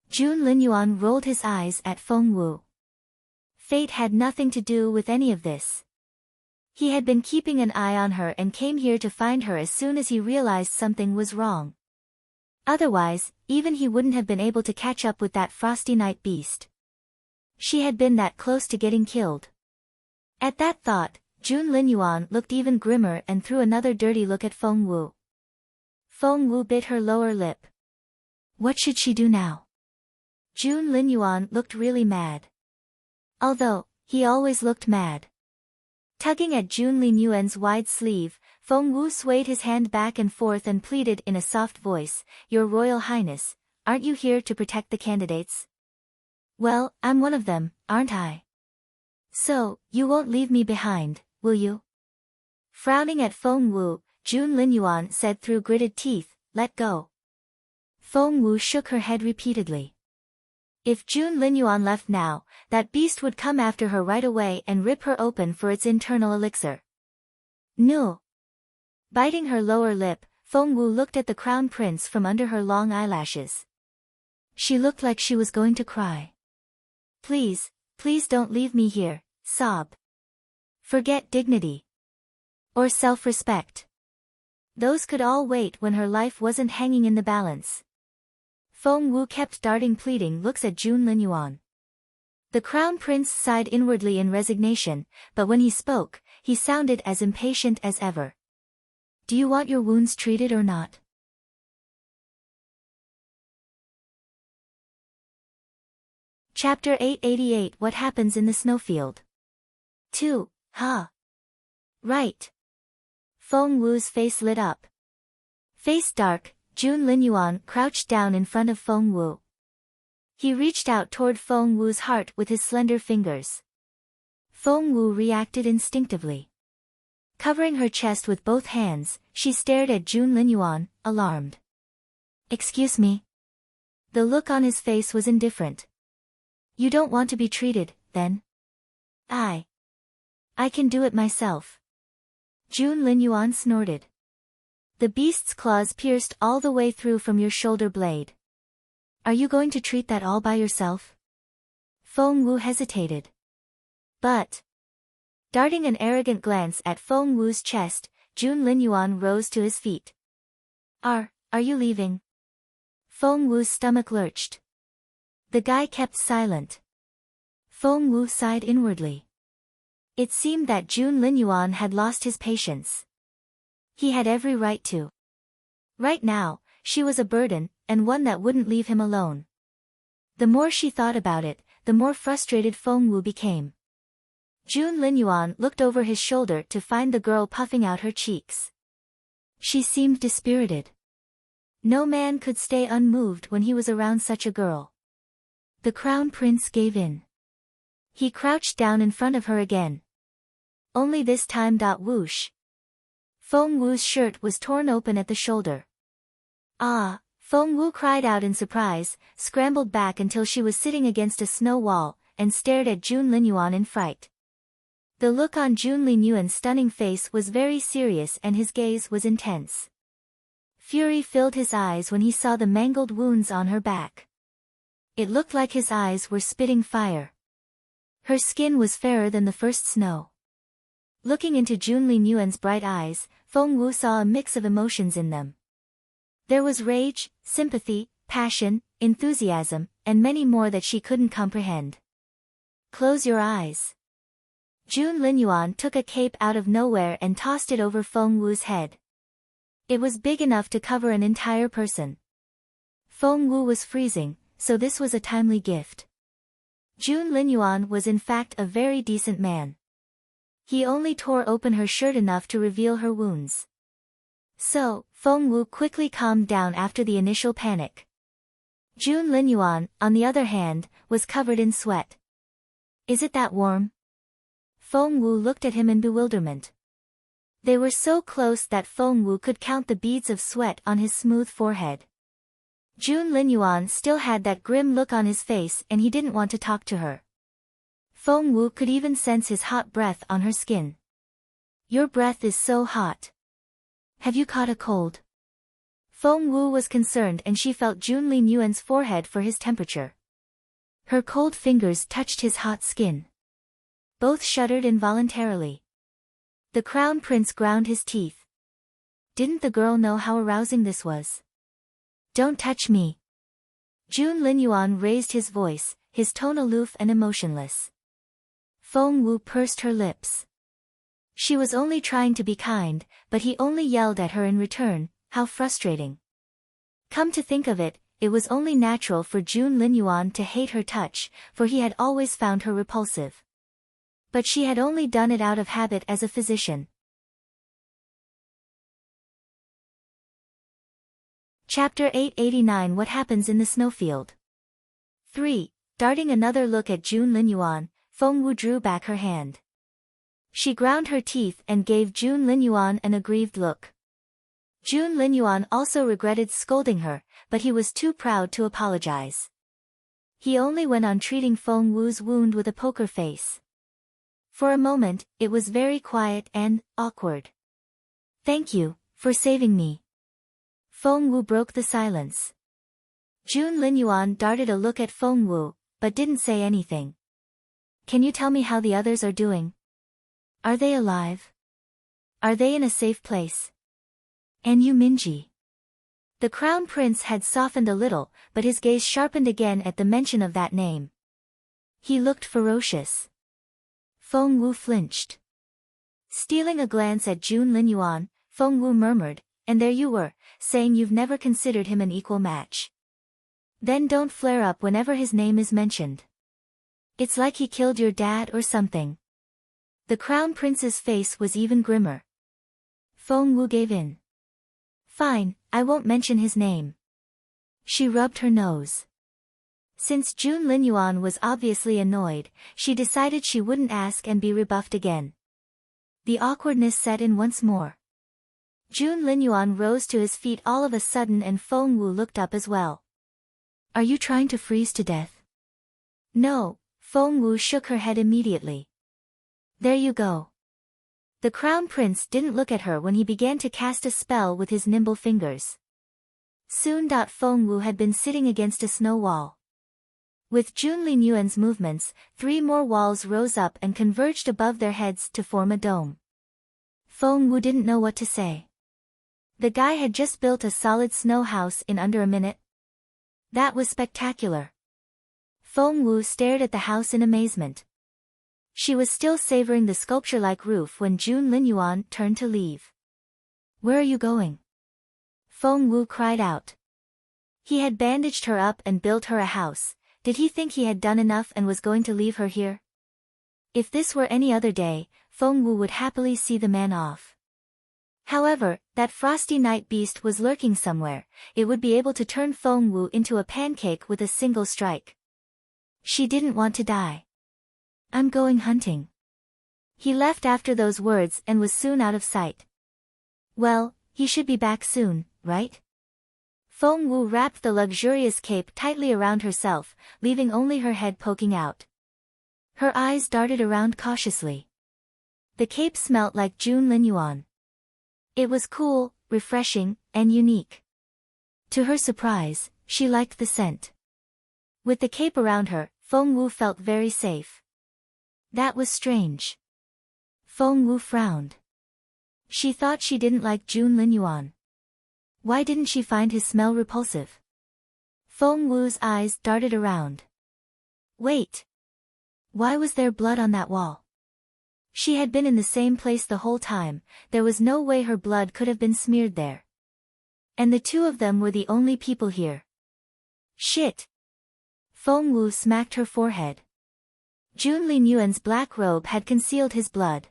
Jun Linyuan rolled his eyes at Feng Wu. Fate had nothing to do with any of this. He had been keeping an eye on her and came here to find her as soon as he realized something was wrong. Otherwise, even he wouldn't have been able to catch up with that frosty night beast. She had been that close to getting killed. At that thought, Jun Linyuan looked even grimmer and threw another dirty look at Feng Wu. Feng Wu bit her lower lip. What should she do now? Jun Linyuan looked really mad. Although, he always looked mad. Tugging at Jun Linyuan's wide sleeve, Feng Wu swayed his hand back and forth and pleaded in a soft voice, Your Royal Highness, aren't you here to protect the candidates? Well, I'm one of them, aren't I? So, you won't leave me behind, will you? Frowning at Feng Wu, Jun Linyuan said through gritted teeth, Let go. Feng Wu shook her head repeatedly. If Jun Linyuan left now, that beast would come after her right away and rip her open for its internal elixir. No. Biting her lower lip, Feng Wu looked at the crown prince from under her long eyelashes. She looked like she was going to cry. Please, please don't leave me here, sob. Forget dignity. Or self-respect. Those could all wait when her life wasn't hanging in the balance. Feng Wu kept darting pleading looks at Jun Linyuan. The crown prince sighed inwardly in resignation, but when he spoke, he sounded as impatient as ever. Do you want your wounds treated or not? Chapter 888 What Happens in the Snowfield. 2. Huh. Right. Feng Wu's face lit up. Face dark, Jun Linyuan crouched down in front of Feng Wu. He reached out toward Feng Wu's heart with his slender fingers. Feng Wu reacted instinctively. Covering her chest with both hands, she stared at Jun Linyuan, alarmed. Excuse me? The look on his face was indifferent. You don't want to be treated, then? I can do it myself. Jun Linyuan snorted. The beast's claws pierced all the way through from your shoulder blade. Are you going to treat that all by yourself? Feng Wu hesitated. But, darting an arrogant glance at Feng Wu's chest, Jun Linyuan rose to his feet. Are you leaving? Feng Wu's stomach lurched. The guy kept silent. Feng Wu sighed inwardly. It seemed that Jun Linyuan had lost his patience. He had every right to. Right now, she was a burden, and one that wouldn't leave him alone. The more she thought about it, the more frustrated Feng Wu became. Jun Linyuan looked over his shoulder to find the girl puffing out her cheeks. She seemed dispirited. No man could stay unmoved when he was around such a girl. The crown prince gave in. He crouched down in front of her again. Only this time. Whoosh. Feng Wu's shirt was torn open at the shoulder. Ah! Feng Wu cried out in surprise, scrambled back until she was sitting against a snow wall, and stared at Jun Linyuan in fright. The look on Jun Linyuan's stunning face was very serious and his gaze was intense. Fury filled his eyes when he saw the mangled wounds on her back. It looked like his eyes were spitting fire. Her skin was fairer than the first snow. Looking into Jun Linyuan's bright eyes, Feng Wu saw a mix of emotions in them. There was rage, sympathy, passion, enthusiasm, and many more that she couldn't comprehend. Close your eyes. Jun Linyuan took a cape out of nowhere and tossed it over Feng Wu's head. It was big enough to cover an entire person. Feng Wu was freezing, so this was a timely gift. Jun Linyuan was in fact a very decent man. He only tore open her shirt enough to reveal her wounds. So, Feng Wu quickly calmed down after the initial panic. Jun Linyuan, on the other hand, was covered in sweat. Is it that warm? Feng Wu looked at him in bewilderment. They were so close that Feng Wu could count the beads of sweat on his smooth forehead. Jun Linyuan still had that grim look on his face and he didn't want to talk to her. Feng Wu could even sense his hot breath on her skin. Your breath is so hot. Have you caught a cold? Feng Wu was concerned and she felt Jun Linyuan's forehead for his temperature. Her cold fingers touched his hot skin. Both shuddered involuntarily. The crown prince ground his teeth. Didn't the girl know how arousing this was? Don't touch me. Jun Linyuan raised his voice, his tone aloof and emotionless. Feng Wu pursed her lips. She was only trying to be kind, but he only yelled at her in return. How frustrating. Come to think of it, it was only natural for Jun Linyuan to hate her touch, for he had always found her repulsive. But she had only done it out of habit as a physician. Chapter 889 What Happens in the Snowfield 3. Darting another look at Jun Linyuan, Feng Wu drew back her hand. She ground her teeth and gave Jun Linyuan an aggrieved look. Jun Linyuan also regretted scolding her, but he was too proud to apologize. He only went on treating Feng Wu's wound with a poker face. For a moment, it was very quiet and awkward. Thank you for saving me. Feng Wu broke the silence. Jun Linyuan darted a look at Feng Wu, but didn't say anything. Can you tell me how the others are doing? Are they alive? Are they in a safe place? And you Minji? The crown prince had softened a little, but his gaze sharpened again at the mention of that name. He looked ferocious. Feng Wu flinched. Stealing a glance at Jun Linyuan, Feng Wu murmured, and there you were, saying you've never considered him an equal match. Then don't flare up whenever his name is mentioned. It's like he killed your dad or something. The crown prince's face was even grimmer. Feng Wu gave in. Fine, I won't mention his name. She rubbed her nose. Since Jun Linyuan was obviously annoyed, she decided she wouldn't ask and be rebuffed again. The awkwardness set in once more. Jun Linyuan rose to his feet all of a sudden and Feng Wu looked up as well. Are you trying to freeze to death? No, Feng Wu shook her head immediately. There you go. The crown prince didn't look at her when he began to cast a spell with his nimble fingers. Soon. Feng Wu had been sitting against a snow wall. With Jun Linyuan's movements, 3 more walls rose up and converged above their heads to form a dome. Feng Wu didn't know what to say. The guy had just built a solid snow house in under a minute. That was spectacular. Feng Wu stared at the house in amazement. She was still savoring the sculpture-like roof when Jun Linyuan turned to leave. "Where are you going?" Feng Wu cried out. He had bandaged her up and built her a house. Did he think he had done enough and was going to leave her here? If this were any other day, Feng Wu would happily see the man off. However, that frosty night beast was lurking somewhere. It would be able to turn Feng Wu into a pancake with a single strike. She didn't want to die. "I'm going hunting." He left after those words and was soon out of sight. Well, he should be back soon, right? Feng Wu wrapped the luxurious cape tightly around herself, leaving only her head poking out. Her eyes darted around cautiously. The cape smelt like Jun Linyuan. It was cool, refreshing, and unique. To her surprise, she liked the scent. With the cape around her, Feng Wu felt very safe. That was strange. Feng Wu frowned. She thought she didn't like Jun Linyuan. Why didn't she find his smell repulsive? Feng Wu's eyes darted around. Wait. Why was there blood on that wall? She had been in the same place the whole time. There was no way her blood could have been smeared there. And the two of them were the only people here. Shit. Feng Wu smacked her forehead. Jun Linyuan's black robe had concealed his blood.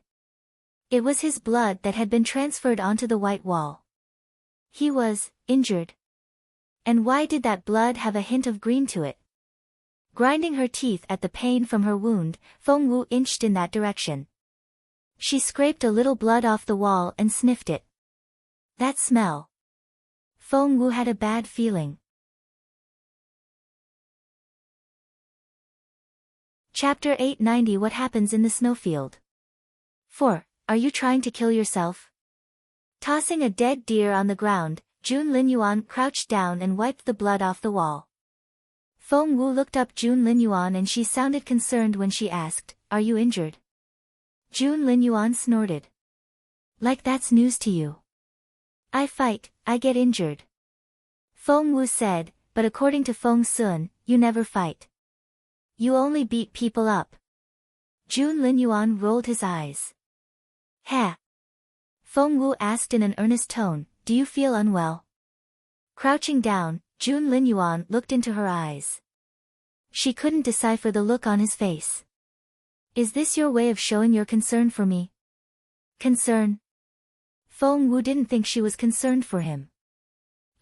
It was his blood that had been transferred onto the white wall. He was injured. And why did that blood have a hint of green to it? Grinding her teeth at the pain from her wound, Feng Wu inched in that direction. She scraped a little blood off the wall and sniffed it. That smell. Feng Wu had a bad feeling. Chapter 890 What Happens in the Snowfield. 4. Are you trying to kill yourself? Tossing a dead deer on the ground, Jun Linyuan crouched down and wiped the blood off the wall. Feng Wu looked up Jun Linyuan and she sounded concerned when she asked, "Are you injured?" Jun Linyuan snorted. "Like that's news to you. I fight, I get injured." Feng Wu said, "But according to Feng Sun, you never fight. You only beat people up." Jun Linyuan rolled his eyes. "Ha!" Feng Wu asked in an earnest tone, "Do you feel unwell?" Crouching down, Jun Linyuan looked into her eyes. She couldn't decipher the look on his face. "Is this your way of showing your concern for me?" Concern? Feng Wu didn't think she was concerned for him.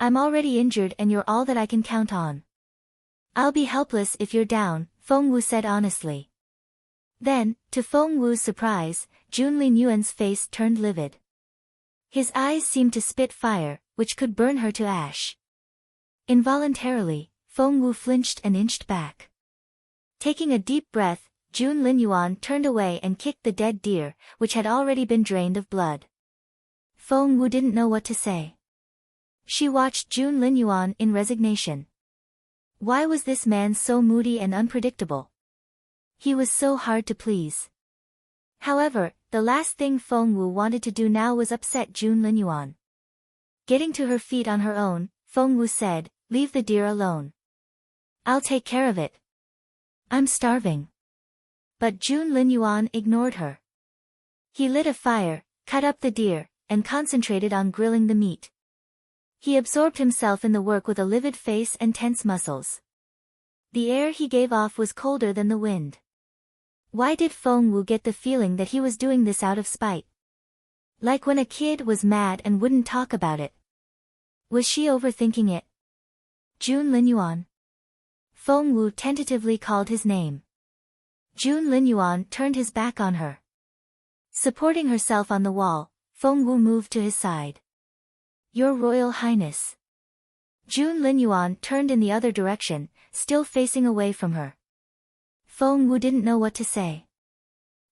"I'm already injured and you're all that I can count on. I'll be helpless if you're down," Feng Wu said honestly. Then, to Feng Wu's surprise, Jun Linyuan's face turned livid. His eyes seemed to spit fire, which could burn her to ash. Involuntarily, Feng Wu flinched and inched back. Taking a deep breath, Jun Linyuan turned away and kicked the dead deer, which had already been drained of blood. Feng Wu didn't know what to say. She watched Jun Linyuan in resignation. Why was this man so moody and unpredictable? He was so hard to please. However, the last thing Feng Wu wanted to do now was upset Jun Linyuan. Getting to her feet on her own, Feng Wu said, "Leave the deer alone. I'll take care of it. I'm starving." But Jun Linyuan ignored her. He lit a fire, cut up the deer, and concentrated on grilling the meat. He absorbed himself in the work with a livid face and tense muscles. The air he gave off was colder than the wind. Why did Feng Wu get the feeling that he was doing this out of spite? Like when a kid was mad and wouldn't talk about it. Was she overthinking it? Jun Linyuan. Feng Wu tentatively called his name. Jun Linyuan turned his back on her. Supporting herself on the wall, Feng Wu moved to his side. "Your Royal Highness." Jun Linyuan turned in the other direction, still facing away from her. Feng Wu didn't know what to say.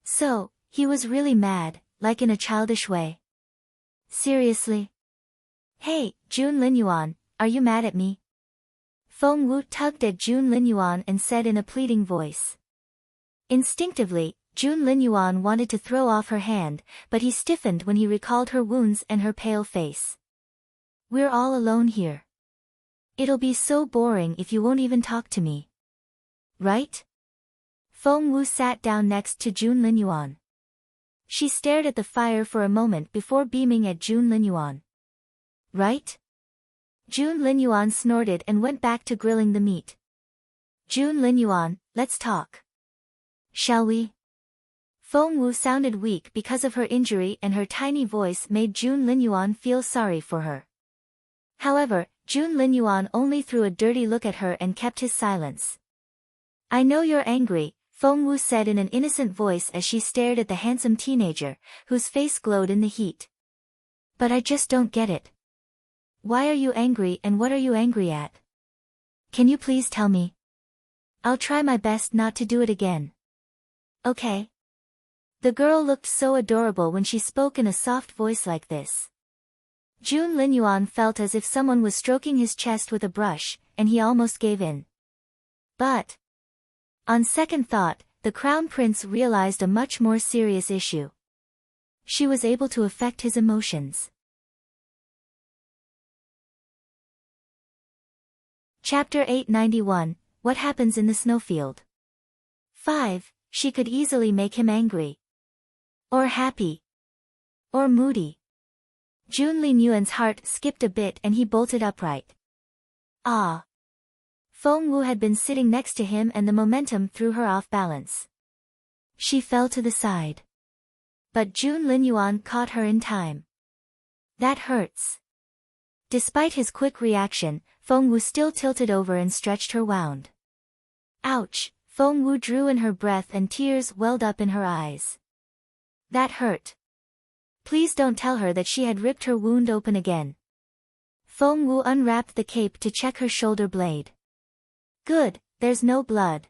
So, he was really mad, like in a childish way. Seriously? "Hey, Jun Linyuan, are you mad at me?" Feng Wu tugged at Jun Linyuan and said in a pleading voice. Instinctively, Jun Linyuan wanted to throw off her hand, but he stiffened when he recalled her wounds and her pale face. We're all alone here. It'll be so boring if you won't even talk to me. Right? Feng Wu sat down next to Jun Linyuan. She stared at the fire for a moment before beaming at Jun Linyuan. Right? Jun Linyuan snorted and went back to grilling the meat. Jun Linyuan, let's talk. Shall we? Feng Wu sounded weak because of her injury and her tiny voice made Jun Linyuan feel sorry for her. However, Jun Linyuan only threw a dirty look at her and kept his silence. I know you're angry, Feng Wu said in an innocent voice as she stared at the handsome teenager, whose face glowed in the heat. But I just don't get it. Why are you angry and what are you angry at? Can you please tell me? I'll try my best not to do it again. Okay. The girl looked so adorable when she spoke in a soft voice like this. Jun Linyuan felt as if someone was stroking his chest with a brush, and he almost gave in. But on second thought, the crown prince realized a much more serious issue. She was able to affect his emotions. Chapter 891, What Happens in the Snowfield? 5. She could easily make him angry. Or happy. Or moody. Jun Linyuan's heart skipped a bit and he bolted upright. Ah. Feng Wu had been sitting next to him and the momentum threw her off balance. She fell to the side. But Jun Linyuan caught her in time. That hurts. Despite his quick reaction, Feng Wu still tilted over and stretched her wound. Ouch, Feng Wu drew in her breath and tears welled up in her eyes. That hurt. Please don't tell her that she had ripped her wound open again. Feng Wu unwrapped the cape to check her shoulder blade. Good, there's no blood.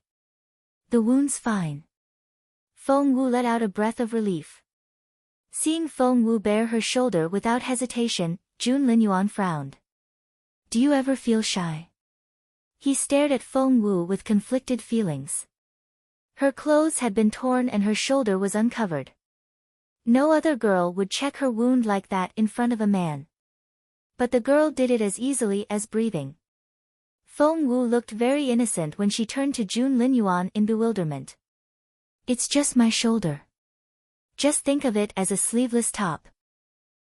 The wound's fine. Feng Wu let out a breath of relief. Seeing Feng Wu bare her shoulder without hesitation, Jun Linyuan frowned. Do you ever feel shy? He stared at Feng Wu with conflicted feelings. Her clothes had been torn and her shoulder was uncovered. No other girl would check her wound like that in front of a man. But the girl did it as easily as breathing. Feng Wu looked very innocent when she turned to Jun Linyuan in bewilderment. It's just my shoulder. Just think of it as a sleeveless top.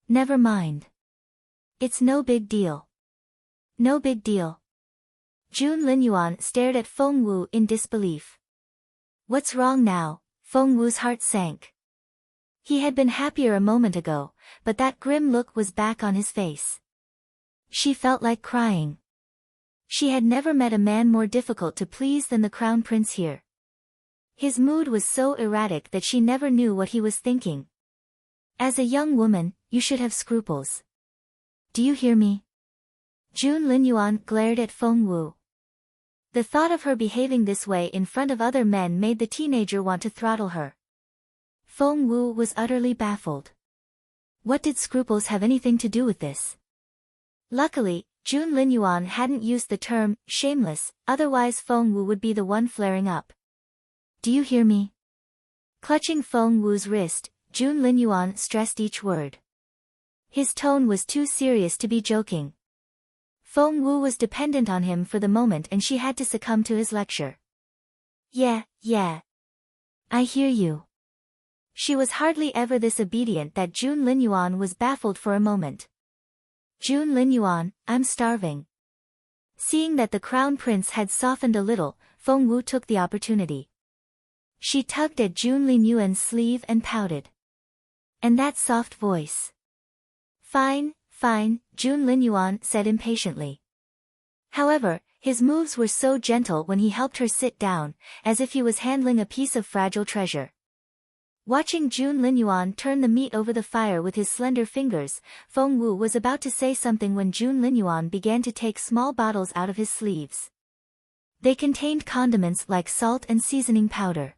Never mind. It's no big deal. No big deal. Jun Linyuan stared at Feng Wu in disbelief. What's wrong now? Feng Wu's heart sank. He had been happier a moment ago, but that grim look was back on his face. She felt like crying. She had never met a man more difficult to please than the crown prince here. His mood was so erratic that she never knew what he was thinking. As a young woman, you should have scruples. Do you hear me? Jun Linyuan glared at Feng Wu. The thought of her behaving this way in front of other men made the teenager want to throttle her. Feng Wu was utterly baffled. What did scruples have anything to do with this? Luckily, Jun Linyuan hadn't used the term shameless, otherwise Feng Wu would be the one flaring up. Do you hear me? Clutching Feng Wu's wrist, Jun Linyuan stressed each word. His tone was too serious to be joking. Feng Wu was dependent on him for the moment and she had to succumb to his lecture. Yeah. I hear you. She was hardly ever this obedient that Jun Linyuan was baffled for a moment. Jun Linyuan, I'm starving. Seeing that the crown prince had softened a little, Feng Wu took the opportunity. She tugged at Jun Linyuan's sleeve and pouted. And that soft voice. Fine, Jun Linyuan said impatiently. However, his moves were so gentle when he helped her sit down, as if he was handling a piece of fragile treasure. Watching Jun Linyuan turn the meat over the fire with his slender fingers, Feng Wu was about to say something when Jun Linyuan began to take small bottles out of his sleeves. They contained condiments like salt and seasoning powder.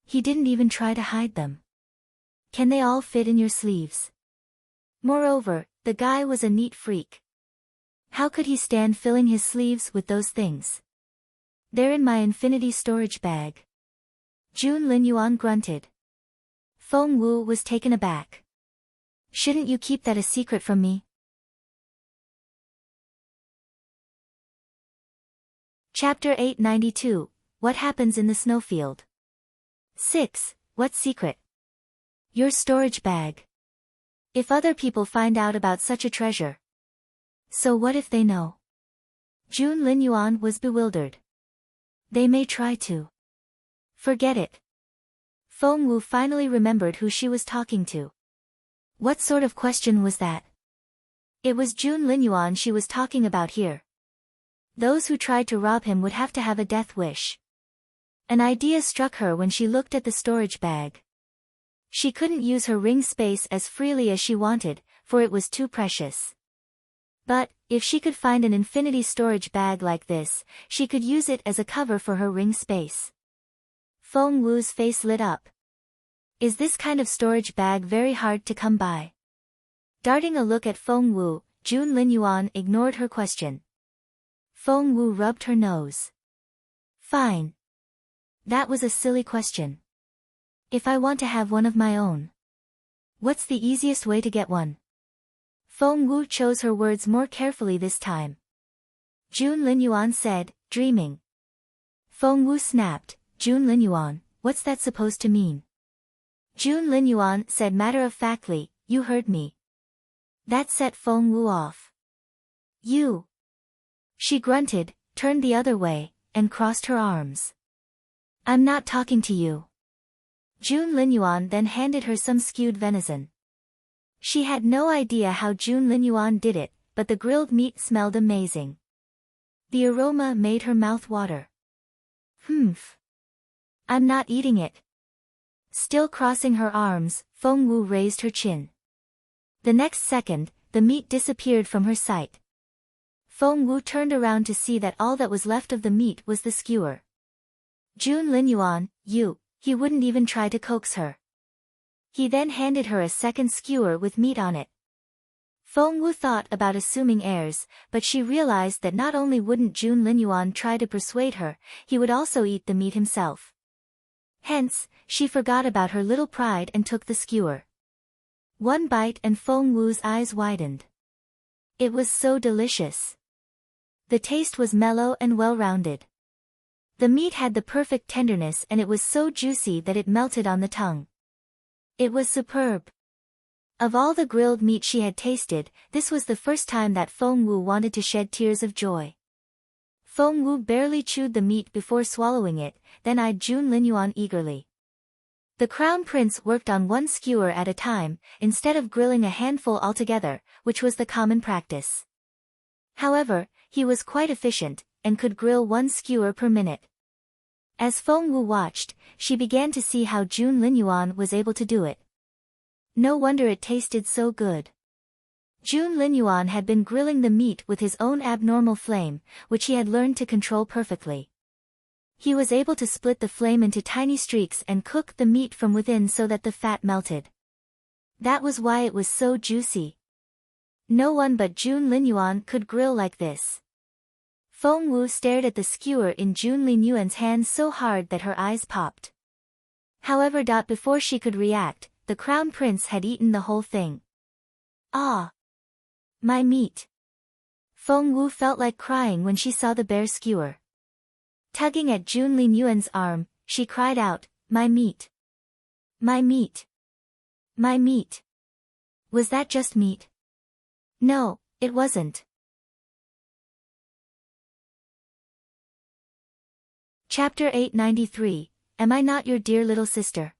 He didn't even try to hide them. Can they all fit in your sleeves? Moreover, the guy was a neat freak. How could he stand filling his sleeves with those things? They're in my infinity storage bag. Jun Linyuan grunted. Feng Wu was taken aback. Shouldn't you keep that a secret from me? Chapter 892, What Happens in the Snowfield? 6. What secret? Your storage bag. If other people find out about such a treasure. So what if they know? Jun Linyuan was bewildered. They may try to. Forget it. Feng Wu finally remembered who she was talking to. What sort of question was that? It was Jun Linyuan she was talking about here. Those who tried to rob him would have to have a death wish. An idea struck her when she looked at the storage bag. She couldn't use her ring space as freely as she wanted, for it was too precious. But, if she could find an infinity storage bag like this, she could use it as a cover for her ring space. Feng Wu's face lit up. Is this kind of storage bag very hard to come by? Darting a look at Feng Wu, Jun Linyuan ignored her question. Feng Wu rubbed her nose. Fine. That was a silly question. If I want to have one of my own. What's the easiest way to get one? Feng Wu chose her words more carefully this time. Jun Linyuan said, dreaming. Feng Wu snapped, Jun Linyuan, what's that supposed to mean? Jun Linyuan said matter-of-factly, you heard me. That set Feng Wu off. You. She grunted, turned the other way, and crossed her arms. I'm not talking to you. Jun Linyuan then handed her some stewed venison. She had no idea how Jun Linyuan did it, but the grilled meat smelled amazing. The aroma made her mouth water. Humph. I'm not eating it. Still crossing her arms, Feng Wu raised her chin. The next second, the meat disappeared from her sight. Feng Wu turned around to see that all that was left of the meat was the skewer. Jun Linyuan, he wouldn't even try to coax her. He then handed her a second skewer with meat on it. Feng Wu thought about assuming heirs, but she realized that not only wouldn't Jun Linyuan try to persuade her, he would also eat the meat himself. Hence, she forgot about her little pride and took the skewer. One bite and Feng Wu's eyes widened. It was so delicious. The taste was mellow and well-rounded. The meat had the perfect tenderness and it was so juicy that it melted on the tongue. It was superb. Of all the grilled meat she had tasted, this was the first time that Feng Wu wanted to shed tears of joy. Feng Wu barely chewed the meat before swallowing it, then eyed Jun Linyuan eagerly. The crown prince worked on one skewer at a time, instead of grilling a handful altogether, which was the common practice. However, he was quite efficient, and could grill one skewer per minute. As Feng Wu watched, she began to see how Jun Linyuan was able to do it. No wonder it tasted so good. Jun Linyuan had been grilling the meat with his own abnormal flame, which he had learned to control perfectly. He was able to split the flame into tiny streaks and cook the meat from within so that the fat melted. That was why it was so juicy. No one but Jun Linyuan could grill like this. Feng Wu stared at the skewer in Jun Linyuan's hands so hard that her eyes popped. However, before she could react, the crown prince had eaten the whole thing. Ah! My meat! Feng Wu felt like crying when she saw the bare skewer. Tugging at Jun Linyuan's arm, she cried out, my meat! My meat! My meat! Was that just meat? No, it wasn't. Chapter 893, Am I Not Your Dear Little Sister?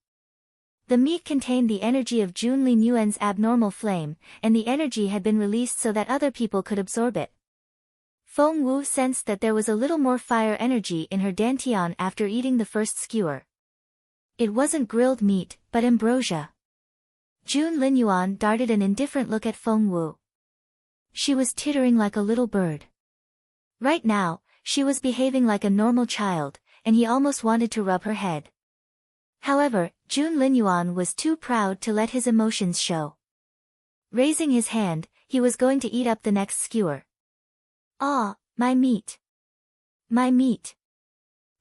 The meat contained the energy of Jun Linyuan's abnormal flame, and the energy had been released so that other people could absorb it. Feng Wu sensed that there was a little more fire energy in her dantian after eating the first skewer. It wasn't grilled meat, but ambrosia. Jun Linyuan darted an indifferent look at Feng Wu. She was tittering like a little bird. Right now, she was behaving like a normal child, and he almost wanted to rub her head. However, Jun Linyuan was too proud to let his emotions show. Raising his hand, he was going to eat up the next skewer. Ah, my meat. My meat.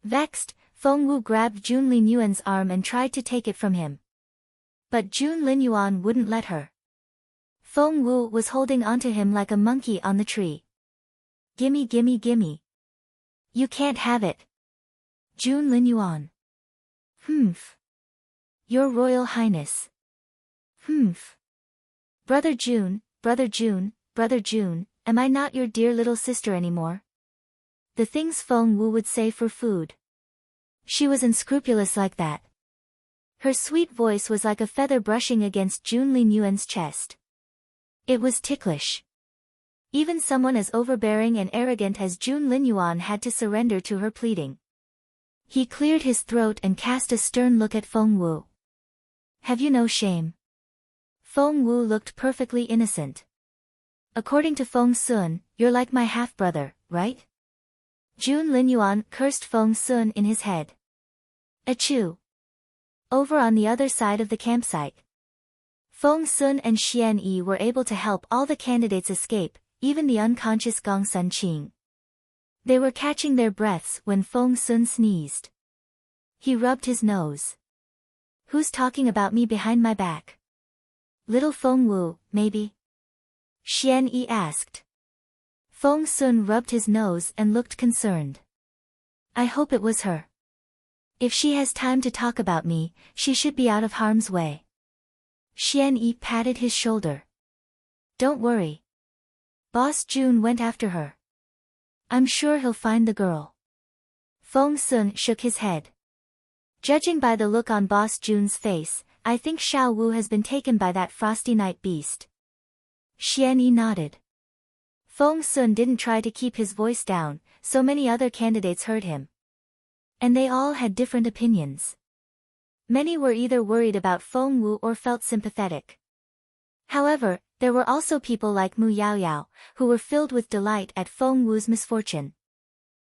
Vexed, Feng Wu grabbed Jun Linyuan's arm and tried to take it from him. But Jun Linyuan wouldn't let her. Feng Wu was holding onto him like a monkey on the tree. Gimme gimme gimme. You can't have it. Jun Linyuan. Humph. Your Royal Highness. Humph. Brother Jun, Brother Jun, Brother Jun, am I not your dear little sister anymore? The things Feng Wu would say for food. She was unscrupulous like that. Her sweet voice was like a feather brushing against Jun Linyuan's chest. It was ticklish. Even someone as overbearing and arrogant as Jun Linyuan had to surrender to her pleading. He cleared his throat and cast a stern look at Feng Wu. Have you no shame? Feng Wu looked perfectly innocent. According to Feng Sun, you're like my half-brother, right? Jun Linyuan cursed Feng Sun in his head. Achoo! Over on the other side of the campsite, Feng Sun and Xian Yi were able to help all the candidates escape, even the unconscious Gong Sun Qing. They were catching their breaths when Feng Sun sneezed. He rubbed his nose. Who's talking about me behind my back? Little Feng Wu, maybe? Xian Yi asked. Feng Sun rubbed his nose and looked concerned. I hope it was her. If she has time to talk about me, she should be out of harm's way. Xian Yi patted his shoulder. Don't worry. Boss Jun went after her. I'm sure he'll find the girl. Feng Sun shook his head. Judging by the look on Boss Jun's face, I think Xiao Wu has been taken by that frosty night beast. Xian Yi nodded. Feng Sun didn't try to keep his voice down, so many other candidates heard him. And they all had different opinions. Many were either worried about Feng Wu or felt sympathetic. However, there were also people like Mu Yaoyao, who were filled with delight at Feng Wu's misfortune.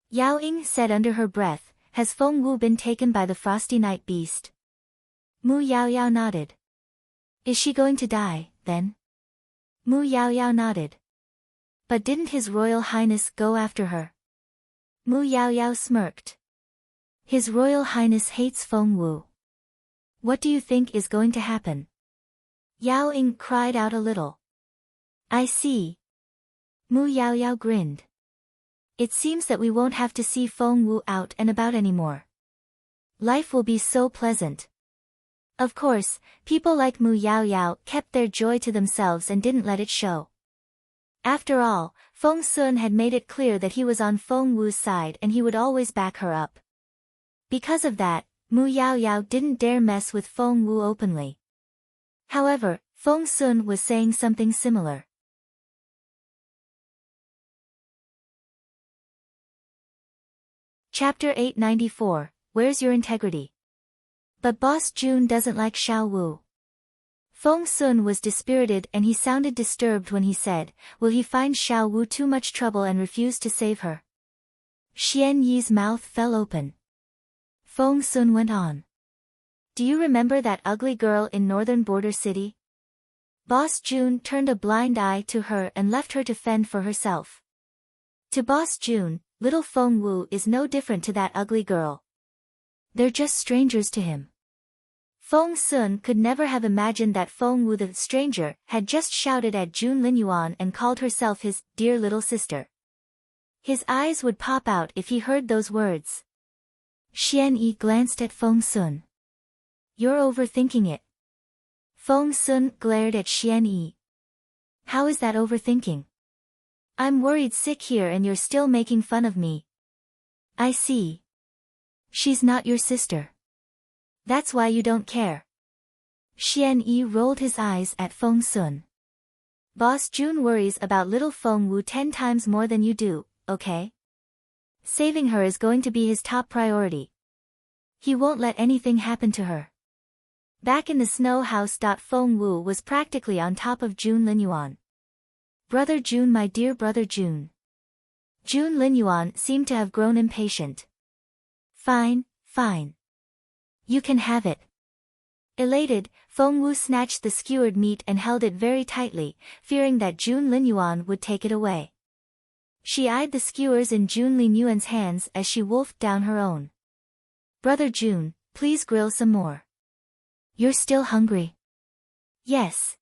Yao Ying said under her breath, has Feng Wu been taken by the frosty night beast? Mu Yaoyao nodded. Is she going to die, then? Mu Yaoyao nodded. But didn't His Royal Highness go after her? Mu Yaoyao smirked. His Royal Highness hates Feng Wu. What do you think is going to happen? Yao Ying cried out a little. I see. Mu Yaoyao grinned. It seems that we won't have to see Feng Wu out and about anymore. Life will be so pleasant. Of course, people like Mu Yaoyao kept their joy to themselves and didn't let it show. After all, Feng Sun had made it clear that he was on Feng Wu's side and he would always back her up. Because of that, Mu Yaoyao didn't dare mess with Feng Wu openly. However, Feng Sun was saying something similar. Chapter 894, Where's Your Integrity? But Boss Jun doesn't like Xiao Wu. Feng Sun was dispirited and he sounded disturbed when he said, will he find Xiao Wu too much trouble and refuse to save her? Xian Yi's mouth fell open. Feng Sun went on. Do you remember that ugly girl in northern border city? Boss Jun turned a blind eye to her and left her to fend for herself. To Boss Jun, little Feng Wu is no different to that ugly girl. They're just strangers to him. Feng Sun could never have imagined that Feng Wu the stranger had just shouted at Jun Linyuan and called herself his dear little sister. His eyes would pop out if he heard those words. Xian Yi glanced at Feng Sun. You're overthinking it. Feng Sun glared at Xian Yi. How is that overthinking? I'm worried sick here and you're still making fun of me. I see. She's not your sister. That's why you don't care. Xian Yi rolled his eyes at Feng Sun. Boss Jun worries about little Feng Wu 10 times more than you do, okay? Saving her is going to be his top priority. He won't let anything happen to her. Back in the snow house. Feng Wu was practically on top of Jun Linyuan. Brother Jun, my dear brother Jun. Jun Linyuan seemed to have grown impatient. Fine, fine. You can have it. Elated, Feng Wu snatched the skewered meat and held it very tightly, fearing that Jun Linyuan would take it away. She eyed the skewers in Jun Li Yuan's hands as she wolfed down her own. Brother Jun, please grill some more. You're still hungry? Yes.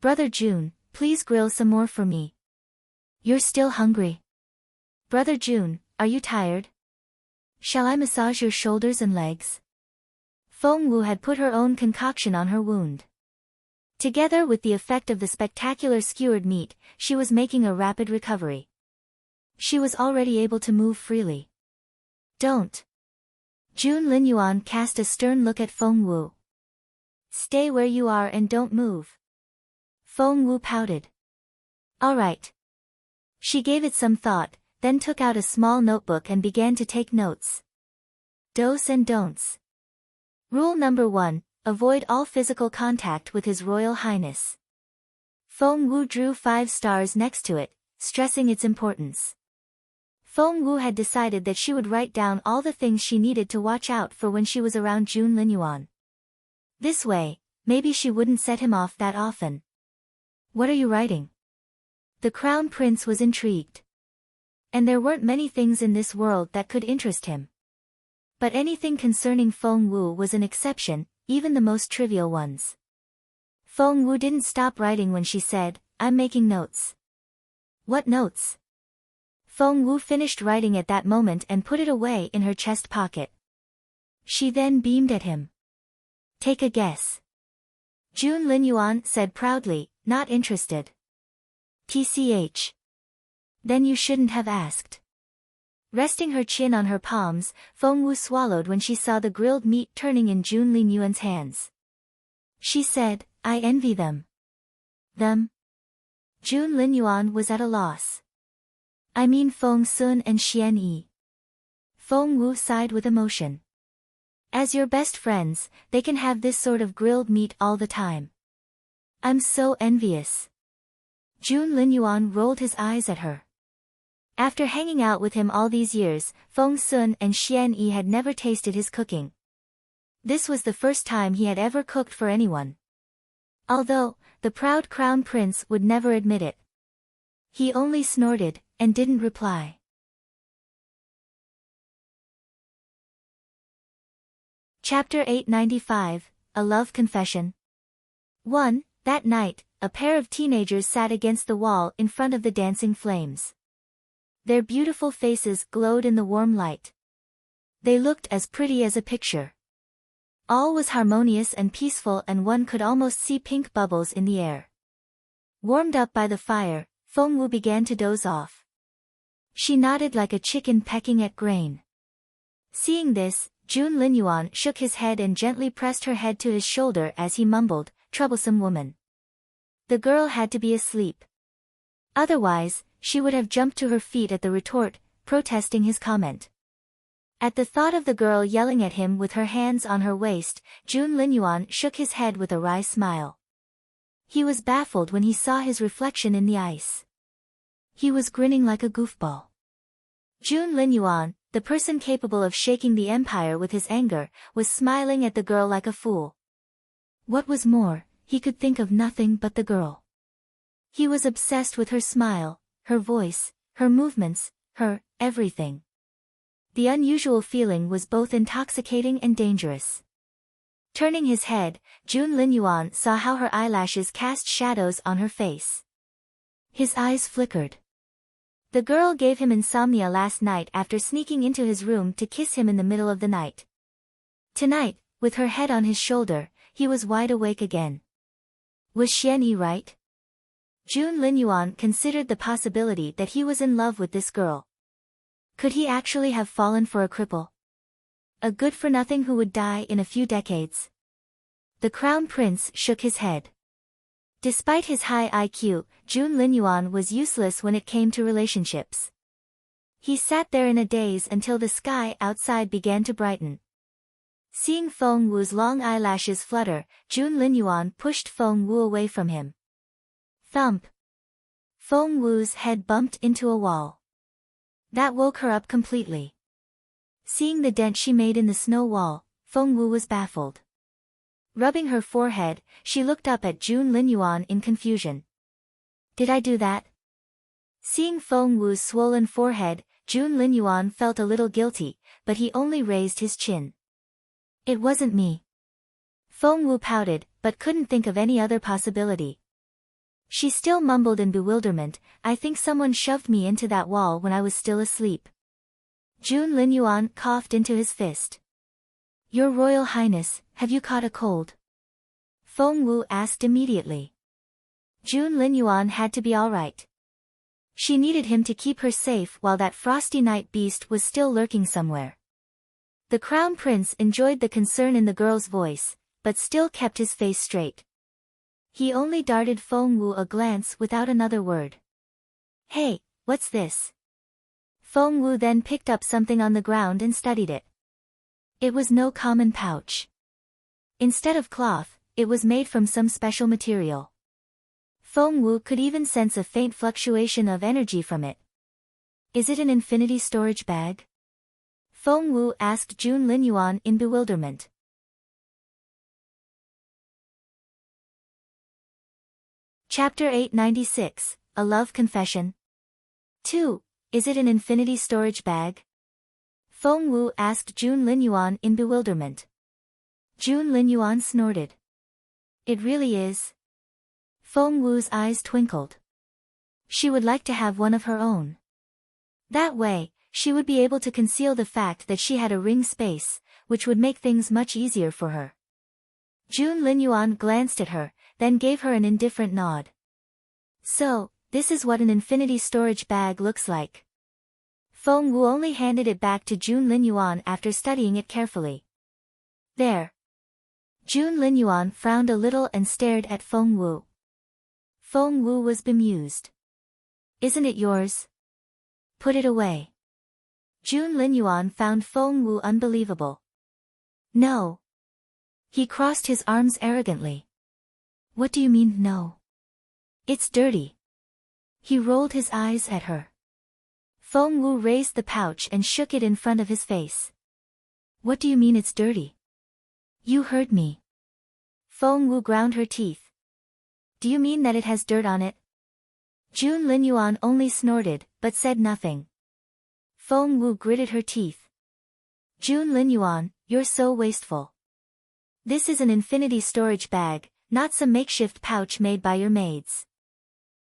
Brother Jun, please grill some more for me. You're still hungry? Brother Jun, are you tired? Shall I massage your shoulders and legs? Feng Wu had put her own concoction on her wound. Together with the effect of the spectacular skewered meat, she was making a rapid recovery. She was already able to move freely. Don't. Jun Linyuan cast a stern look at Feng Wu. Stay where you are and don't move. Feng Wu pouted. All right. She gave it some thought, then took out a small notebook and began to take notes. Dos and don'ts. Rule number 1, avoid all physical contact with His Royal Highness. Feng Wu drew 5 stars next to it, stressing its importance. Feng Wu had decided that she would write down all the things she needed to watch out for when she was around Jun Linyuan. This way, maybe she wouldn't set him off that often. What are you writing? The Crown Prince was intrigued. And there weren't many things in this world that could interest him. But anything concerning Feng Wu was an exception, even the most trivial ones. Feng Wu didn't stop writing when she said, I'm making notes. What notes? Feng Wu finished writing at that moment and put it away in her chest pocket. She then beamed at him. Take a guess. Jun Linyuan said proudly, not interested. TCH. Then you shouldn't have asked. Resting her chin on her palms, Feng Wu swallowed when she saw the grilled meat turning in Jun Linyuan's hands. She said, I envy them. Them? Jun Linyuan was at a loss. I mean Feng Sun and Xian Yi. Feng Wu sighed with emotion. As your best friends, they can have this sort of grilled meat all the time. I'm so envious. Jun Linyuan rolled his eyes at her. After hanging out with him all these years, Feng Sun and Xian Yi had never tasted his cooking. This was the first time he had ever cooked for anyone. Although, the proud crown prince would never admit it. He only snorted, and didn't reply. Chapter 895, A Love Confession. 1. That night, a pair of teenagers sat against the wall in front of the dancing flames. Their beautiful faces glowed in the warm light. They looked as pretty as a picture. All was harmonious and peaceful, and one could almost see pink bubbles in the air. Warmed up by the fire, Feng Wu began to doze off. She nodded like a chicken pecking at grain. Seeing this, Jun Linyuan shook his head and gently pressed her head to his shoulder as he mumbled, "Troublesome woman." The girl had to be asleep. Otherwise, she would have jumped to her feet at the retort, protesting his comment. At the thought of the girl yelling at him with her hands on her waist, Jun Linyuan shook his head with a wry smile. He was baffled when he saw his reflection in the ice. He was grinning like a goofball. Jun Linyuan, the person capable of shaking the empire with his anger, was smiling at the girl like a fool. What was more, he could think of nothing but the girl. He was obsessed with her smile, her voice, her movements, her everything. The unusual feeling was both intoxicating and dangerous. Turning his head, Jun Linyuan saw how her eyelashes cast shadows on her face. His eyes flickered. The girl gave him insomnia last night after sneaking into his room to kiss him in the middle of the night. Tonight, with her head on his shoulder, he was wide awake again. Was Xian Yi right? Jun Linyuan considered the possibility that he was in love with this girl. Could he actually have fallen for a cripple? A good-for-nothing who would die in a few decades? The crown prince shook his head. Despite his high IQ, Jun Linyuan was useless when it came to relationships. He sat there in a daze until the sky outside began to brighten. Seeing Feng Wu's long eyelashes flutter, Jun Linyuan pushed Feng Wu away from him. Thump! Feng Wu's head bumped into a wall. That woke her up completely. Seeing the dent she made in the snow wall, Feng Wu was baffled. Rubbing her forehead, she looked up at Jun Linyuan in confusion. Did I do that? Seeing Feng Wu's swollen forehead, Jun Linyuan felt a little guilty, but he only raised his chin. It wasn't me. Feng Wu pouted, but couldn't think of any other possibility. She still mumbled in bewilderment, I think someone shoved me into that wall when I was still asleep. Jun Linyuan coughed into his fist. Your Royal Highness, have you caught a cold? Feng Wu asked immediately. Jun Linyuan had to be all right. She needed him to keep her safe while that frosty night beast was still lurking somewhere. The Crown Prince enjoyed the concern in the girl's voice, but still kept his face straight. He only darted Feng Wu a glance without another word. Hey, what's this? Feng Wu then picked up something on the ground and studied it. It was no common pouch. Instead of cloth, it was made from some special material. Feng Wu could even sense a faint fluctuation of energy from it. Is it an infinity storage bag? Feng Wu asked Jun Linyuan in bewilderment. Chapter 896, A Love Confession. 2. Is it an infinity storage bag? Feng Wu asked Jun Linyuan in bewilderment. Jun Linyuan snorted. It really is. Feng Wu's eyes twinkled. She would like to have one of her own. That way, she would be able to conceal the fact that she had a ring space, which would make things much easier for her. Jun Linyuan glanced at her, then gave her an indifferent nod. So, this is what an infinity storage bag looks like. Feng Wu only handed it back to Jun Linyuan after studying it carefully. There. Jun Linyuan frowned a little and stared at Feng Wu. Feng Wu was bemused. Isn't it yours? Put it away. Jun Linyuan found Feng Wu unbelievable. No. He crossed his arms arrogantly. What do you mean, no? It's dirty. He rolled his eyes at her. Feng Wu raised the pouch and shook it in front of his face. What do you mean it's dirty? You heard me. Feng Wu ground her teeth. Do you mean that it has dirt on it? Jun Linyuan only snorted, but said nothing. Feng Wu gritted her teeth. Jun Linyuan, you're so wasteful. This is an infinity storage bag, not some makeshift pouch made by your maids.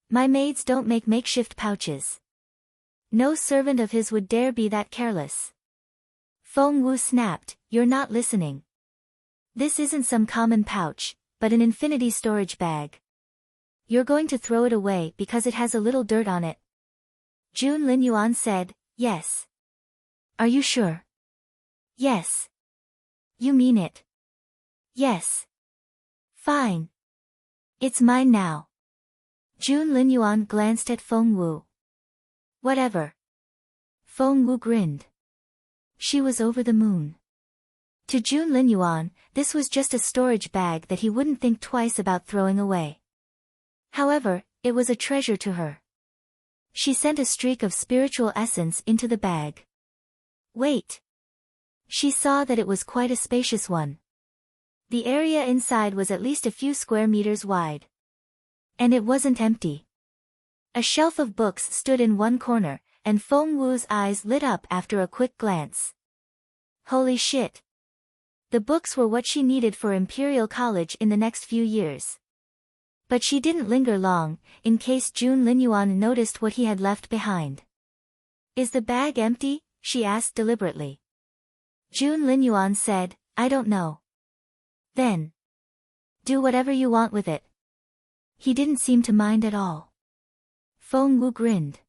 My maids don't make makeshift pouches. No servant of his would dare be that careless. Feng Wu snapped, you're not listening. This isn't some common pouch, but an infinity storage bag. You're going to throw it away because it has a little dirt on it. Jun Linyuan said, yes. Are you sure? Yes. You mean it? Yes. Fine. It's mine now. Jun Linyuan glanced at Feng Wu. Whatever. Feng Wu grinned. She was over the moon. To Jun Linyuan, this was just a storage bag that he wouldn't think twice about throwing away. However, it was a treasure to her. She sent a streak of spiritual essence into the bag. Wait. She saw that it was quite a spacious one. The area inside was at least a few square meters wide. And it wasn't empty. A shelf of books stood in one corner, and Feng Wu's eyes lit up after a quick glance. Holy shit. The books were what she needed for Imperial College in the next few years. But she didn't linger long, in case Jun Linyuan noticed what he had left behind. Is the bag empty? She asked deliberately. Jun Linyuan said, I don't know. Then. Do whatever you want with it. He didn't seem to mind at all. Feng Wu grinned.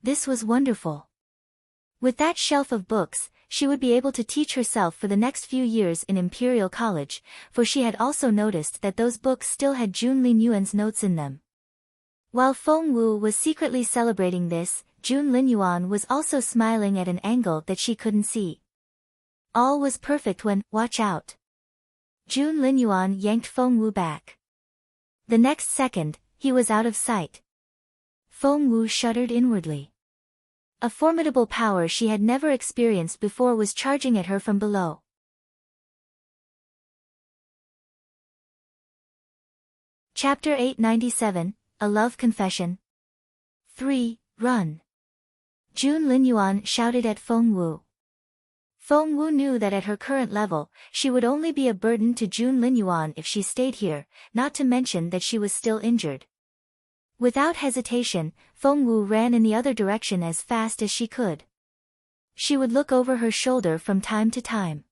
This was wonderful. With that shelf of books, she would be able to teach herself for the next few years in Imperial College, for she had also noticed that those books still had Jun Linyuan's notes in them. While Feng Wu was secretly celebrating this, Jun Linyuan was also smiling at an angle that she couldn't see. All was perfect when, watch out. Jun Linyuan yanked Feng Wu back. The next second, he was out of sight. Feng Wu shuddered inwardly. A formidable power she had never experienced before was charging at her from below. Chapter 897, A Love Confession. 3, run! Jun Linyuan shouted at Feng Wu. Feng Wu knew that at her current level, she would only be a burden to Jun Linyuan if she stayed here, not to mention that she was still injured. Without hesitation, Feng Wu ran in the other direction as fast as she could. She would look over her shoulder from time to time.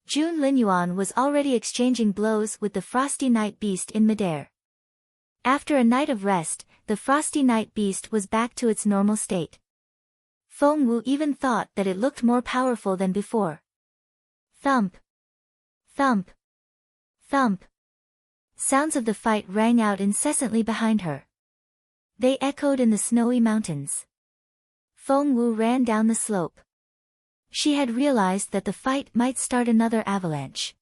Jun Linyuan was already exchanging blows with the Frosty Night Beast in midair. After a night of rest, the Frosty Night Beast was back to its normal state. Feng Wu even thought that it looked more powerful than before. Thump! Thump! Thump! Sounds of the fight rang out incessantly behind her. They echoed in the snowy mountains. Feng Wu ran down the slope. She had realized that the fight might start another avalanche.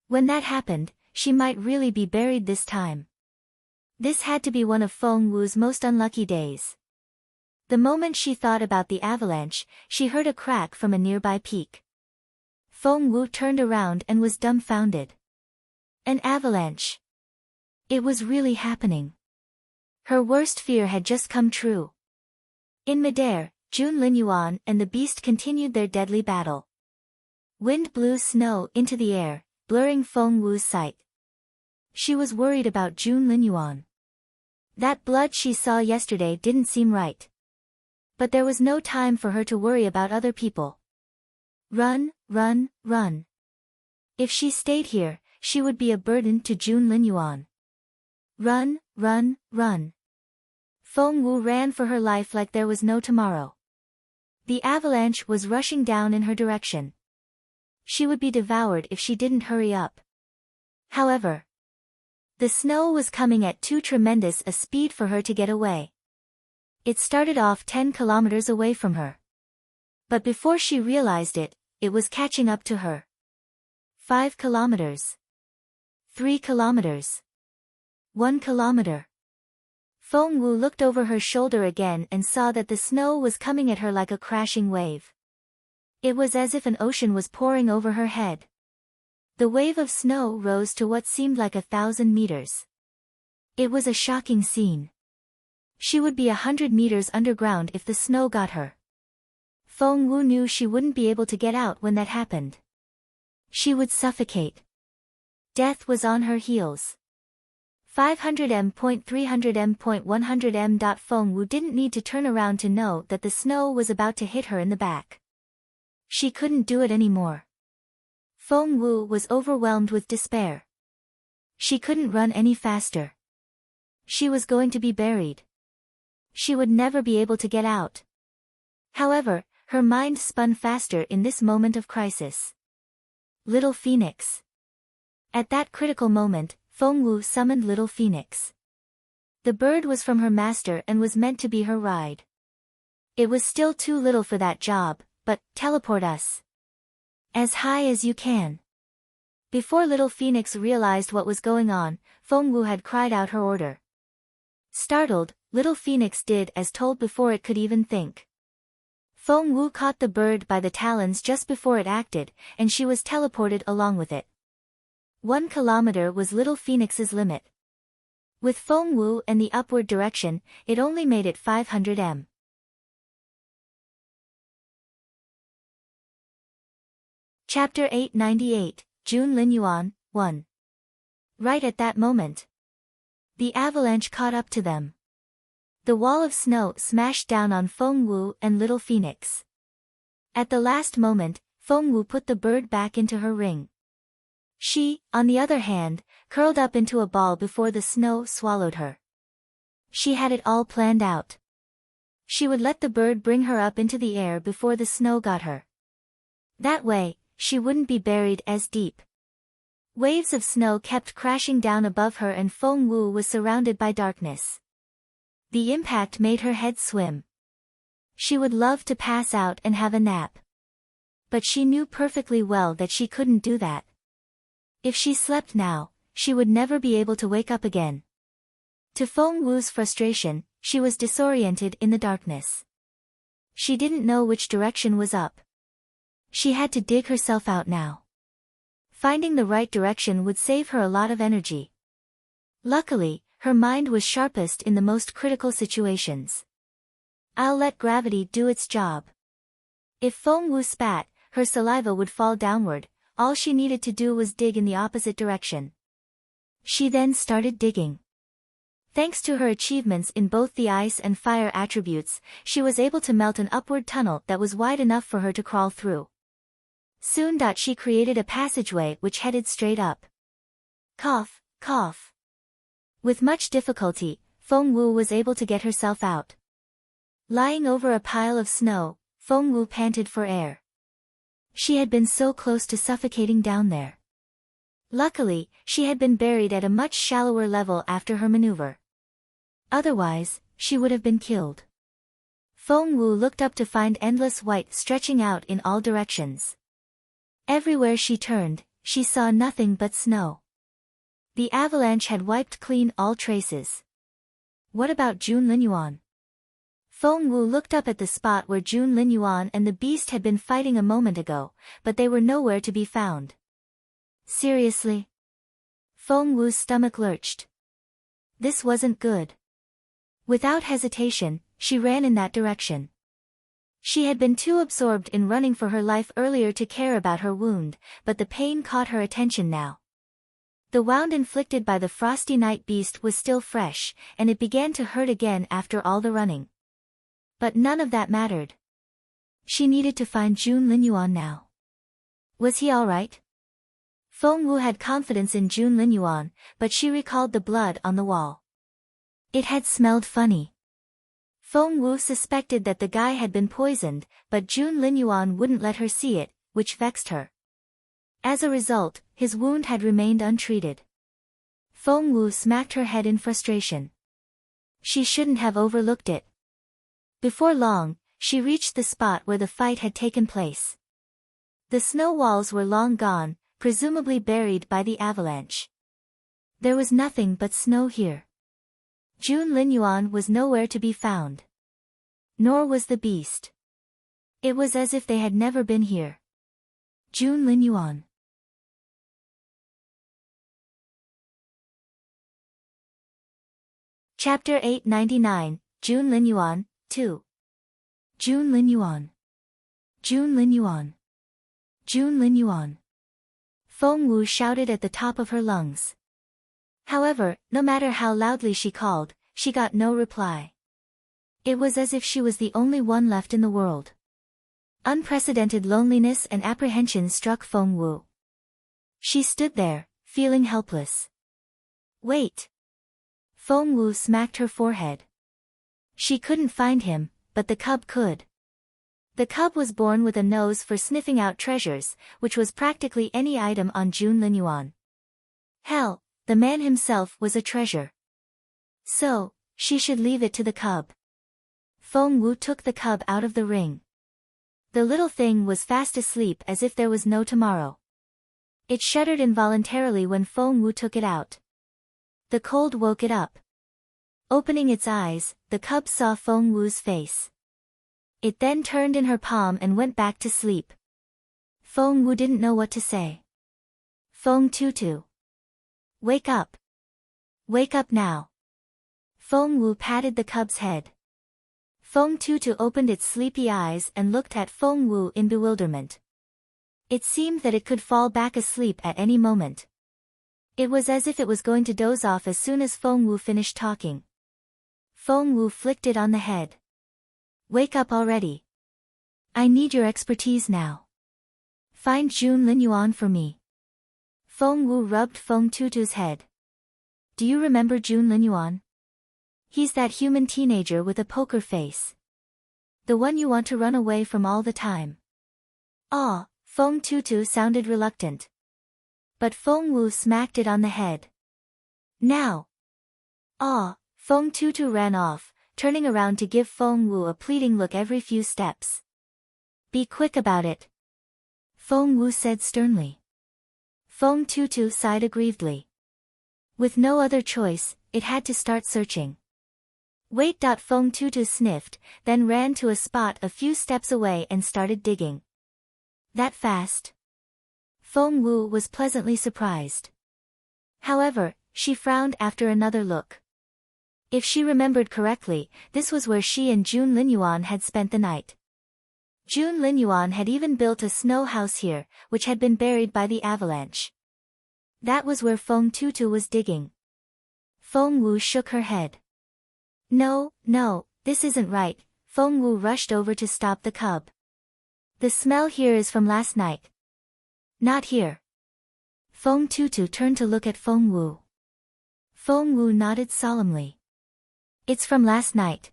When that happened, she might really be buried this time. This had to be one of Feng Wu's most unlucky days. The moment she thought about the avalanche, she heard a crack from a nearby peak. Feng Wu turned around and was dumbfounded. An avalanche. It was really happening. Her worst fear had just come true. In midair, Jun Linyuan and the beast continued their deadly battle. Wind blew snow into the air, blurring Feng Wu's sight. She was worried about Jun Linyuan. That blood she saw yesterday didn't seem right. But there was no time for her to worry about other people. Run, run, run. If she stayed here, she would be a burden to Jun Linyuan. Run, run, run. Feng Wu ran for her life like there was no tomorrow. The avalanche was rushing down in her direction. She would be devoured if she didn't hurry up. However, the snow was coming at too tremendous a speed for her to get away. It started off 10 kilometers away from her. But before she realized it, it was catching up to her. 5 kilometers. 3 kilometers. 1 kilometer. Feng Wu looked over her shoulder again and saw that the snow was coming at her like a crashing wave. It was as if an ocean was pouring over her head. The wave of snow rose to what seemed like 1,000 meters. It was a shocking scene. She would be 100 meters underground if the snow got her. Feng Wu knew she wouldn't be able to get out when that happened. She would suffocate. Death was on her heels. 500m.300m.100m. Feng Wu didn't need to turn around to know that the snow was about to hit her in the back. She couldn't do it anymore. Feng Wu was overwhelmed with despair. She couldn't run any faster. She was going to be buried. She would never be able to get out. However, her mind spun faster in this moment of crisis. Little Phoenix. At that critical moment, Feng Wu summoned Little Phoenix. The bird was from her master and was meant to be her ride. It was still too little for that job, but teleport us as high as you can. Before Little Phoenix realized what was going on, Feng Wu had cried out her order. Startled, Little Phoenix did as told before it could even think. Feng Wu caught the bird by the talons just before it acted, and she was teleported along with it. 1 kilometer was Little Phoenix's limit. With Feng Wu and the upward direction, it only made it 500 m. Chapter 898, Jun Linyuan, 1. Right at that moment, the avalanche caught up to them. The wall of snow smashed down on Feng Wu and Little Phoenix. At the last moment, Feng Wu put the bird back into her ring. She, on the other hand, curled up into a ball before the snow swallowed her. She had it all planned out. She would let the bird bring her up into the air before the snow got her. That way, she wouldn't be buried as deep. Waves of snow kept crashing down above her and Feng Wu was surrounded by darkness. The impact made her head swim. She would love to pass out and have a nap. But she knew perfectly well that she couldn't do that. If she slept now, she would never be able to wake up again. To Feng Wu's frustration, she was disoriented in the darkness. She didn't know which direction was up. She had to dig herself out now. Finding the right direction would save her a lot of energy. Luckily, her mind was sharpest in the most critical situations. I'll let gravity do its job. If Feng Wu spat, her saliva would fall downward. All she needed to do was dig in the opposite direction. She then started digging. Thanks to her achievements in both the ice and fire attributes, she was able to melt an upward tunnel that was wide enough for her to crawl through. Soon she created a passageway which headed straight up. Cough, cough. With much difficulty, Feng Wu was able to get herself out. Lying over a pile of snow, Feng Wu panted for air. She had been so close to suffocating down there. Luckily, she had been buried at a much shallower level after her maneuver. Otherwise, she would have been killed. Feng Wu looked up to find endless white stretching out in all directions. Everywhere she turned, she saw nothing but snow. The avalanche had wiped clean all traces. What about Jun Linyuan? Feng Wu looked up at the spot where Jun Linyuan and the beast had been fighting a moment ago, but they were nowhere to be found. Seriously? Feng Wu's stomach lurched. This wasn't good. Without hesitation, she ran in that direction. She had been too absorbed in running for her life earlier to care about her wound, but the pain caught her attention now. The wound inflicted by the frosty night beast was still fresh, and it began to hurt again after all the running. But none of that mattered. She needed to find Jun Linyuan now. Was he all right? Feng Wu had confidence in Jun Linyuan, but she recalled the blood on the wall. It had smelled funny. Feng Wu suspected that the guy had been poisoned, but Jun Linyuan wouldn't let her see it, which vexed her. As a result, his wound had remained untreated. Feng Wu smacked her head in frustration. She shouldn't have overlooked it. Before long, she reached the spot where the fight had taken place. The snow walls were long gone, presumably buried by the avalanche. There was nothing but snow here. Jun Linyuan was nowhere to be found. Nor was the beast. It was as if they had never been here. Jun Linyuan. Chapter 899, Jun Linyuan, 2. Jun Linyuan. Jun Linyuan. Jun Linyuan. Feng Wu shouted at the top of her lungs. However, no matter how loudly she called, she got no reply. It was as if she was the only one left in the world. Unprecedented loneliness and apprehension struck Feng Wu. She stood there, feeling helpless. Wait! Feng Wu smacked her forehead. She couldn't find him, but the cub could. The cub was born with a nose for sniffing out treasures, which was practically any item on Jun Linyuan. Hell, the man himself was a treasure. So, she should leave it to the cub. Feng Wu took the cub out of the ring. The little thing was fast asleep as if there was no tomorrow. It shuddered involuntarily when Feng Wu took it out. The cold woke it up. Opening its eyes, the cub saw Feng Wu's face. It then turned in her palm and went back to sleep. Feng Wu didn't know what to say. Feng Tutu. Wake up. Wake up now. Feng Wu patted the cub's head. Feng Tutu opened its sleepy eyes and looked at Feng Wu in bewilderment. It seemed that it could fall back asleep at any moment. It was as if it was going to doze off as soon as Feng Wu finished talking. Feng Wu flicked it on the head. Wake up already. I need your expertise now. Find Jun Linyuan for me. Feng Wu rubbed Feng Tutu's head. Do you remember Jun Linyuan? He's that human teenager with a poker face. The one you want to run away from all the time. Ah, Feng Tutu sounded reluctant. But Feng Wu smacked it on the head. Now. Ah, Feng Tutu ran off, turning around to give Feng Wu a pleading look every few steps. Be quick about it. Feng Wu said sternly. Feng Tutu sighed aggrievedly. With no other choice, it had to start searching. Wait. Feng Tutu sniffed, then ran to a spot a few steps away and started digging. That fast? Feng Wu was pleasantly surprised. However, she frowned after another look. If she remembered correctly, this was where she and June Linyuan had spent the night. June Linyuan had even built a snow house here, which had been buried by the avalanche. That was where Feng Tutu was digging. Feng Wu shook her head. No, this isn't right. Feng Wu rushed over to stop the cub. The smell here is from last night. Not here. Feng Tutu turned to look at Feng Wu. Feng Wu nodded solemnly. It's from last night.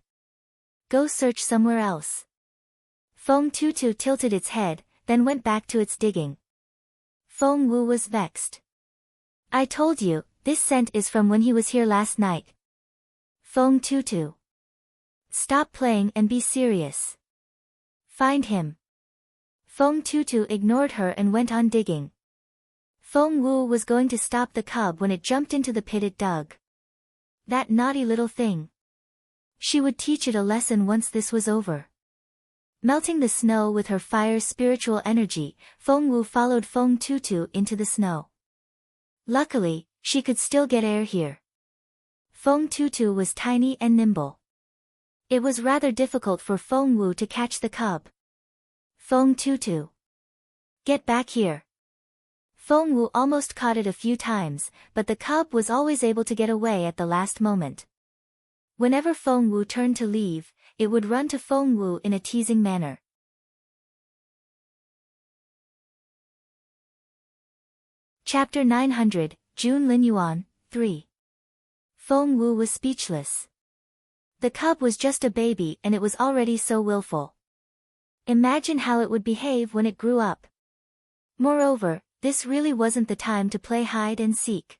Go search somewhere else. Feng Tutu tilted its head, then went back to its digging. Feng Wu was vexed. I told you, this scent is from when he was here last night. Feng Tutu. Stop playing and be serious. Find him. Feng Tutu ignored her and went on digging. Feng Wu was going to stop the cub when it jumped into the pit it dug. That naughty little thing. She would teach it a lesson once this was over. Melting the snow with her fire's spiritual energy, Feng Wu followed Feng Tutu into the snow. Luckily, she could still get air here. Feng Tutu was tiny and nimble. It was rather difficult for Feng Wu to catch the cub. Feng Tutu. Get back here. Feng Wu almost caught it a few times, but the cub was always able to get away at the last moment. Whenever Feng Wu turned to leave, it would run to Feng Wu in a teasing manner. Chapter 900, June Linyuan, 3. Feng Wu was speechless. The cub was just a baby and it was already so willful. Imagine how it would behave when it grew up. Moreover, this really wasn't the time to play hide and seek.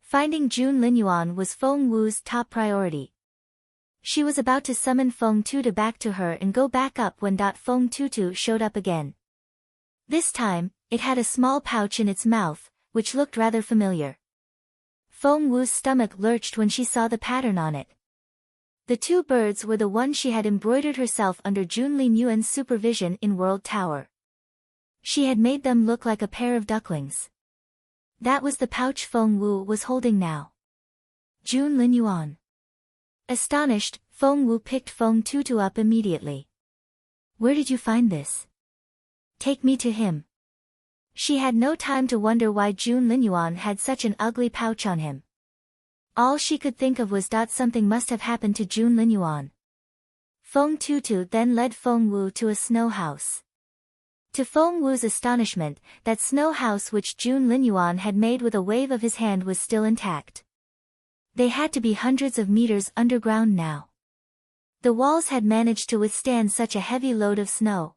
Finding June Linyuan was Feng Wu's top priority. She was about to summon Feng Tutu back to her and go back up when Feng Tutu showed up again. This time, it had a small pouch in its mouth, which looked rather familiar. Feng Wu's stomach lurched when she saw the pattern on it. The two birds were the ones she had embroidered herself under June Linyuan's supervision in World Tower. She had made them look like a pair of ducklings. That was the pouch Feng Wu was holding now. June Linyuan. Astonished, Feng Wu picked Feng Tutu up immediately. Where did you find this? Take me to him. She had no time to wonder why June Linyuan had such an ugly pouch on him. All she could think of was something must have happened to June Linyuan. Feng Tutu then led Feng Wu to a snow house. To Feng Wu's astonishment, that snow house which June Linyuan had made with a wave of his hand was still intact. They had to be hundreds of meters underground now. The walls had managed to withstand such a heavy load of snow.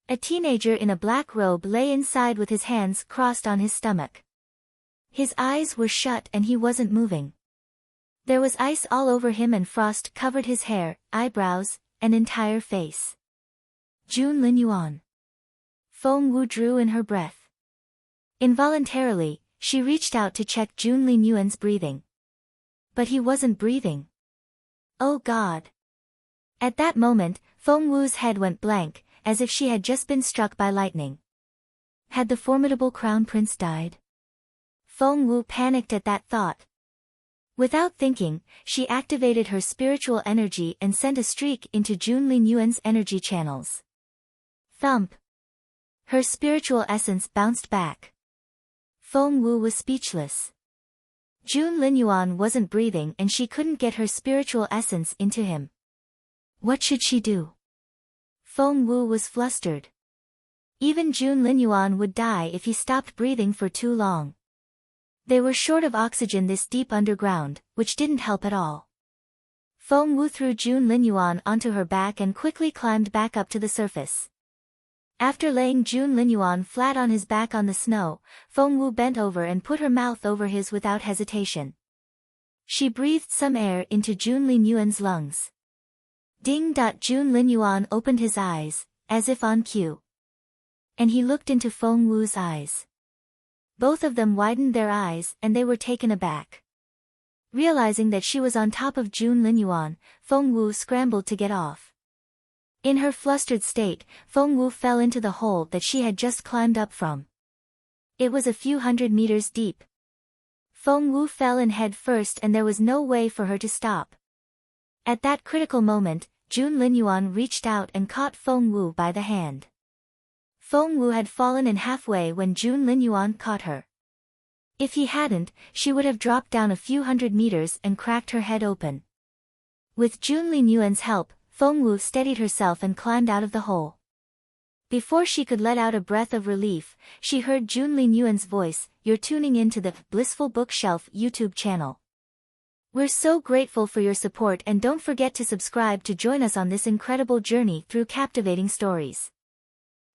A teenager in a black robe lay inside with his hands crossed on his stomach. His eyes were shut and he wasn't moving. There was ice all over him and frost covered his hair, eyebrows, and entire face. June Linyuan. Feng Wu drew in her breath. Involuntarily, she reached out to check June Linyuan's breathing. But he wasn't breathing. Oh God! At that moment, Feng Wu's head went blank, as if she had just been struck by lightning. Had the formidable crown prince died? Feng Wu panicked at that thought. Without thinking, she activated her spiritual energy and sent a streak into June Linyuan's energy channels. Thump! Her spiritual essence bounced back. Feng Wu was speechless. June Linyuan wasn't breathing and she couldn't get her spiritual essence into him. What should she do? Feng Wu was flustered. Even June Linyuan would die if he stopped breathing for too long. They were short of oxygen this deep underground, which didn't help at all. Feng Wu threw June Linyuan onto her back and quickly climbed back up to the surface. After laying June Linyuan flat on his back on the snow, Feng Wu bent over and put her mouth over his without hesitation. She breathed some air into June Linyuan's lungs. Ding! June Linyuan opened his eyes, as if on cue. And he looked into Feng Wu's eyes. Both of them widened their eyes and they were taken aback. Realizing that she was on top of June Linyuan, Feng Wu scrambled to get off. In her flustered state, Feng Wu fell into the hole that she had just climbed up from. It was a few hundred meters deep. Feng Wu fell in head first and there was no way for her to stop. At that critical moment, Jun Linyuan reached out and caught Feng Wu by the hand. Feng Wu had fallen in halfway when Jun Linyuan caught her. If he hadn't, she would have dropped down a few hundred meters and cracked her head open. With Jun Linyuan's help, Feng Wu steadied herself and climbed out of the hole. Before she could let out a breath of relief, she heard Jun Linyuan's voice, "You're tuning in to the Blissful Bookshelf YouTube channel. We're so grateful for your support and don't forget to subscribe to join us on this incredible journey through captivating stories.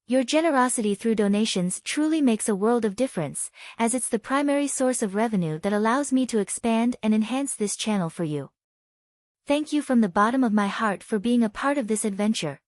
Your generosity through donations truly makes a world of difference, as it's the primary source of revenue that allows me to expand and enhance this channel for you. Thank you from the bottom of my heart for being a part of this adventure."